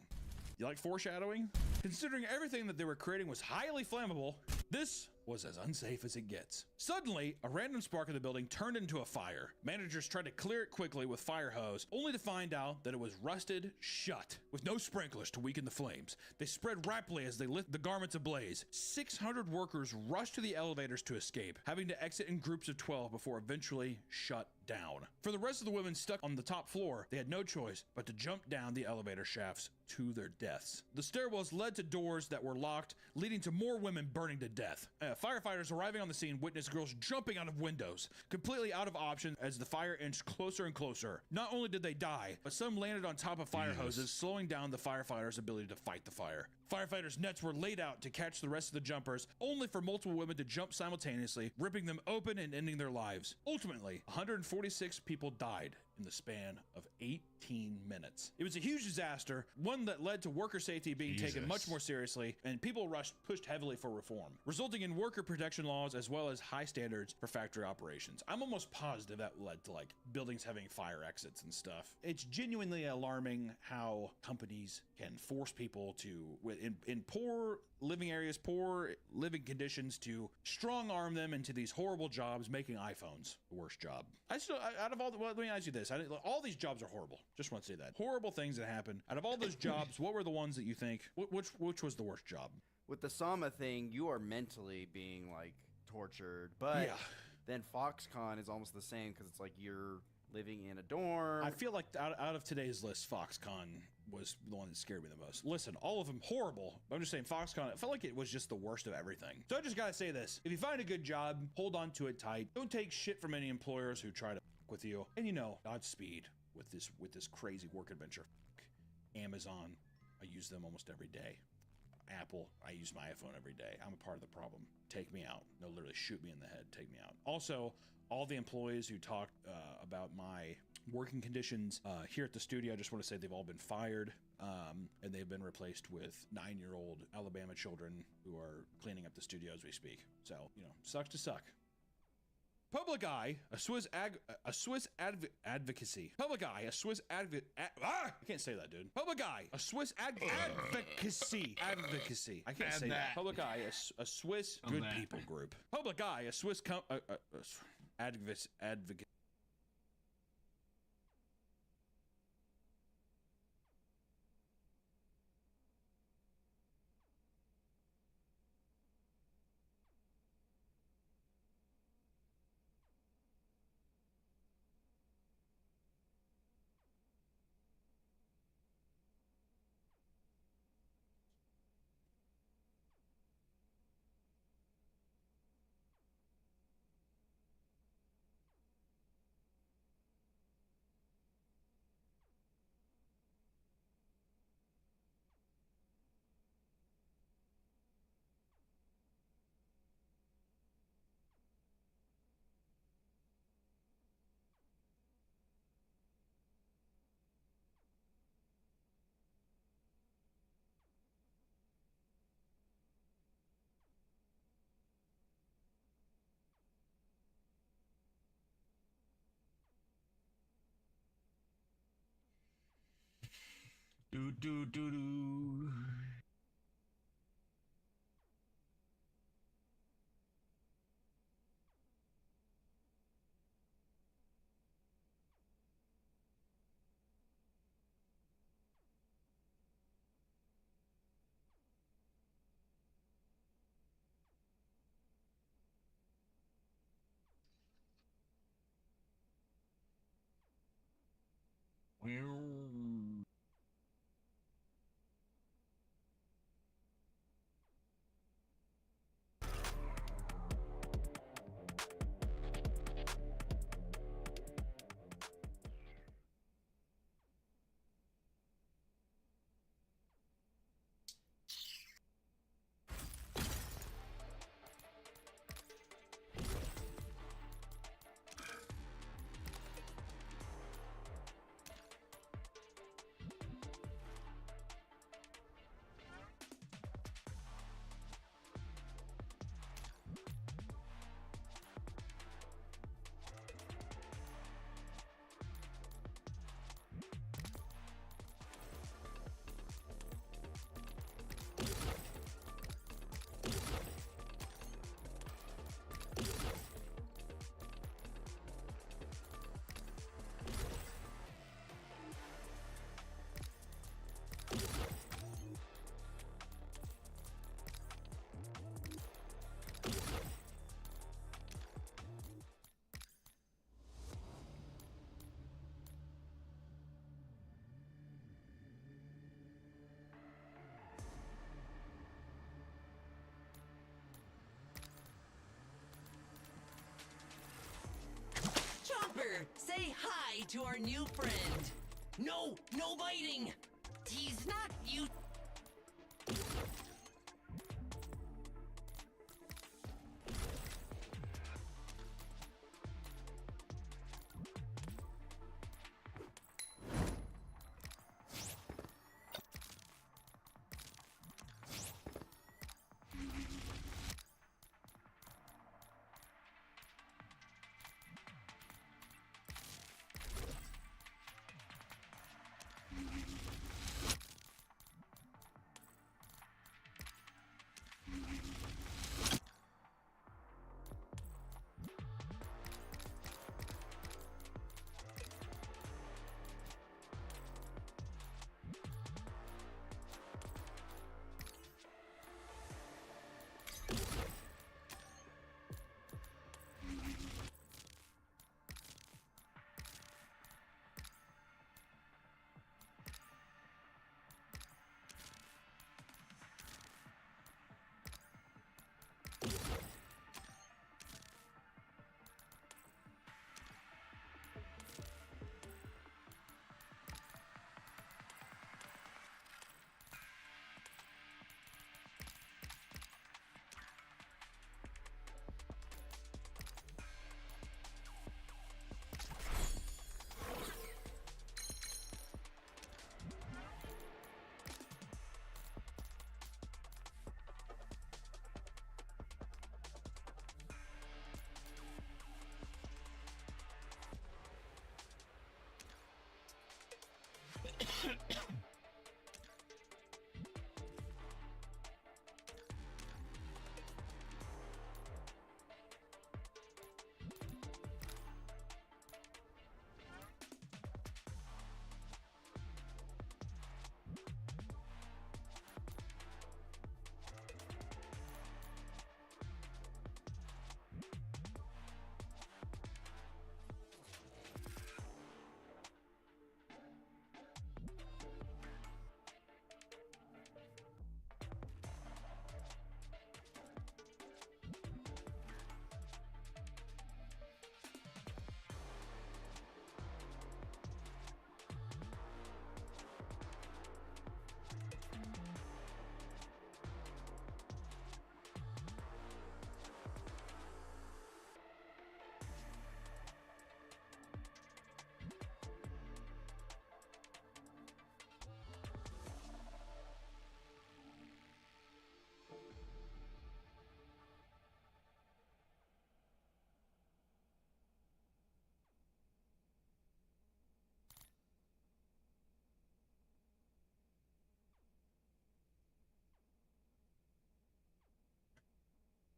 You like foreshadowing? Considering everything that they were creating was highly flammable, this was as unsafe as it gets. Suddenly, a random spark in the building turned into a fire. Managers tried to clear it quickly with fire hose, only to find out that it was rusted shut, with no sprinklers to weaken the flames. They spread rapidly as they lit the garments ablaze. 600 workers rushed to the elevators to escape, having to exit in groups of 12 before eventually shut down. For the rest of the women stuck on the top floor, they had no choice but to jump down the elevator shafts to their deaths. The stairwells led to doors that were locked, leading to more women burning to death. Firefighters arriving on the scene witnessed girls jumping out of windows, completely out of options as the fire inched closer and closer. Not only did they die, but some landed on top of fire hoses, slowing down the firefighters' ability to fight the fire. Firefighters' nets were laid out to catch the rest of the jumpers, only for multiple women to jump simultaneously, ripping them open and ending their lives. Ultimately, 146 people died in the span of 18 minutes. It was a huge disaster, one that led to worker safety being taken much more seriously, and people pushed heavily for reform, resulting in worker protection laws as well as high standards for factory operations. I'm almost positive that led to like buildings having fire exits and stuff. It's genuinely alarming how companies can force people to, in poor living areas, poor living conditions, to strong arm them into these horrible jobs, making iPhones the worst job. Out of all the, well, let me ask you this. All these jobs are horrible. Just want to say that. Horrible things that happen. Out of all those jobs, what were the ones that you think, which was the worst job?
With the Sama thing, you are mentally being like tortured, but then Foxconn is almost the same because it's like you're living in a dorm.
I feel like out of today's list, Foxconn was the one that scared me the most. Listen, all of them horrible. I'm just saying Foxconn, it felt like it was just the worst of everything. So I just gotta say this. If you find a good job, hold on to it tight. Don't take shit from any employers who try to fuck with you. And you know, Godspeed with this crazy work adventure. Amazon, I use them almost every day. Apple, I use my iPhone every day. I'm a part of the problem. Take me out. No, literally shoot me in the head. Take me out. Also, all the employees who talked about my working conditions here at the studio, I just want to say they've all been fired, and they've been replaced with 9-year-old Alabama children who are cleaning up the studio as we speak. So, you know, sucks to suck. Public Eye, a Swiss advocacy. Public Eye, a Swiss I can't say that, dude. Public Eye, a Swiss advocacy. I can't say that. Public Eye, a Swiss good people group. Public Eye, a Swiss advocate.
Do do do do.
Chopper, say hi to our new friend. No, no biting. He's not you.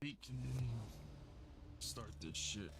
We can start this shit.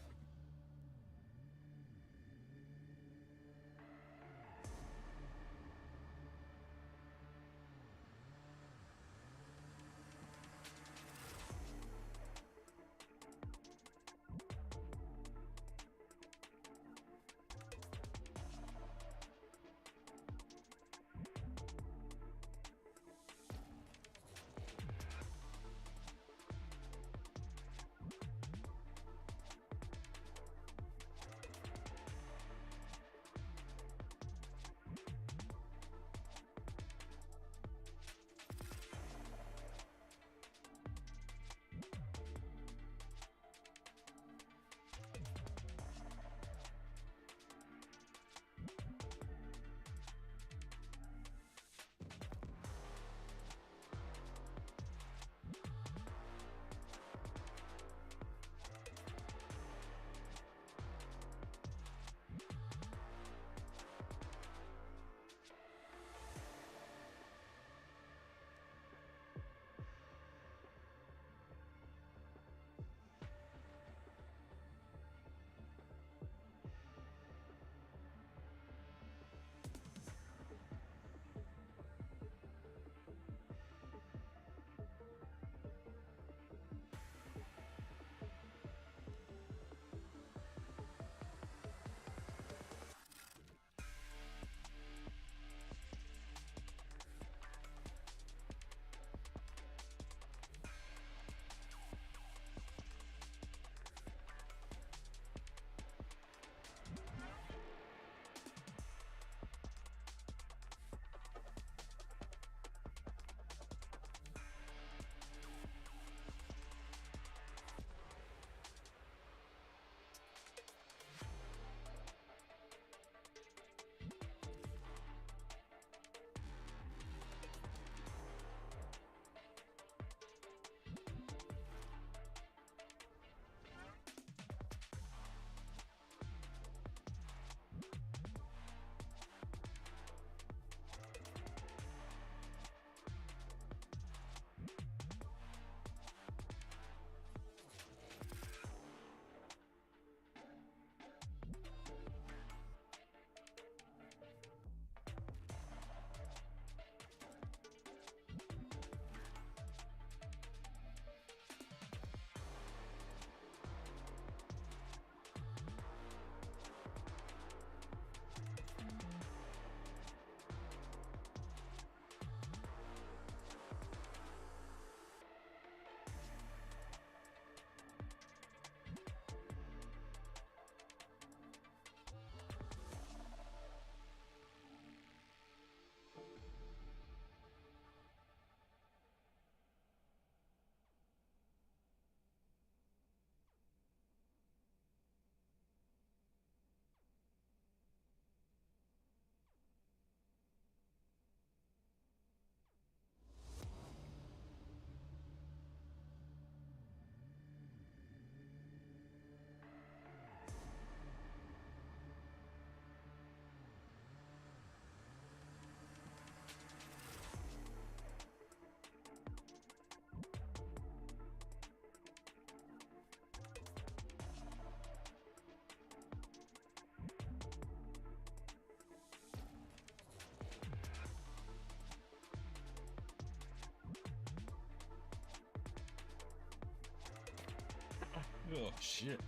Oh shit.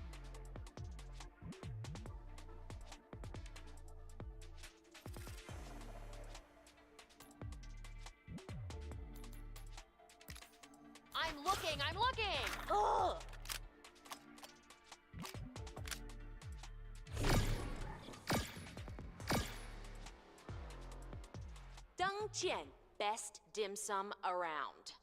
I'm looking, I'm looking! Ugh! Deng Jian, best dim sum around.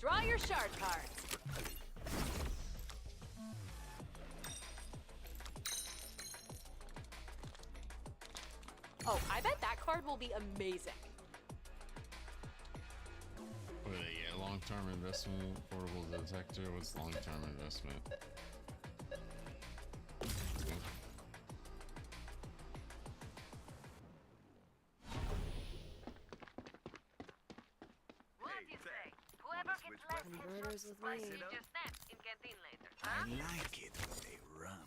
Draw your shard cards. Oh, I bet that card will be amazing.
What are they? Yeah, long-term investment, portable detector. What's long-term investment?
Converters with me.
I like it when they run.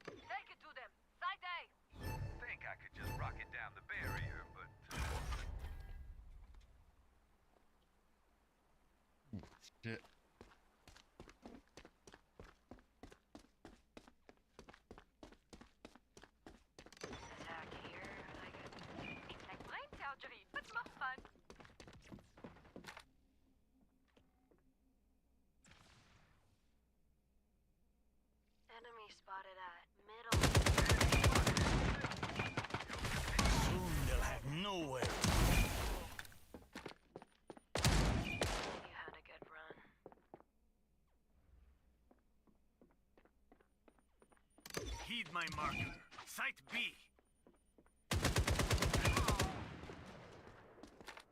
Take it to them. Side A.
Think I could just rocket down the barrier, but
Shit.
Attack here. It's like brain surgery, but more fun. Enemy spotted at middle.
soon they'll have nowhere.
You had a good run.
Heed my marker. Site B.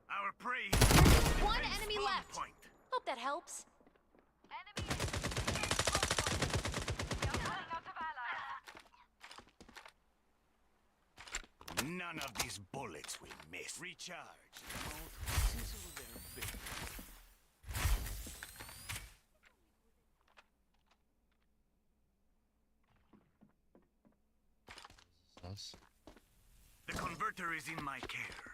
Our prey.
One enemy left.
Point.
Hope that helps.
None of these bullets will miss. Recharge. Sizzle their bit.
Us.
The converter is in my care.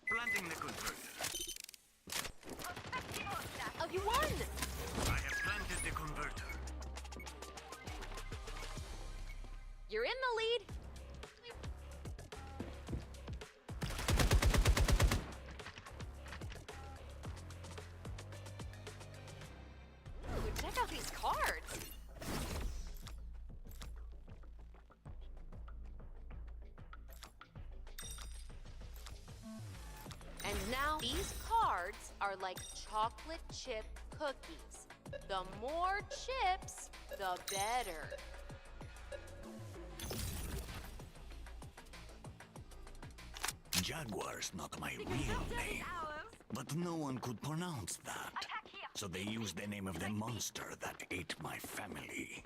Planting the converter.
Oh, you won!
I have planted the converter.
You're in the lead. Ooh, check out these cards. And now these cards are like chocolate chip cookies. The more chips, the better.
Jaguar's not my real name, but no one could pronounce that. So they used the name of the monster that ate my family.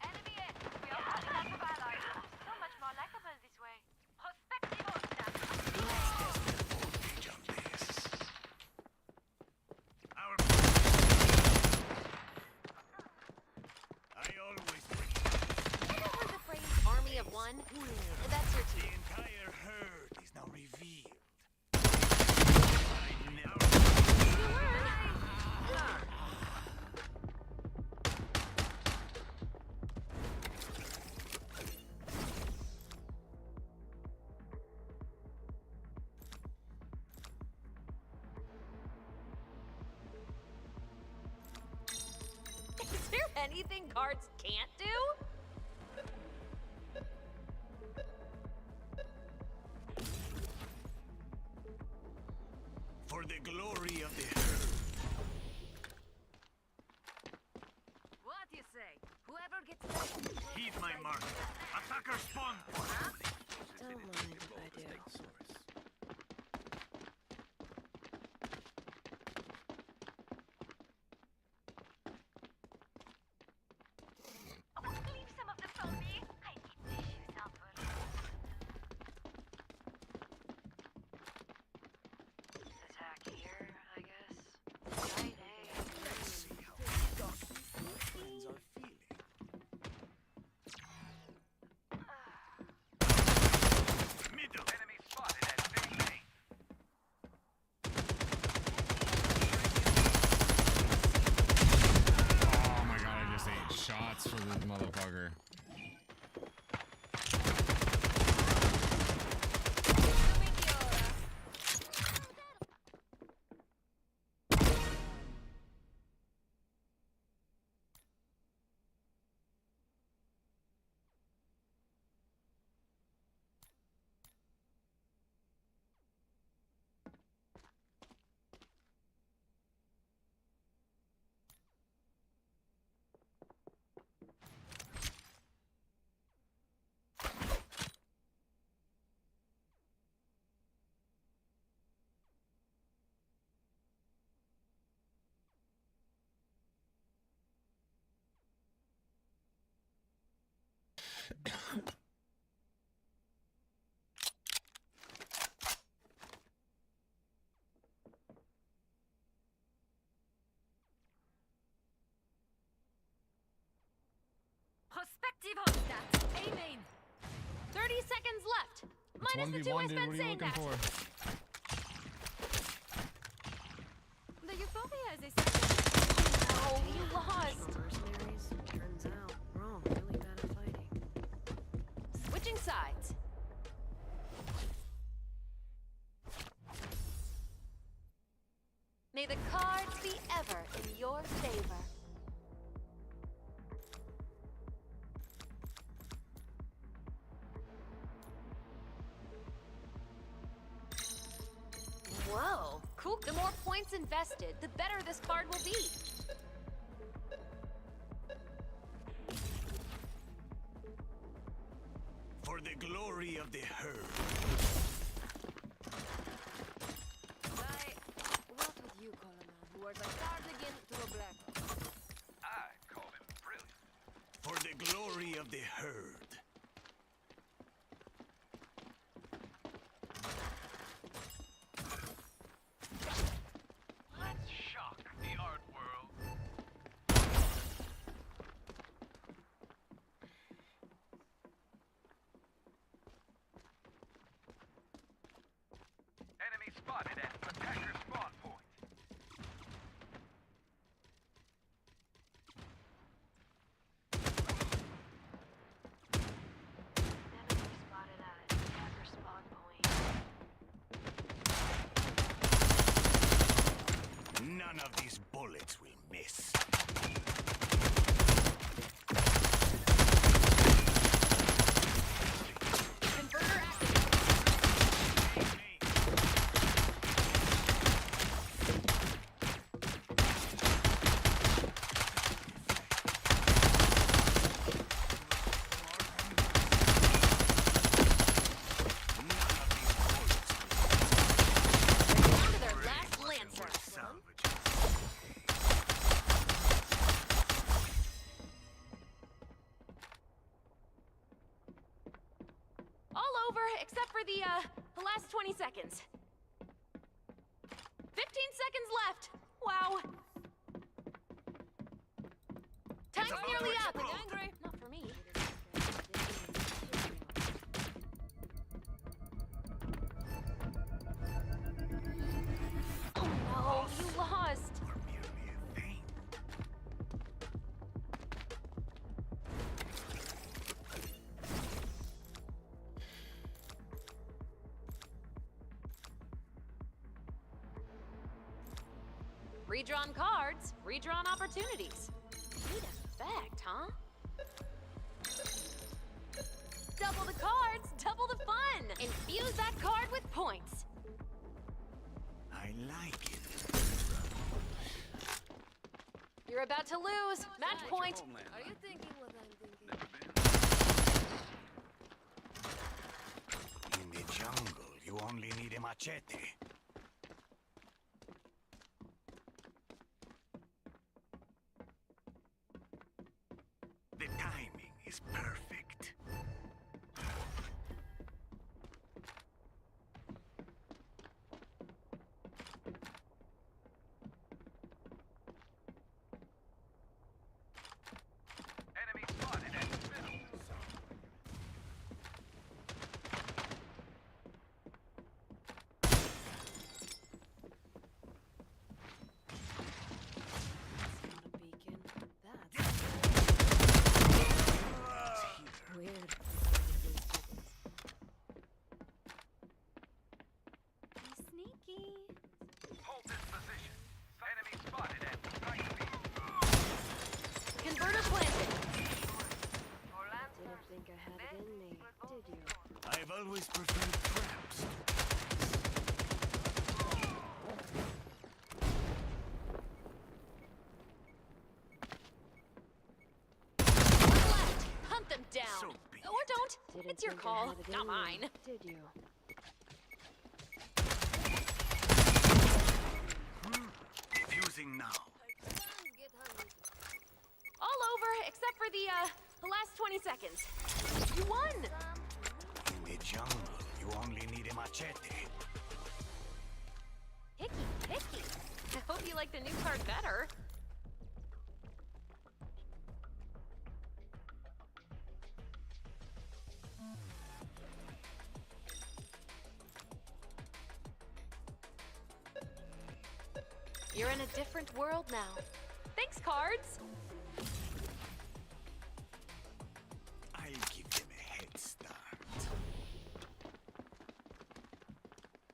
Enemy in. We are running out of allies. So much more likable this way. Prospectivo snap.
Voltage on this. I always
Ever heard the phrase army of one? That's your
The
team.
entire herd is now revealed.
Is there anything cards can't do?
the glory of the herd.
What do you say? Whoever gets that.
Heed my mark. Attacker spawn.
Don't mind if I do.
Leave some of them for me. I need tissue samples. Attack here, I guess. Right,
Let's see how my friends are feeling. Middle. Enemy spotted at big lane.
Oh my god, I just ate shots for this motherfucker.
Prospective hostat. Amen.
30 seconds left.
It's
Minus the 2 I
1v1, dude.
spent
What are you
saying
looking
that.
for?
The euphoria is a
Oh, you lost.
Mercenaries? Turns out, wrong. Really bad at fighting.
Switching sides. May the cards be ever in your favor. Whoa, cool. The more points invested, the better this card will be.
For the glory of the herd.
What would you call a man who wears a cardigan to a black one?
I call him brilliant. For the glory of the herd. Let's shock the art world. Enemy spotted at attacker spawn point.
Enemy spotted at attacker spawn point.
None of these bullets will miss.
Converter activated. Down to their last lancer. All over, except for the last 20 seconds. 15 seconds left. Wow. Time's nearly up. Angry. Not for me. Oh no, you lost. Redrawn cards, redrawn opportunities. Neat effect, huh? Double the cards, double the fun. Infuse that card with points.
I like it.
about to lose. Match point.
Are you thinking what I'm thinking?
In the jungle, you only need a machete. The timing is perfect.
Enemy spotted at the middle.
Weird.
He's sneaky.
Hold this position. Enemy spotted at right B.
Converter planted.
Didn't think I had it in me, did you?
I've always preferred traps.
Left. Hunt them down.
So
Or don't.
Didn't
It's your
think I
call,
had it
not
in me,
mine.
Did you?
Defusing now.
Get hungry.
All over, except for the last 20 seconds. You won.
In the jungle, you only need a machete.
Picky, picky. I hope you like the new card better. You're in a different world now. Thanks, cards.
I'll give them a head start.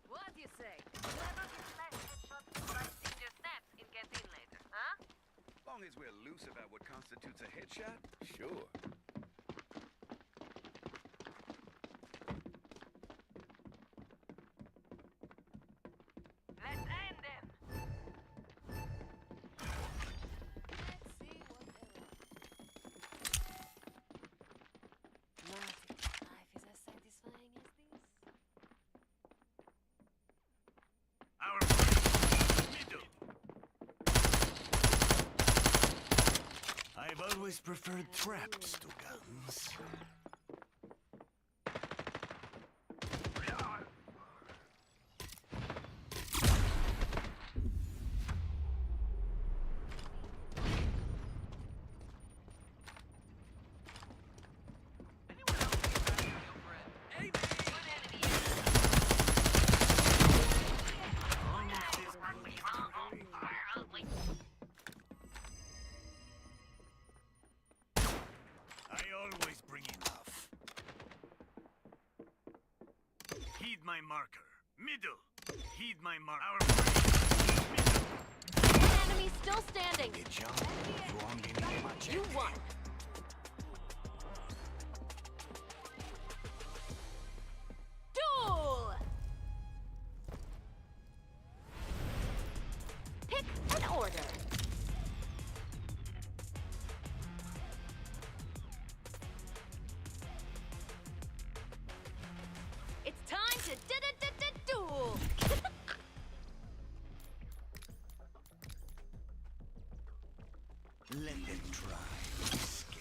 What do you say? Whoever gets last headshot writes in their stats and gets in later, huh?
Long as we're loose about what constitutes a headshot, sure.
Let's end them. Let's see what Nothing in life is as satisfying as this.
Our friend, middle. I've always preferred traps to guns. I always bring enough. Heed my marker. Middle. Heed my marker. Our friend.
One enemy still standing.
The jungle, you only need a machete.
You won. Duel! Pick an order. It's time to duel.
Let them try. Escape.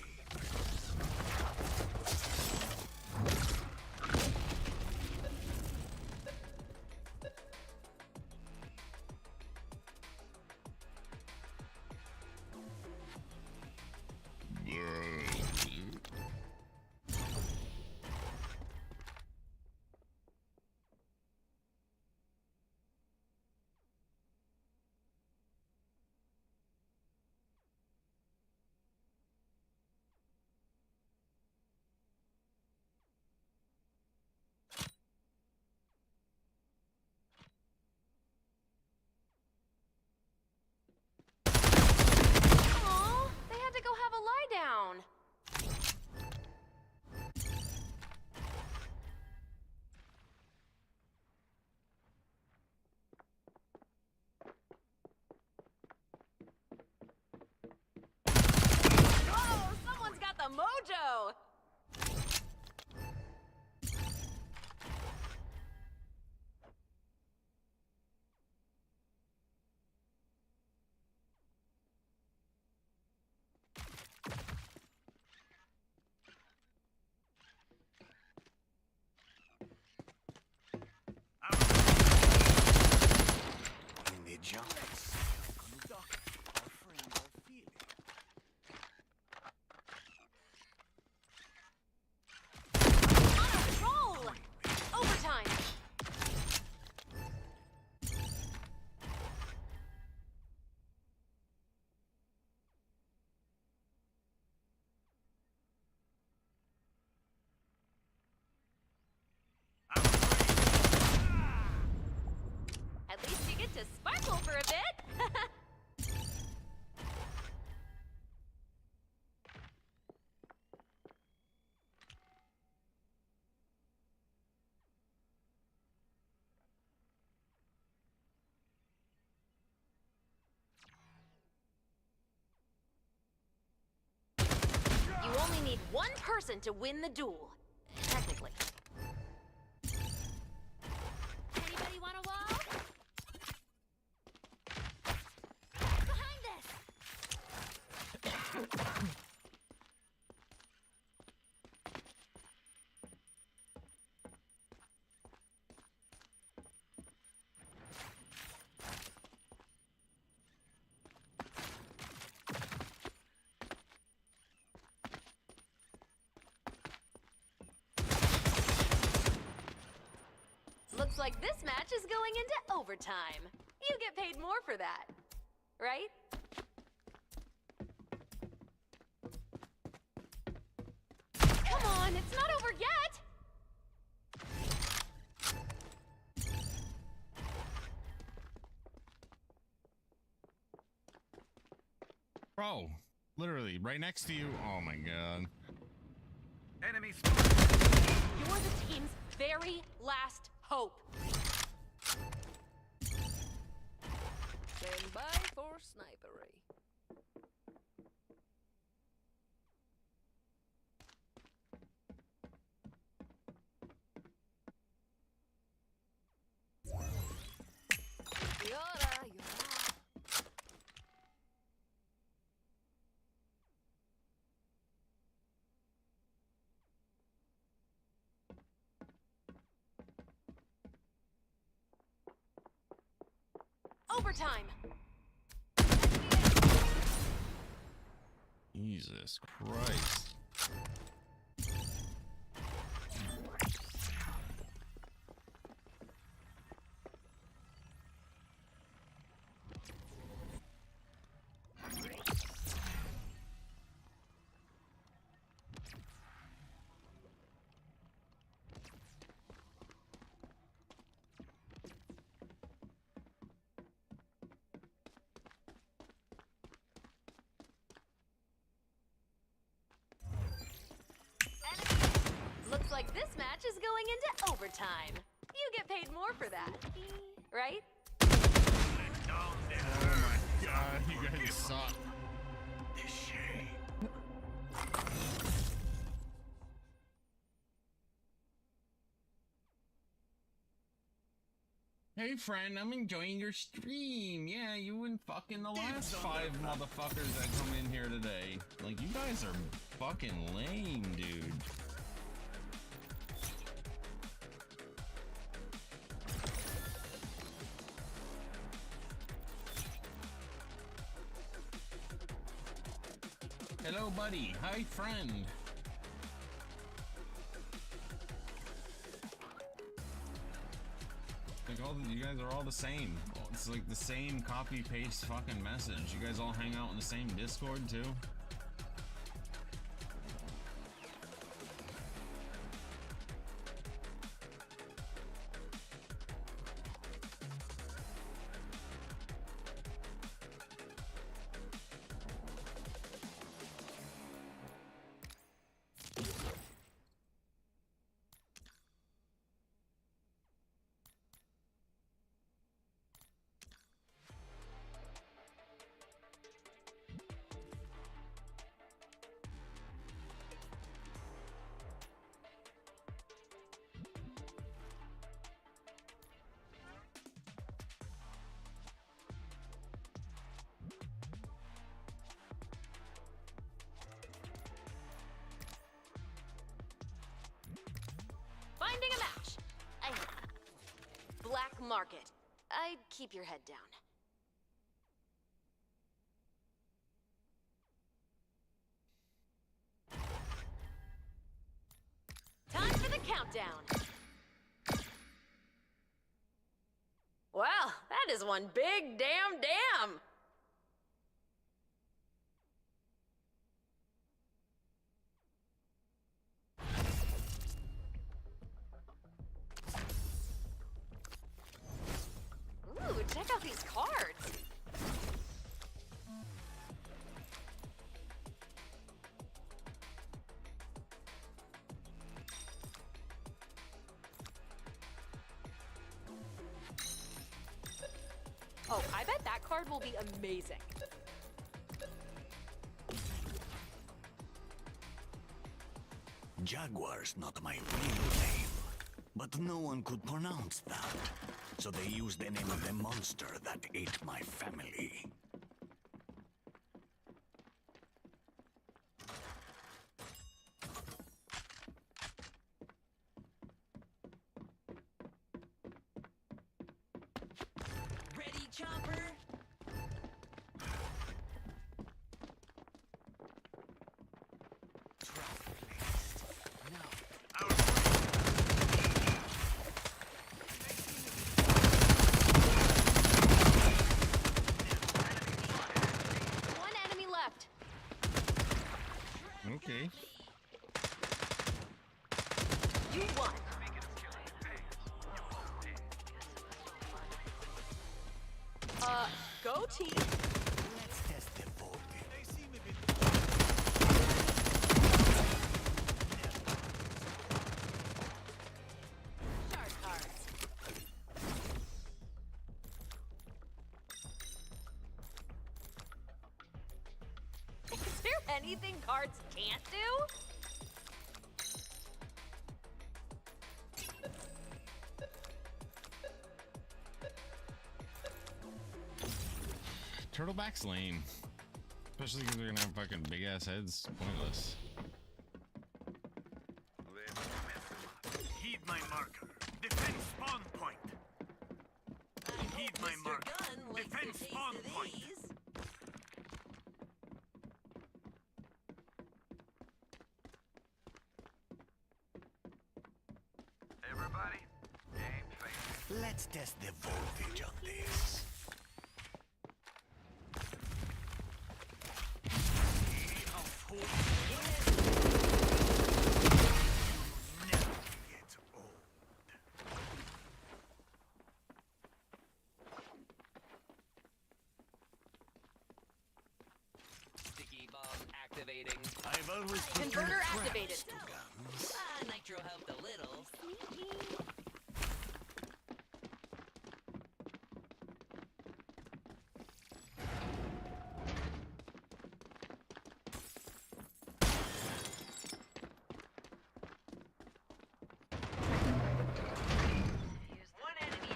Aw, they had to go have a lie down. mojo!
In the jungle, conduct our friends are feeling.
Roll! Overtime! At least you get to sparkle for a bit! You only need one person to win the duel. Technically. Anybody want a wall? Behind this! Looks like this match is going into overtime. You get paid more for that, right? Come on, it's not over yet!
Bro, literally right next to you. Oh my god.
Enemy
You're the team's very last hope.
Stand by for snipery. Yora, yora.
Overtime.
Jesus Christ.
Looks like this match is going into overtime. You get paid more for that, right?
Oh my god, you guys suck. Hey friend, I'm enjoying your stream. Yeah, you and fucking the last 5 motherfuckers that come in here today. Like, you guys are fucking lame, dude. Hello, buddy. Hi, friend. Like, you guys are all the same. It's like the same copy paste fucking message. You guys all hang out in the same Discord too?
Finding a match. Black market. I'd keep your head down. Time for the countdown. Wow, that is one big damn dam. Ooh, check out these cards. Oh, I bet that card will be amazing.
Jaguar's not my real name, but no one could pronounce that. So they used the name of the monster that ate my family.
Ready, Chopper?
One enemy left.
Okay.
You won. Go team.
Let's test the voltage.
Shark cards. Is there anything cards can't do?
Turtleback's lame. Especially because they're gonna have fucking big ass heads. Pointless.
Heed my marker. Defend spawn point. Heed my marker. Defend spawn point.
Everybody, game face.
Let's test the voltage on this.
Sticky bomb activating.
I've always
Converter
preferred
activated.
traps to guns.
Nitro helped a little.
One enemy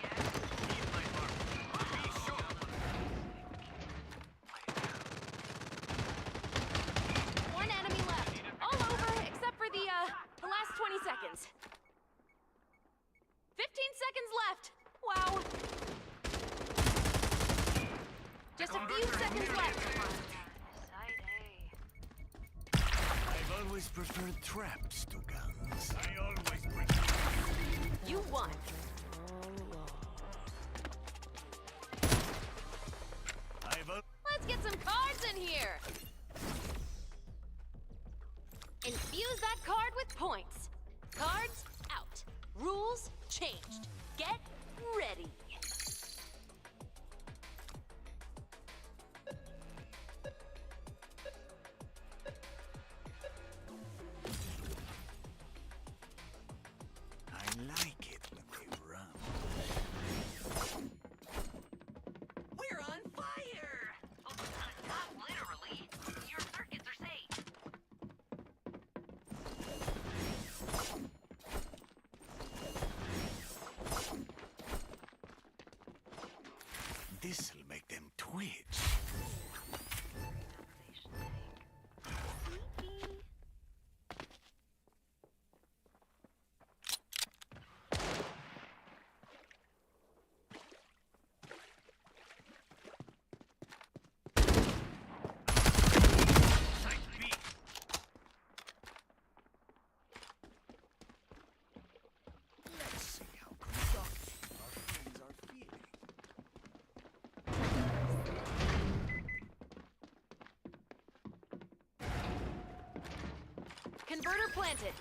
One enemy left. All over, except for the last 20 seconds. 15 seconds left. Wow. Just a few seconds left.
Side
I've always preferred traps to guns. I always prefer.
You won. Let's get some cards in here. Infuse that card with points. Cards out. Rules changed. Get ready.
I like it when they run.
We're on fire!
Not literally. Your circuits are safe.
Converter planted.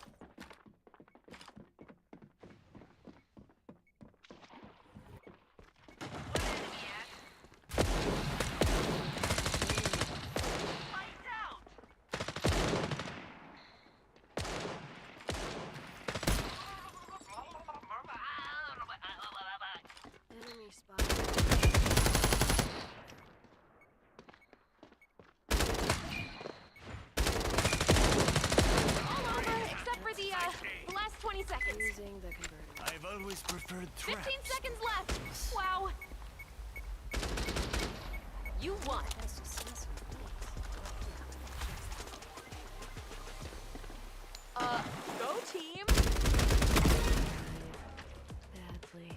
Enemy spotted.
All over except for the last 20 seconds.
Using the converter.
I've always preferred
15
traps.
seconds left. Wow. You won. Go team.
Badly.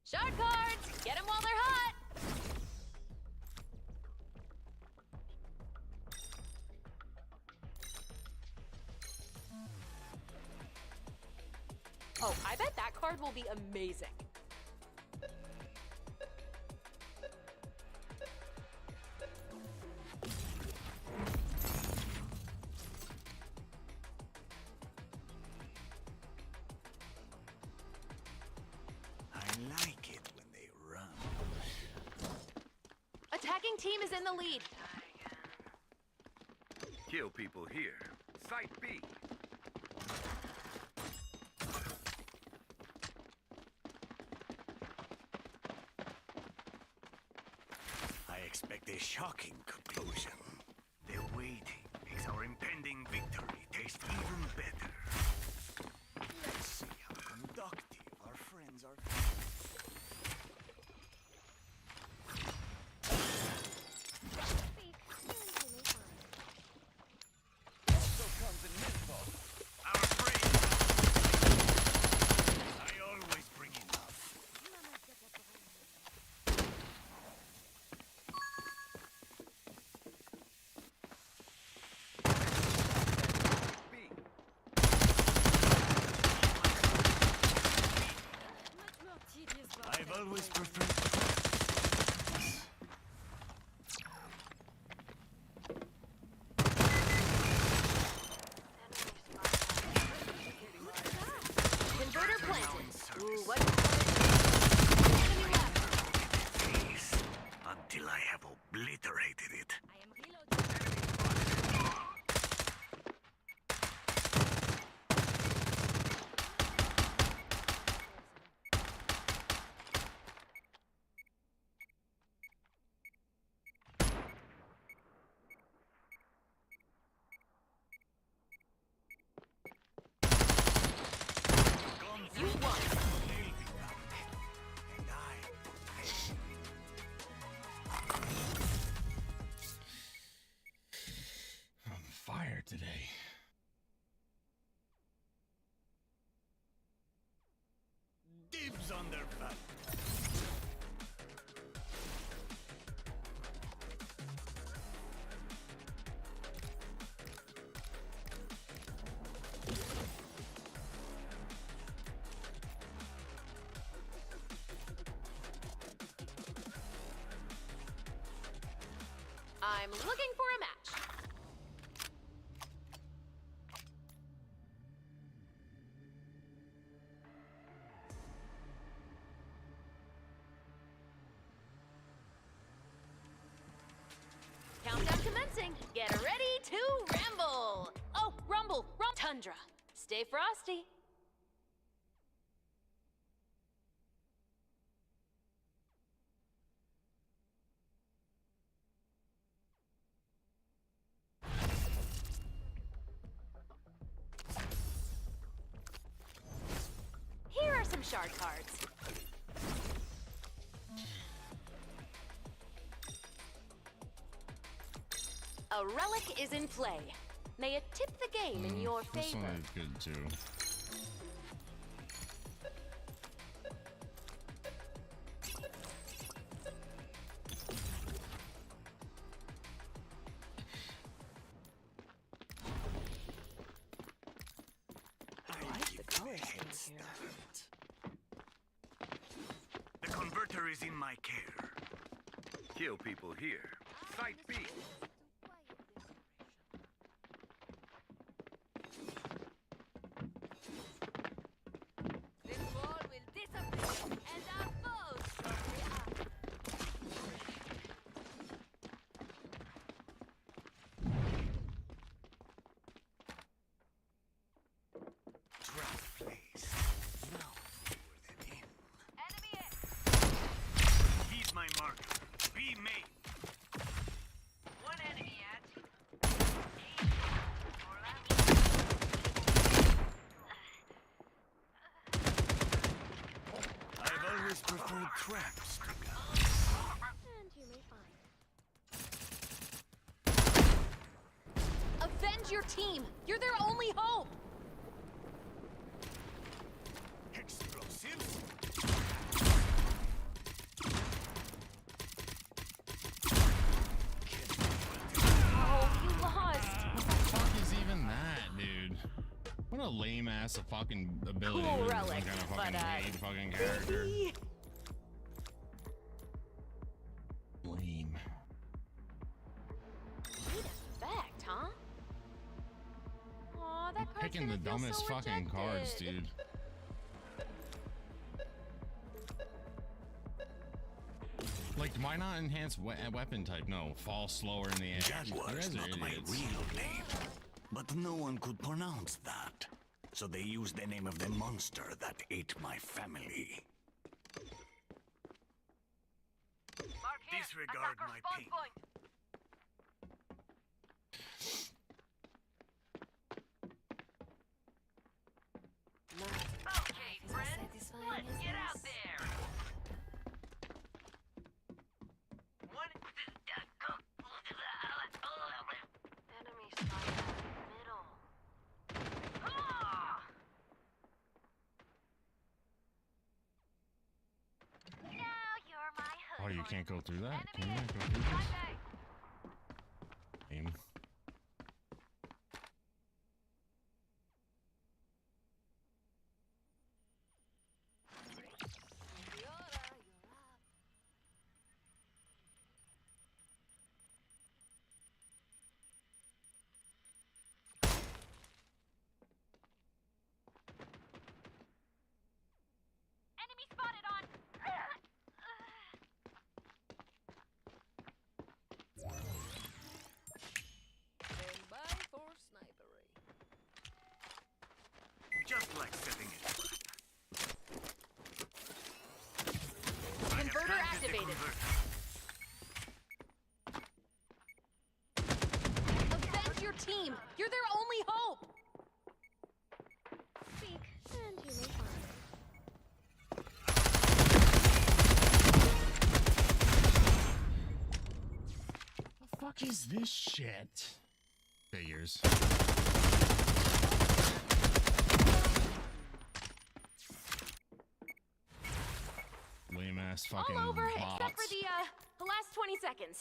Shark cards. Get them while they're hot. Oh, I bet that card will be amazing.
I like it when they run.
Attacking team is in the lead.
Kill people here. Site B.
I expect a shocking conclusion. The waiting makes our impending victory taste even better. Let's see how conductive our friends are. So comes an info. Our friends. I always bring enough. I've always preferred.
Converter planted. Ooh, what? Enemy left.
Face until I have obliterated it.
You won.
And
I'm on fire today.
dibs on their back.
I'm looking for a match. Countdown commencing. Get ready to ramble. Oh, rumble, tundra. Stay frosty. Here are some shard cards. A relic is in play. May it tip the game in your
This
favor.
one is good too.
I like the color scheme here.
is in my care. Kill people here. Site B.
This wall will disappear, and our foes will react.
Trap place. Now lure them in.
Enemy in.
He's my marker. Be made.
One enemy at.
I've always preferred traps to guns.
And you may find.
Avenge your team! You're their only hope!
Explosives?
Oh, you lost!
What the fuck is even that, dude? What a lame ass fucking ability.
Cool
with
relic,
some kind of
but,
fucking raid fucking character. Lame.
Neat effect, huh? Aw, that card's
Picking the
gonna feel
dumbest
so
fucking cards,
rejected.
dude. Like, why not enhance weapon type? No, fall slower in the air. You
Jaguar's
guys are
not my
idiots.
real name. But no one could pronounce that. So they used the name of the monster that ate my family.
Mark here.
Disregard
Attacker
my
spawn
ping.
point. Okay, friend. Let's get out there. One. Enemy spotted middle. Ah! Now you're my hood.
Oh, you can't go through that? Can you
Enemy
not go through this?
Contact.
Lame.
Enemy spotted on.
Stand by for snipery.
Just like setting it.
Converter activated. Avenge your team! You're their only hope!
Speak, and you may find.
The fuck is this shit? Figures. Lame ass fucking
All over,
bots.
except for the last 20 seconds.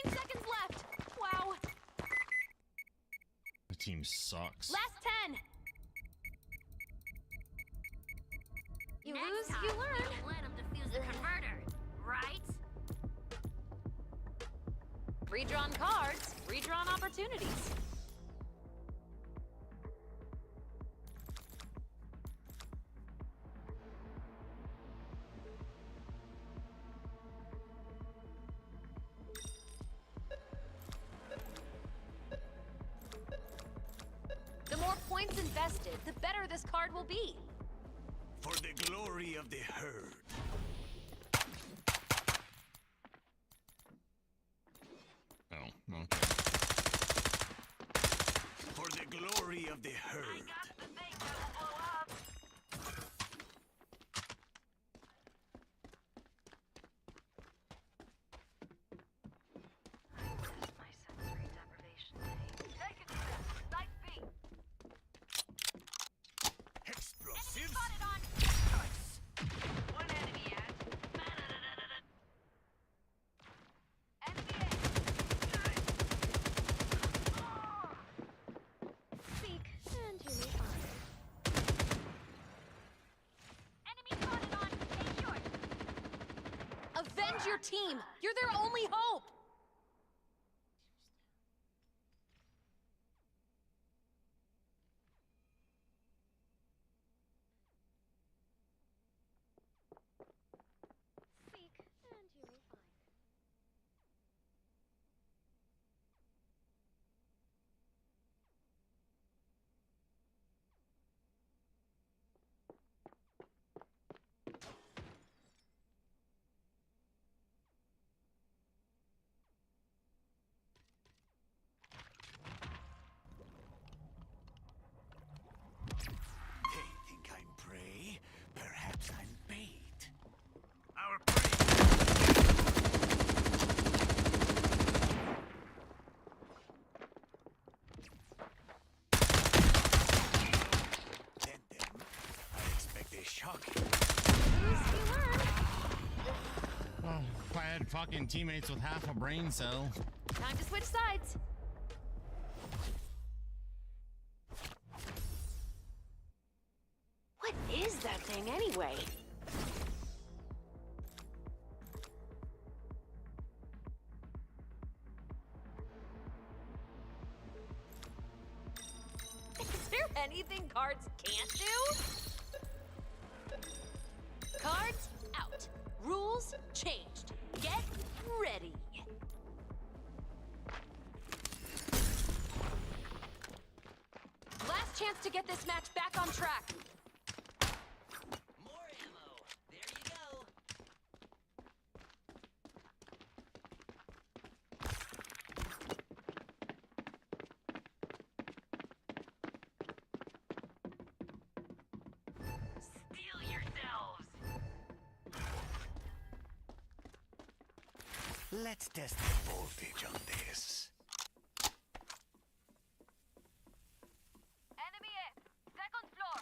15 seconds left! Wow.
The team sucks.
Last 10! You
Next
lose,
time,
you learn.
don't let them defuse the converter, right?
Redrawn cards, redrawn opportunities. The more points invested, the better this card will be.
For the glory of the herd.
Oh, okay.
For the glory of the herd.
I got the thing that will blow up. My sensory deprivation day. Taking steps. Site B.
Explosives?
Spotted on.
Nice.
One enemy at. Enemy A. Seek, and you may
Defend your team! You're their only hope!
Speak, and you may find.
They think I'm prey. Perhaps I'm bait. Our I expect a shocking.
Oh, if I had fucking teammates with half a brain cell.
Time to switch sides. What is that thing anyway? Is there anything cards can't do? Cards out. Rules changed. Get ready. Last chance to get this match back on track.
More ammo. There you go.
Steel yourselves!
Let's test the voltage on this.
Enemy F, second floor.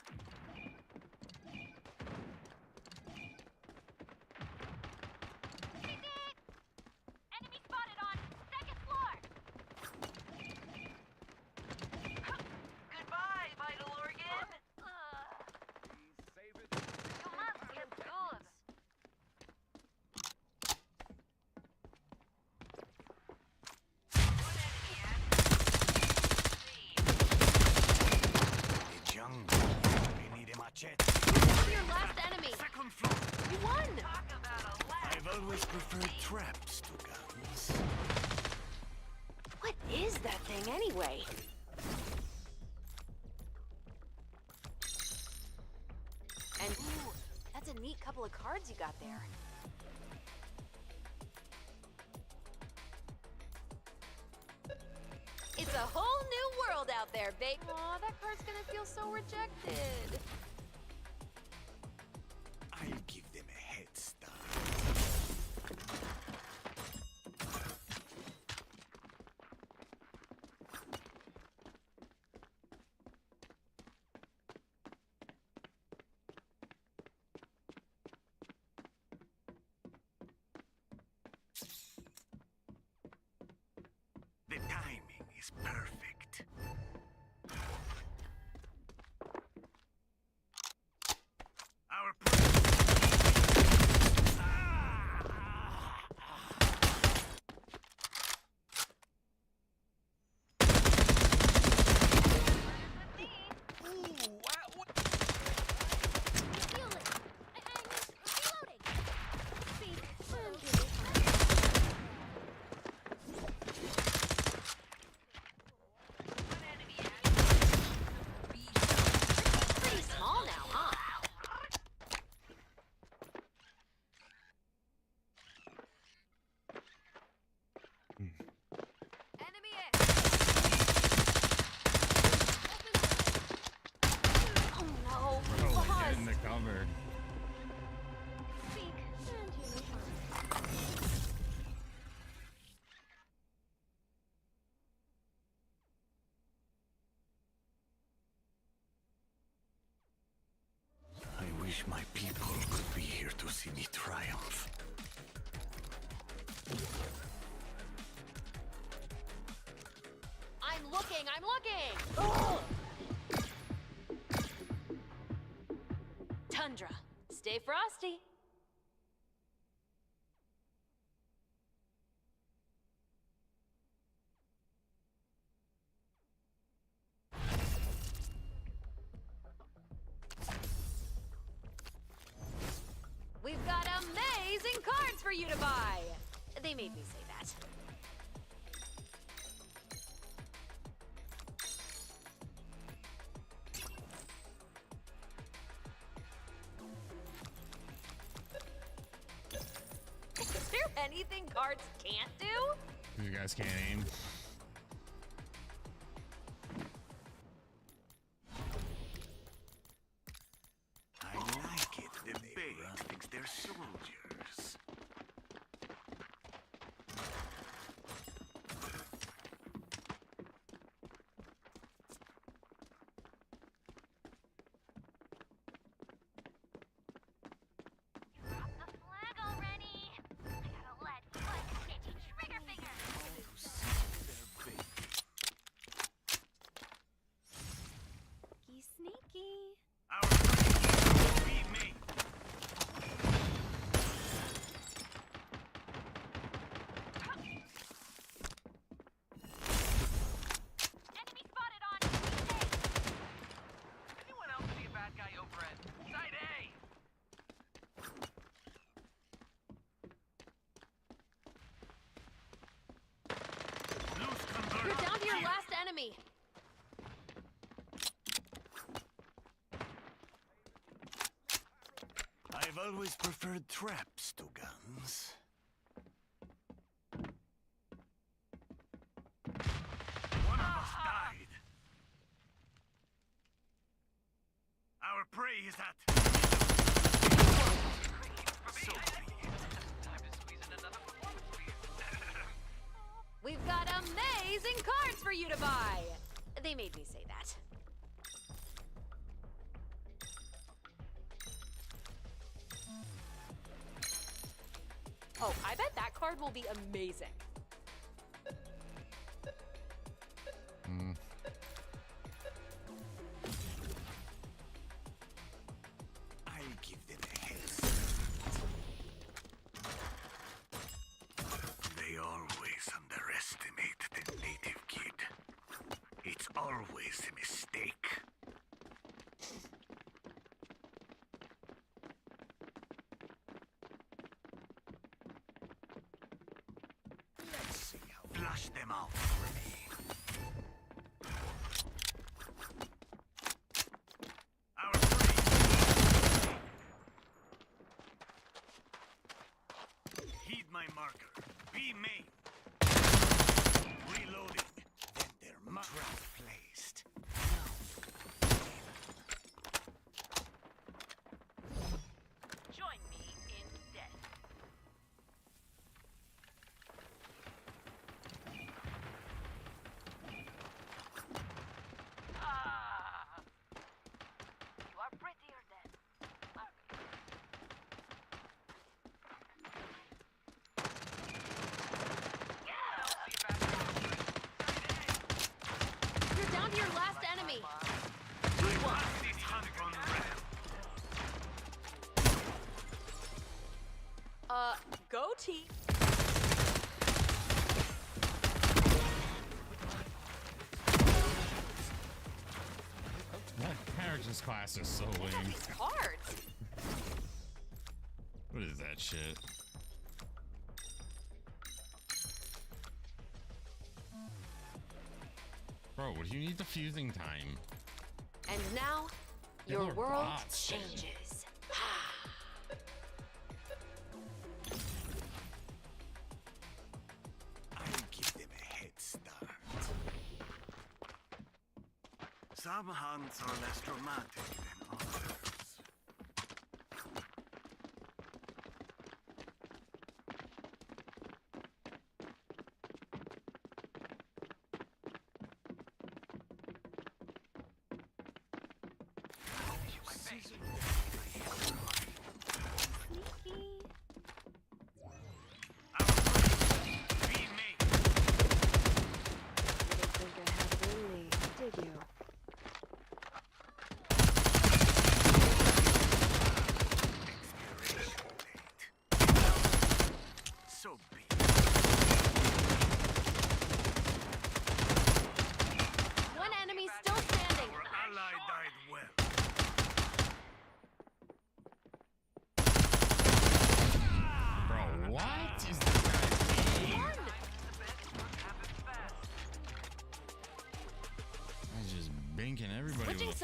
Tick-tick! Enemy spotted on second floor. Goodbye, vital organ. You must get good.
The jungle. We need a machete.
You're your last enemy.
Second floor.
You won.
I've always preferred traps to guns.
What is that thing anyway? And ooh, that's a neat couple of cards you got there. It's a whole new world out there, babe. Aw, that card's gonna feel so rejected.
I'll give them a head start. The timing is perfect. Our
Pretty small now, huh?
Enemy F.
Oh no, we
Totally
lost.
getting the cover.
Speak, and you may find.
I wish my people could be here to see me triumph.
I'm looking, I'm looking! Ugh. Tundra, stay frosty. cards for you to buy. They made me say that. Is there anything cards can't do?
You guys can't aim.
I like it. The bait thinks they're soldiers.
Sneaky, sneaky.
Our prey be me.
Enemy spotted on A. Anyone else see a bad guy over at Side A?
Loose converter.
You're down to your
Here.
last enemy.
I've always preferred traps to guns. One of us died. Our prey is at. So be it.
Time to squeeze in another performance for you.
We've got amazing cards for you to buy. They made me say that. Oh, I bet that card will be amazing.
I'll give them a head start. They always underestimate the native kid. It's always a mistake. Let's see how flush them out for me. Our prey. Heed my marker. Be main. Reloading. Then their trap placed.
Join me in death. Ah! You are prettier than.
You're down to your last enemy.
I want this hunt on red.
Goatee.
That character's class is so lame.
These cards.
What is that shit? Bro, what do you need the fusing time?
And now, your
Killer
world
bots.
changes.
I'll give them a head start. Some hunts are less dramatic than others.
Did you?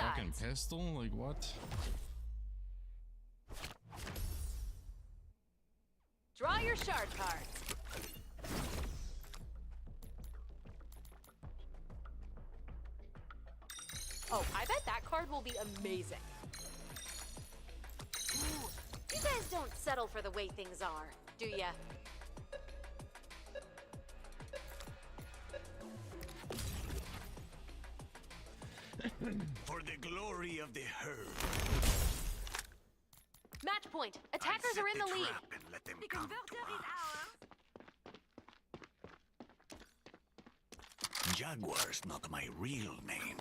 fucking
sides.
pistol? Like what?
Draw your shard cards. Oh, I bet that card will be amazing. Ooh, you guys don't settle for the way things are, do ya?
For the glory of the herd.
Match point. Attackers are in the lead.
And let them come to us. Jaguar's not my real name,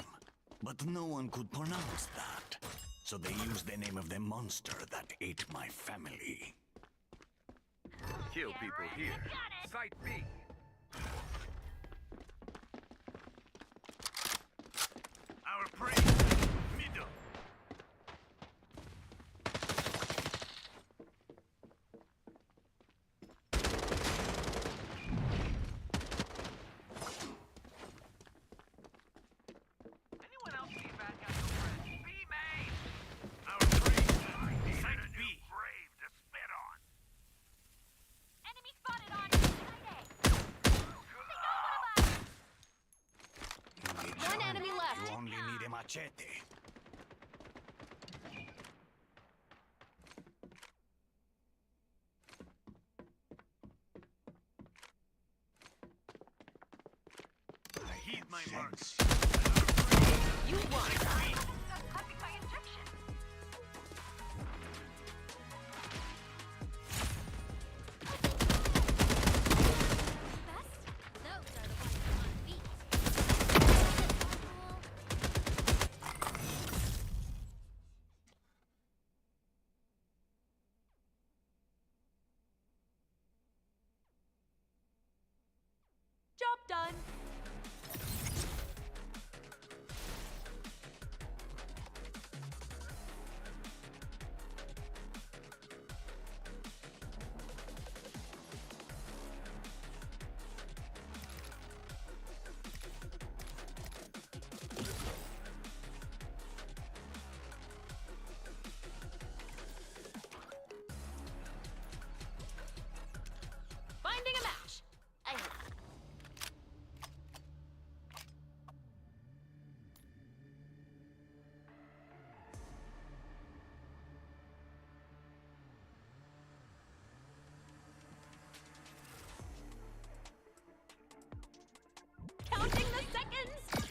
but no one could pronounce that. So they used the name of the monster that ate my family.
Kill people here. Site B.
Our prey, middle.
Anyone else see a bad guy go red? B main.
Our prey, site B.
Brave to spit on.
Enemy spotted on
In the
One
jungle,
enemy left.
You only need a machete. I heed my marks.
You won.
Having my injection.
Job done. Finding a match. I hope. Counting the seconds.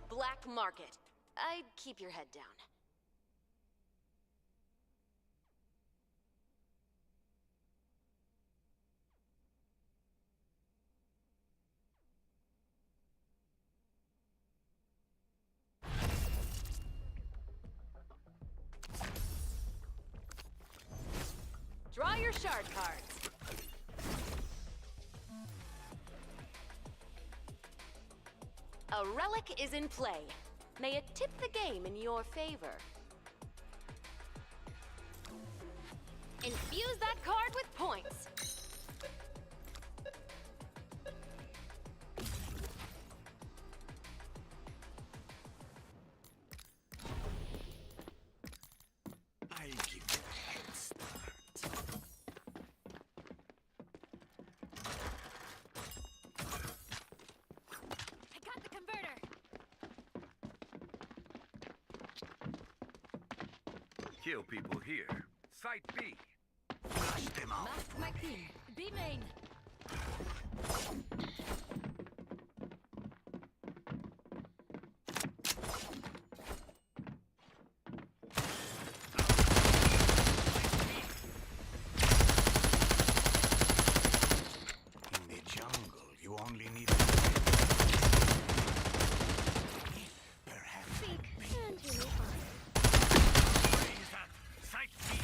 Black market. I'd keep your head down. Draw your shard cards. A relic is in play. May it tip the game in your favor. Infuse that card with points.
I'll give you a head start.
I got the converter.
Kill people here. Site B.
Flush them out.
Mask my king. B main.
In the jungle, you only need perhaps
Speak and you may find.
raise that sight B.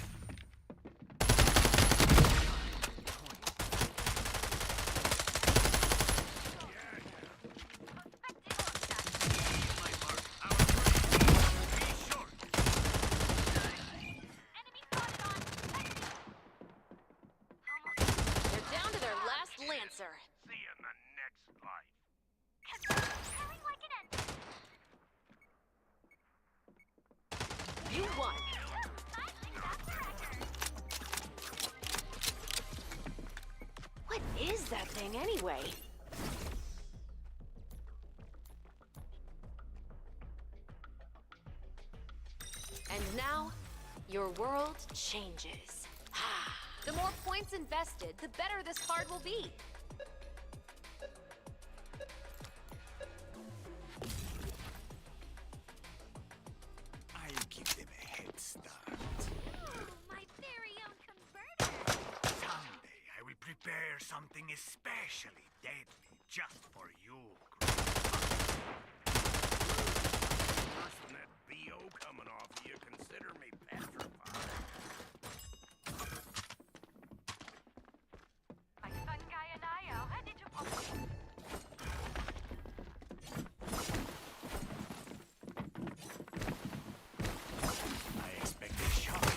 1. What is that thing anyway? And now, your world changes. The more points invested, the better this card will be.
I'll give them a head start.
My very own converter.
Someday I will prepare something especially deadly just for you.
Worse than that BO coming off you, consider me petrified.
My fungi and I are ready to pop.
I expect a shock.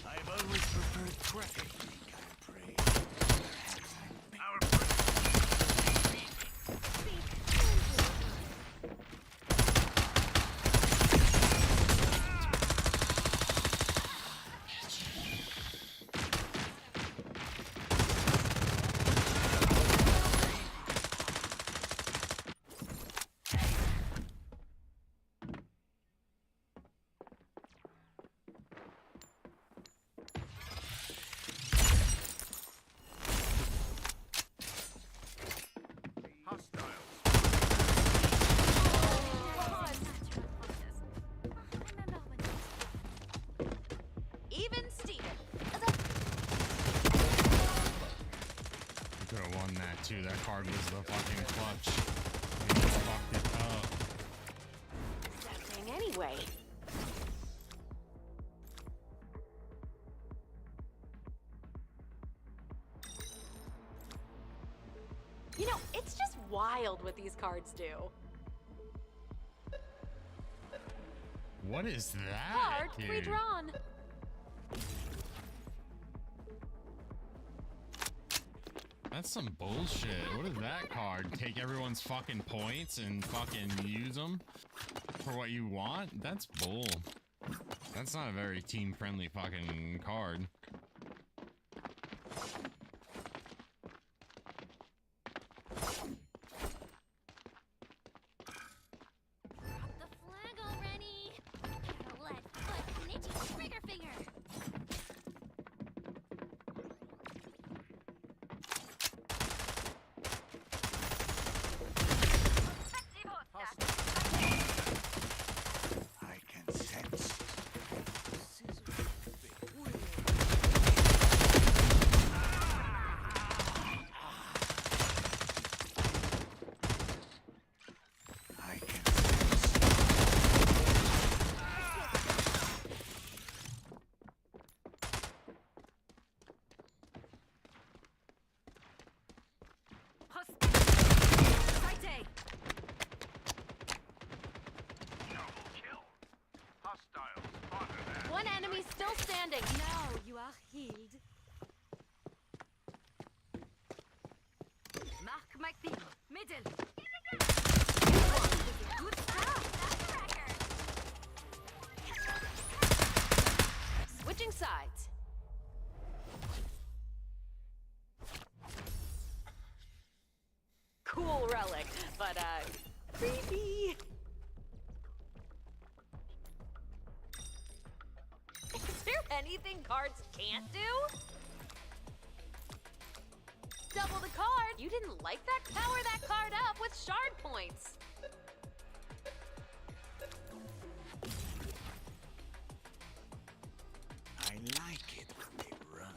I've always preferred traffic. I pray. Perhaps our
Even Steven.
Could have won that too. That card was the fucking clutch. He just fucked it up.
What's that thing anyway? You know, it's just wild what these cards do.
What is that?
Card
dude?
redrawn.
That's some bullshit. What is that card? Take everyone's fucking points and fucking use them for what you want? That's bull. That's not a very team-friendly fucking card.
The flag already. Lead foot and itchy trigger finger.
I can sense. I can
Sighting.
Hostile spotted.
One enemy still standing.
Now you are healed. Mark my pin. Middle. Good start.
Switching sides. Cool relic, but creepy. Is there anything cards can't do? Double the card. You didn't like that? Power that card up with shard points.
I like it when they run.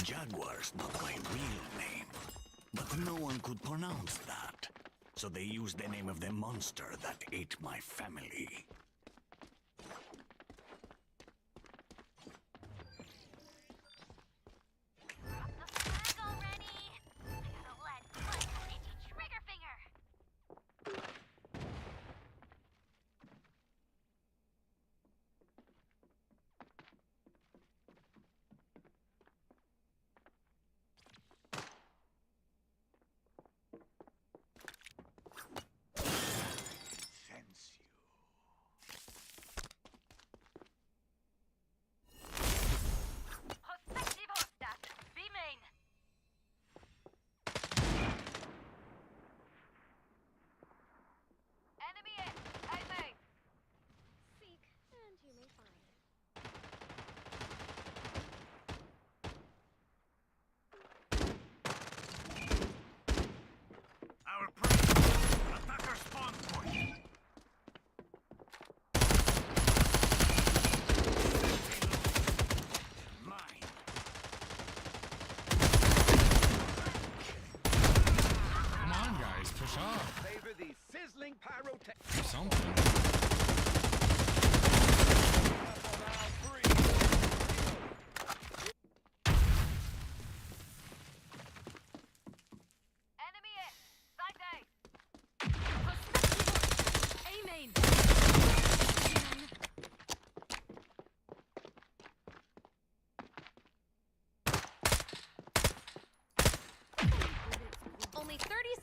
Jaguar's not my real name, but no one could pronounce that. So they used the name of the monster that ate my family.
Flag already. Lead foot and itchy trigger finger.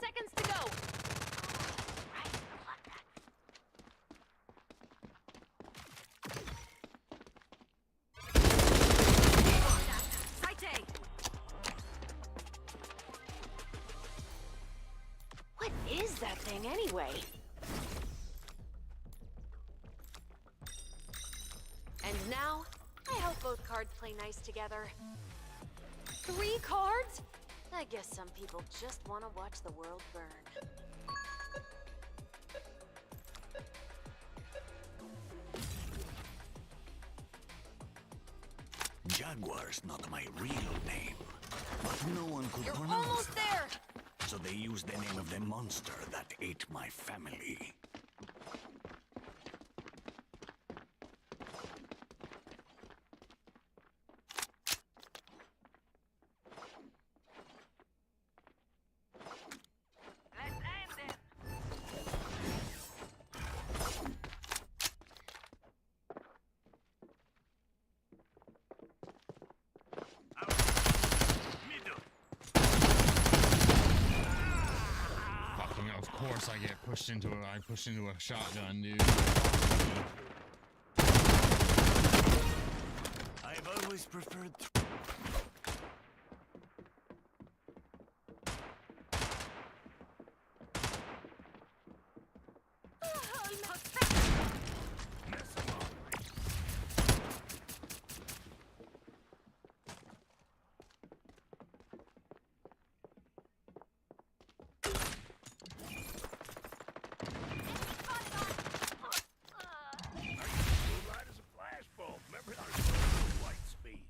seconds to go. Right. What is that thing anyway? And now, I hope both cards play nice together. 3 cards? I guess some people just want to watch the world burn.
Jaguar's not my real name, but no one could
You're
pronounce
almost
that.
there!
So they used the name of the monster that ate my family.
Let's end it.
Fucking, of course I get pushed into a shotgun, dude.
I've always preferred.
Light as a flashbulb. Remember that light speed.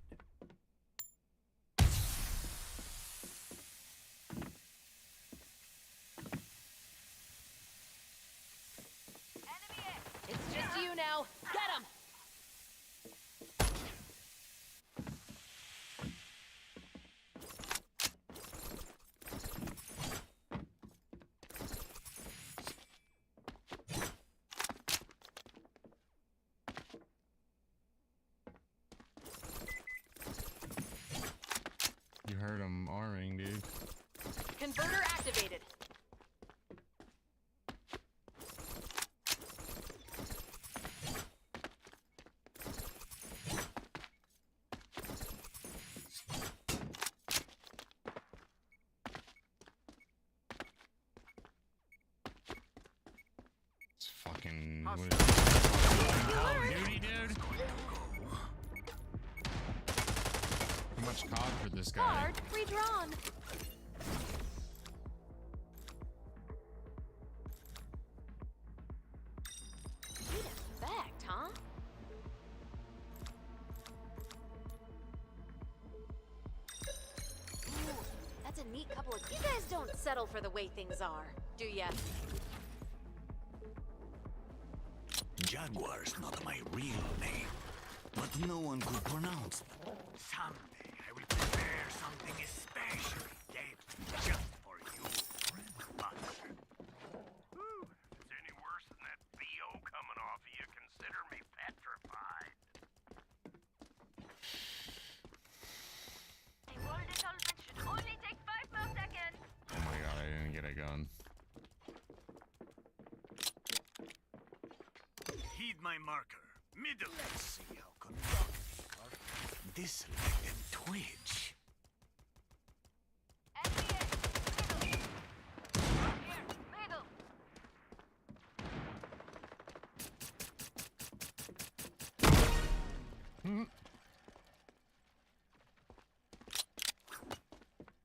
It's just you now. Get him!
You heard him arming, dude.
Converter activated.
It's fucking. What is it? Fucking Call of Duty, dude. Too much COD for this guy.
Card redrawn. Neat effect, huh? Ooh, that's a neat couple of. You guys don't settle for the way things are, do ya?
Jaguar's not my real name, but no one could pronounce that. Someday I will prepare something especially deadly just for you, friend Butter.
Whew. If it's any worse than that BO coming off of you, consider me petrified.
The wall dissolvent should only take 5 more seconds.
Oh my god, I didn't get a gun.
Heed my marker. Middle. Let's see how conductive are. This will make them twitch.
Middle.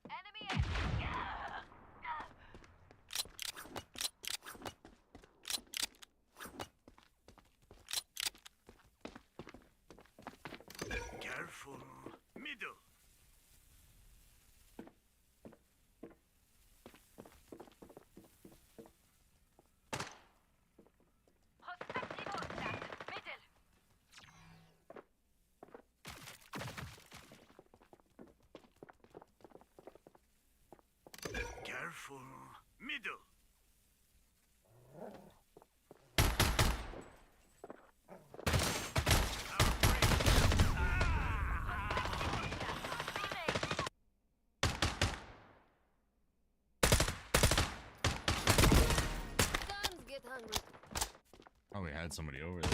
Enemy in.
Careful. Middle.
Prospectivo attack. Middle.
Careful. Middle.
had somebody over there.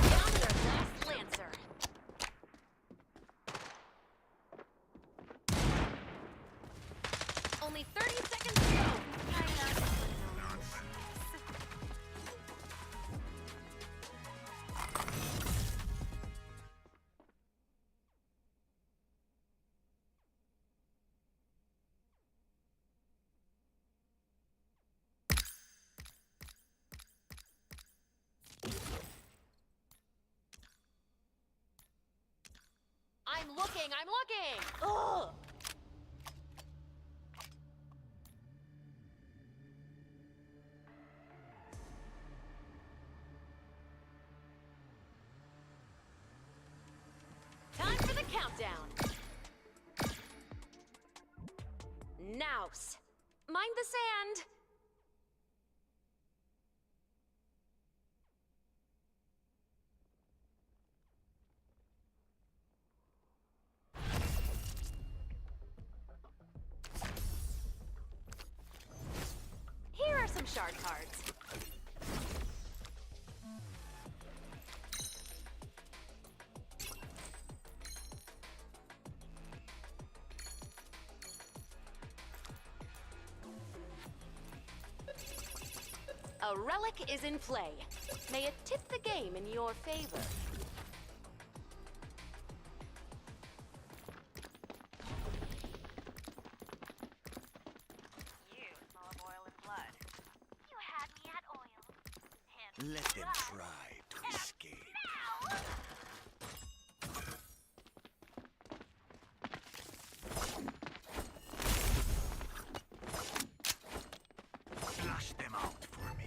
Down to their last Lancer. Only 30 seconds to go. I'm looking. Ugh. Time for the countdown. Nouse. Mind the sand. Here are some shard cards. A relic is in play. May it tip the game in your favor.
You smell of oil and blood. You had me at oil. Hence
Let them
blood.
try to escape. Flush them out for me.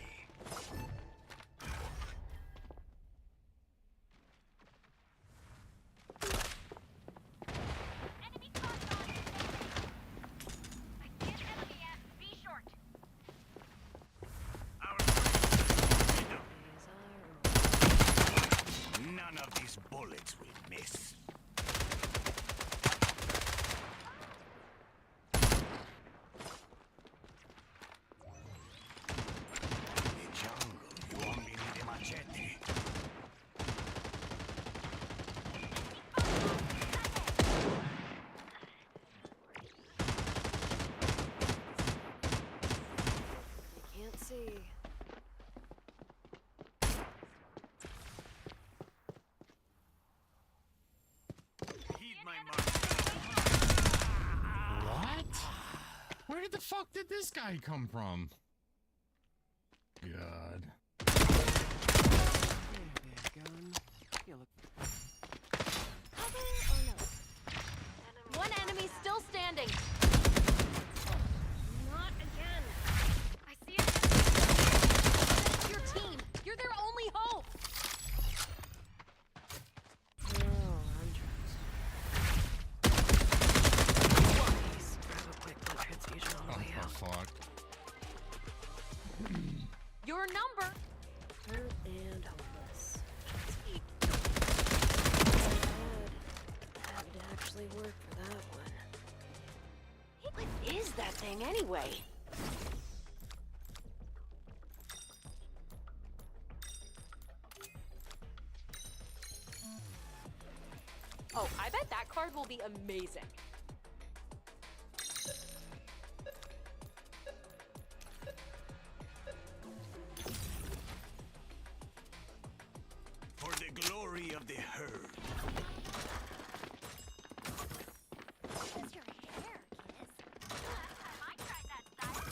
Enemy spotted on. I see an enemy at B short.
None of these bullets will miss. The jungle, you only need a machete.
Can't see.
Heed my mark.
What? Where did the fuck did this guy come from? God.
One enemy still standing.
Not again. I see it.
It's your team. You're their only hope.
Oh, fuck.
Your number.
Hurt and hopeless. Had to actually work for that one.
What is that thing anyway? Oh, I bet that card will be amazing.
For the glory of the herd.
What's your hair, kiss? Last time I tried that style,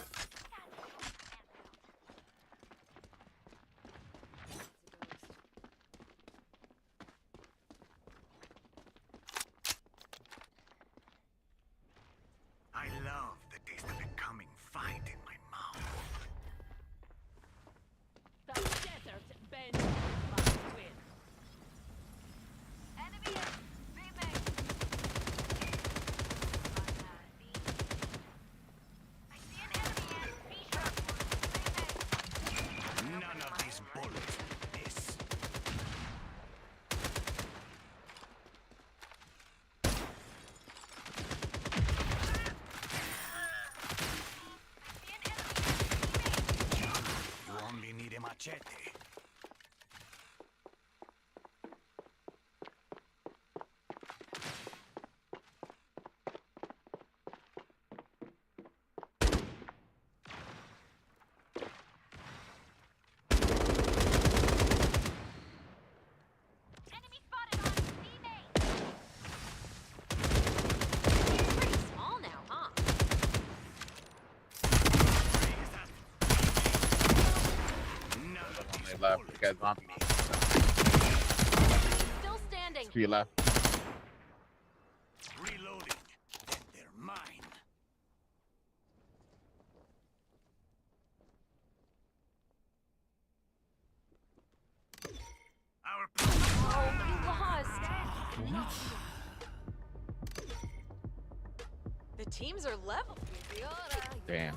got and
I love the taste of a coming fight in my mouth.
The desert bends must win.
enemy at B main. I see an enemy at B short. B main.
None of these bullets will miss. You only need a machete.
guys on me.
Still standing.
To your left.
Reloading. Then they're mine. Our
Oh, we lost. The teams are level.
Damn.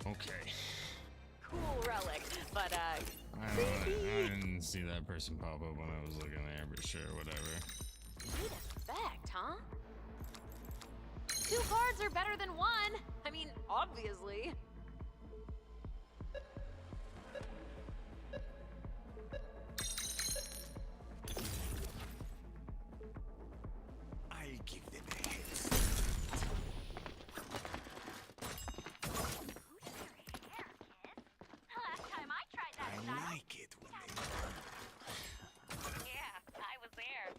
Okay.
Cool relic, but
I didn't see that person pop up when I was looking there, but sure, whatever.
neat effect, huh? 2 cards are better than 1. I mean, obviously.
I'll give them a head.
Last time I tried that
I
style.
like it when
Yeah, I was there.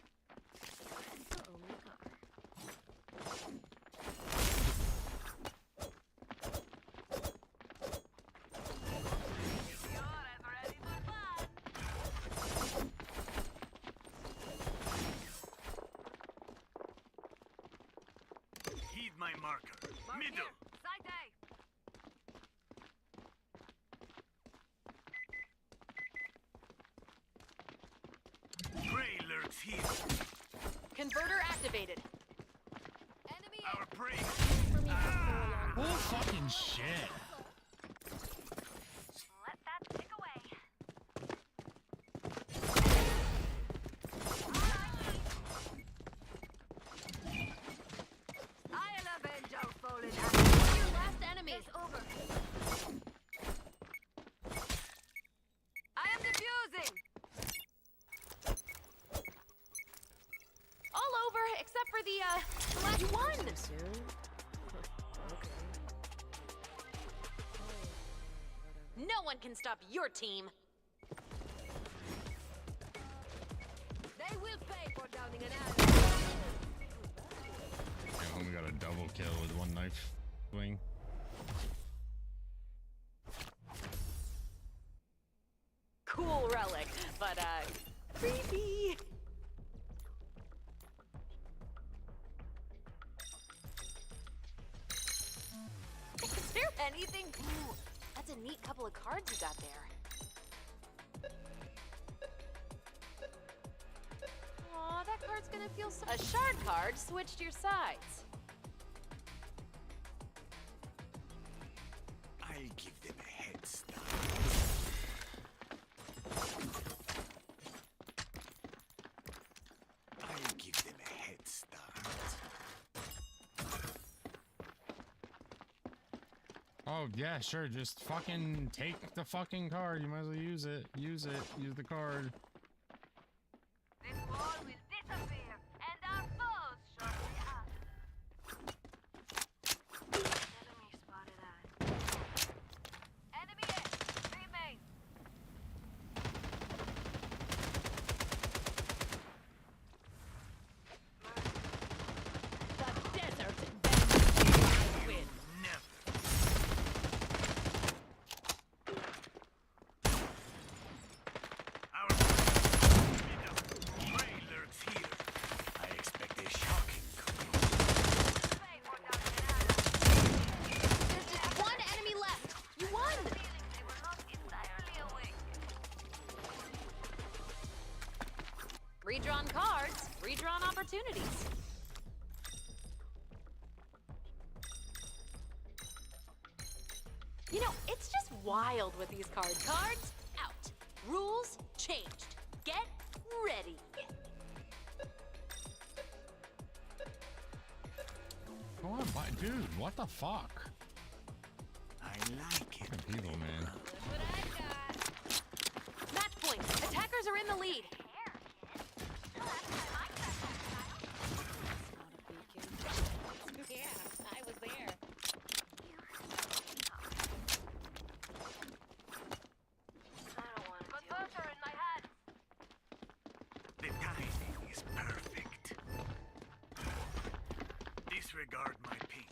heed my marker. Middle.
Side A.
Prey lurks here.
Converter activated.
Our prey.
What fucking shit?
Let that tick away. I'll avenge our fallen
One of your last enemies.
It's over. I am defusing.
All over, except for the last one. No one can stop your team.
They will pay for downing an ally.
I only got a double kill with one knife swing.
Cool relic, but creepy. Is there anything? Ooh, that's a neat couple of cards you got there. Aw, that card's gonna feel so. A shard card switched your sides.
I'll give them a head start. I'll give them a head start.
Oh yeah, sure. Just fucking take the fucking card. You might as well use it. Use it. Use the card.
This wall will disappear, and our foes shortly after. Enemy spotted us. Enemy A, remain.
The desert I win.
Prey lurks here. I expect a shocking
There's just one enemy left. You won.
They were not entirely awake.
Redrawn cards, redrawn opportunities. You know, it's just wild with these cards. Cards out. Rules changed. Get ready.
Come on, dude. What the fuck?
I like it.
Fucking people, man.
Match point. Attackers are in the lead.
Yeah, I was there.
Converter in my hand.
The timing is perfect. Disregard my ping.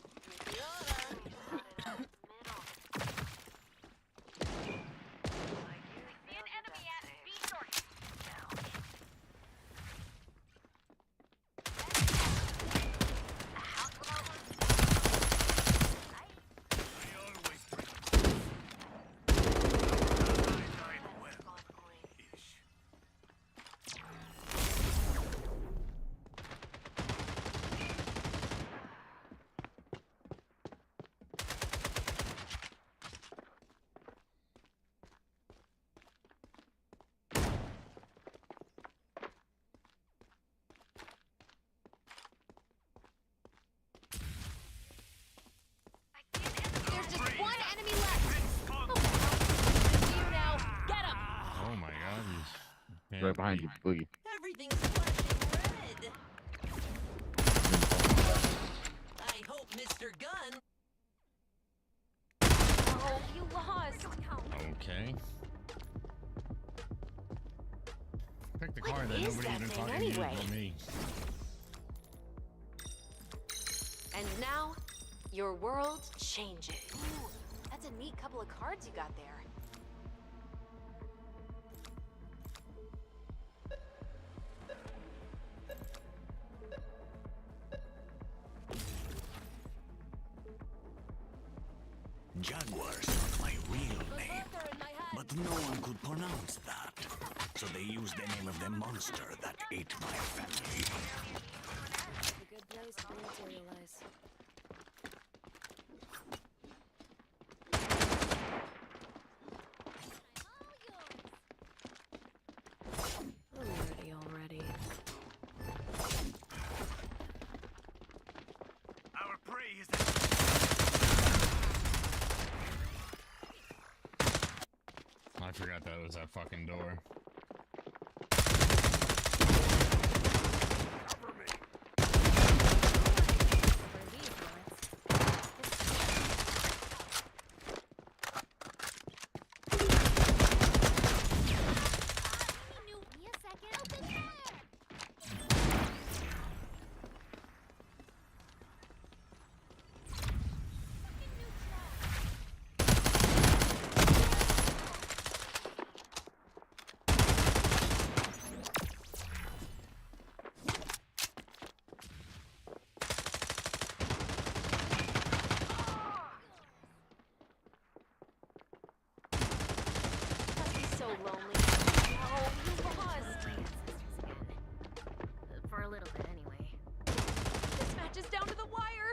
Yeah.
Right behind you, Boogie.
Everything's flashing red. I hope Mr. Gunn.
Oh, you lost.
Okay. Pick the
What
car that
is
nobody
that
even
thing
talking
anyway?
to you but me.
And now, your world changes. Ooh, that's a neat couple of cards you got there.
Jaguar's not my real name, but no one could pronounce that. So they used the name of the monster that ate my family.
A good place to materialize. I'm ready already.
Our prey is
I forgot that was that fucking door.
So lonely. Oh, you lost.
For a little bit, anyway.
This match is down to the wire.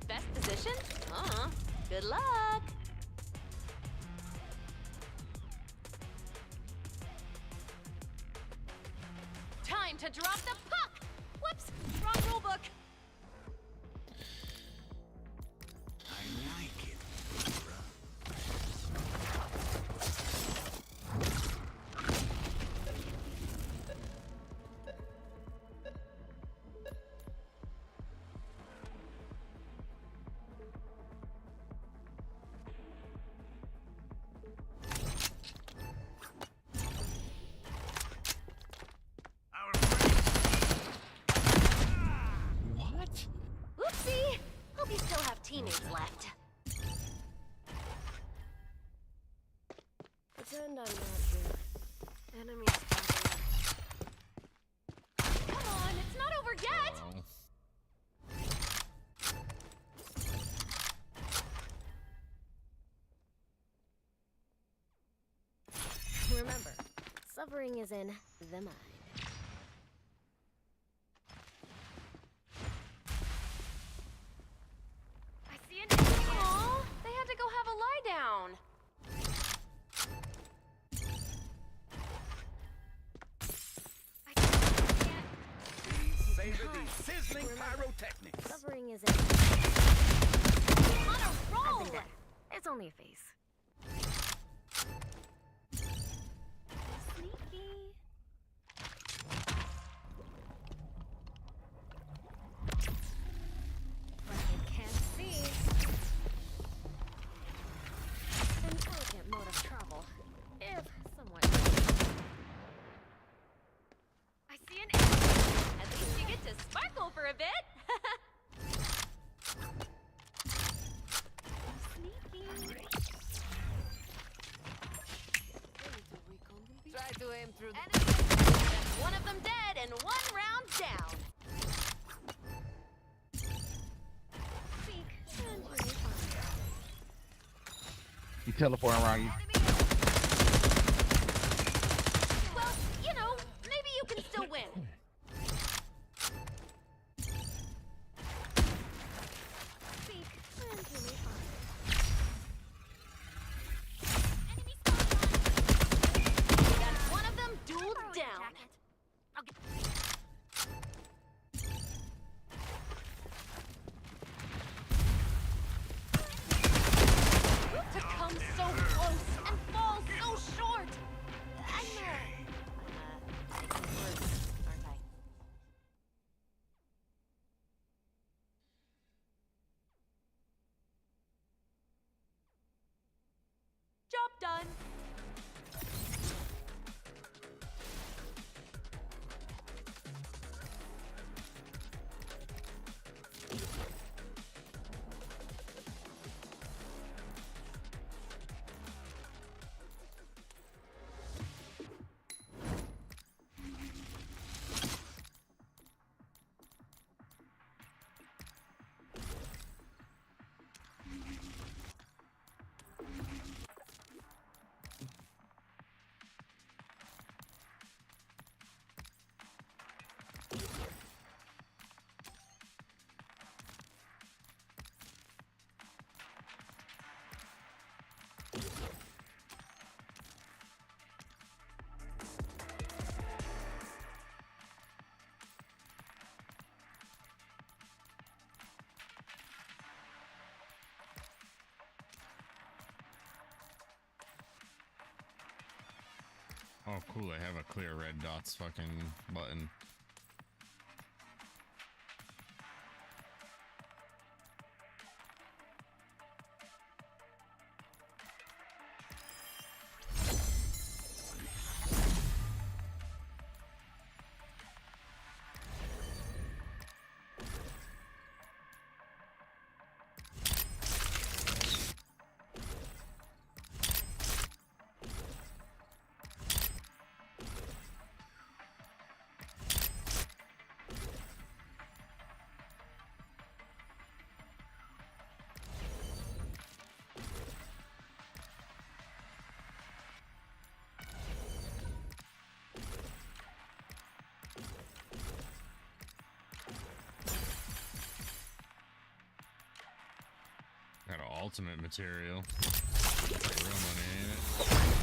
Best position? Good luck. Time to drop the puck! Whoops! Wrong rulebook!
I like it.
What?
Oopsie! Hope you still have teammates left.
Pretend I'm not here.
Enemies spotted. Come on, it's not over yet!
Oh.
Remember, suffering is in the mind.
I see an enemy. Aw, they had to go have a lie down.
Savor these sizzling pyrotechnics.
Suffering is in
On a roll!
I've been dead. It's only a phase.
Sneaky.
But it can't see. An elegant mode of travel, if somewhat.
I see an enemy. At least you get to sparkle for a bit. Sneaky.
Try to aim through the
That's one of them dead and one round down.
Speak, and you'll be fine.
He teleporting around you.
Well, you know, maybe you can still win.
Speak, and you'll be fine.
That's one of them dueled down.
I'll get
Job done.
Oh, cool. I have a clear red dots fucking button. Got an ultimate material. Got real money in it.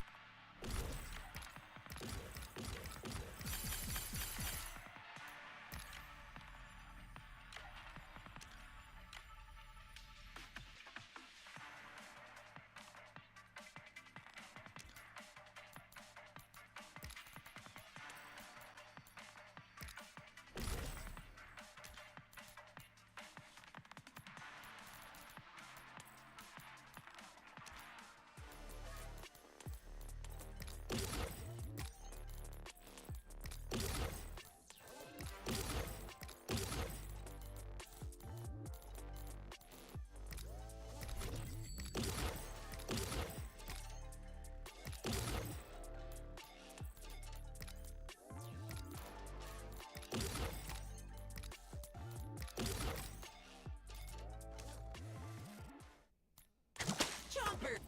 Chopper!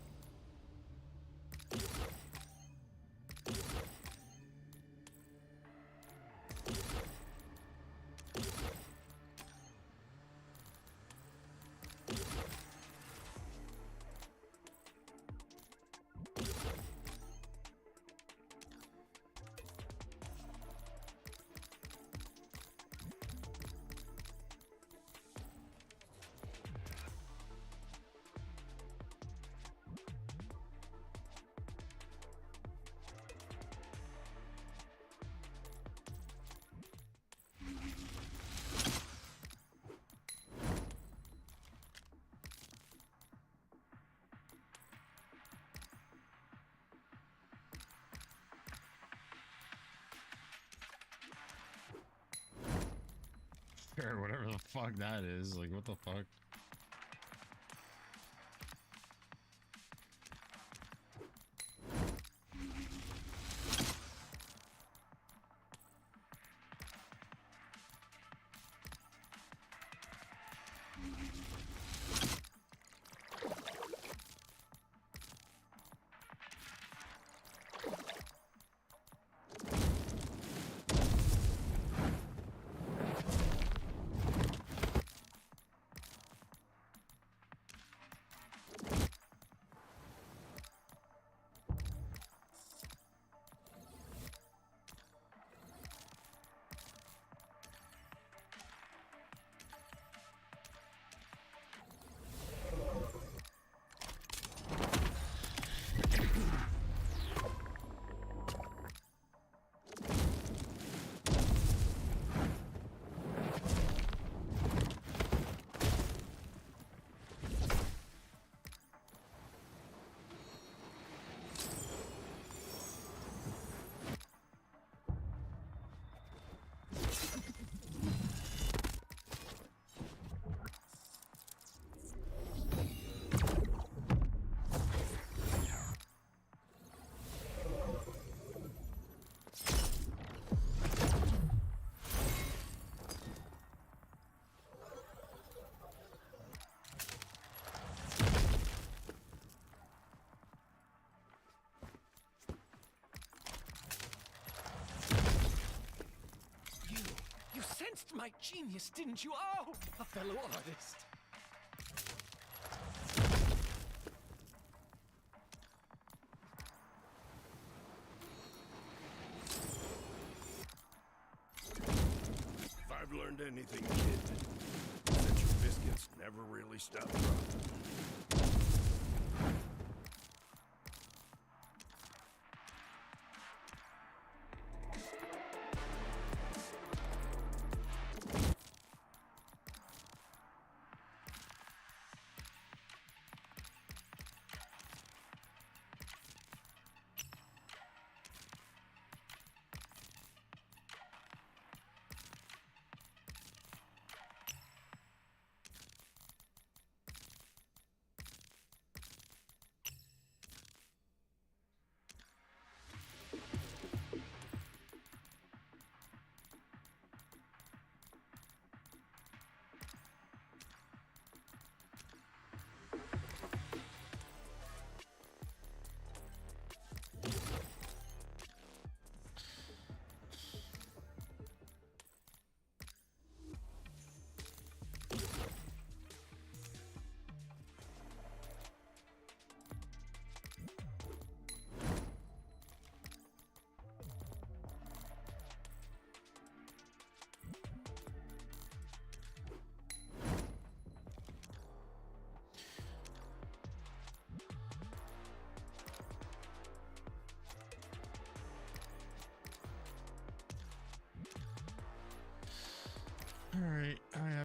Sure, whatever the fuck that is. Like, what the fuck?
sensed my genius, didn't you? Oh, a fellow artist.
If I've learned anything, kid, it's that your biscuits never really stop dropping.
All right.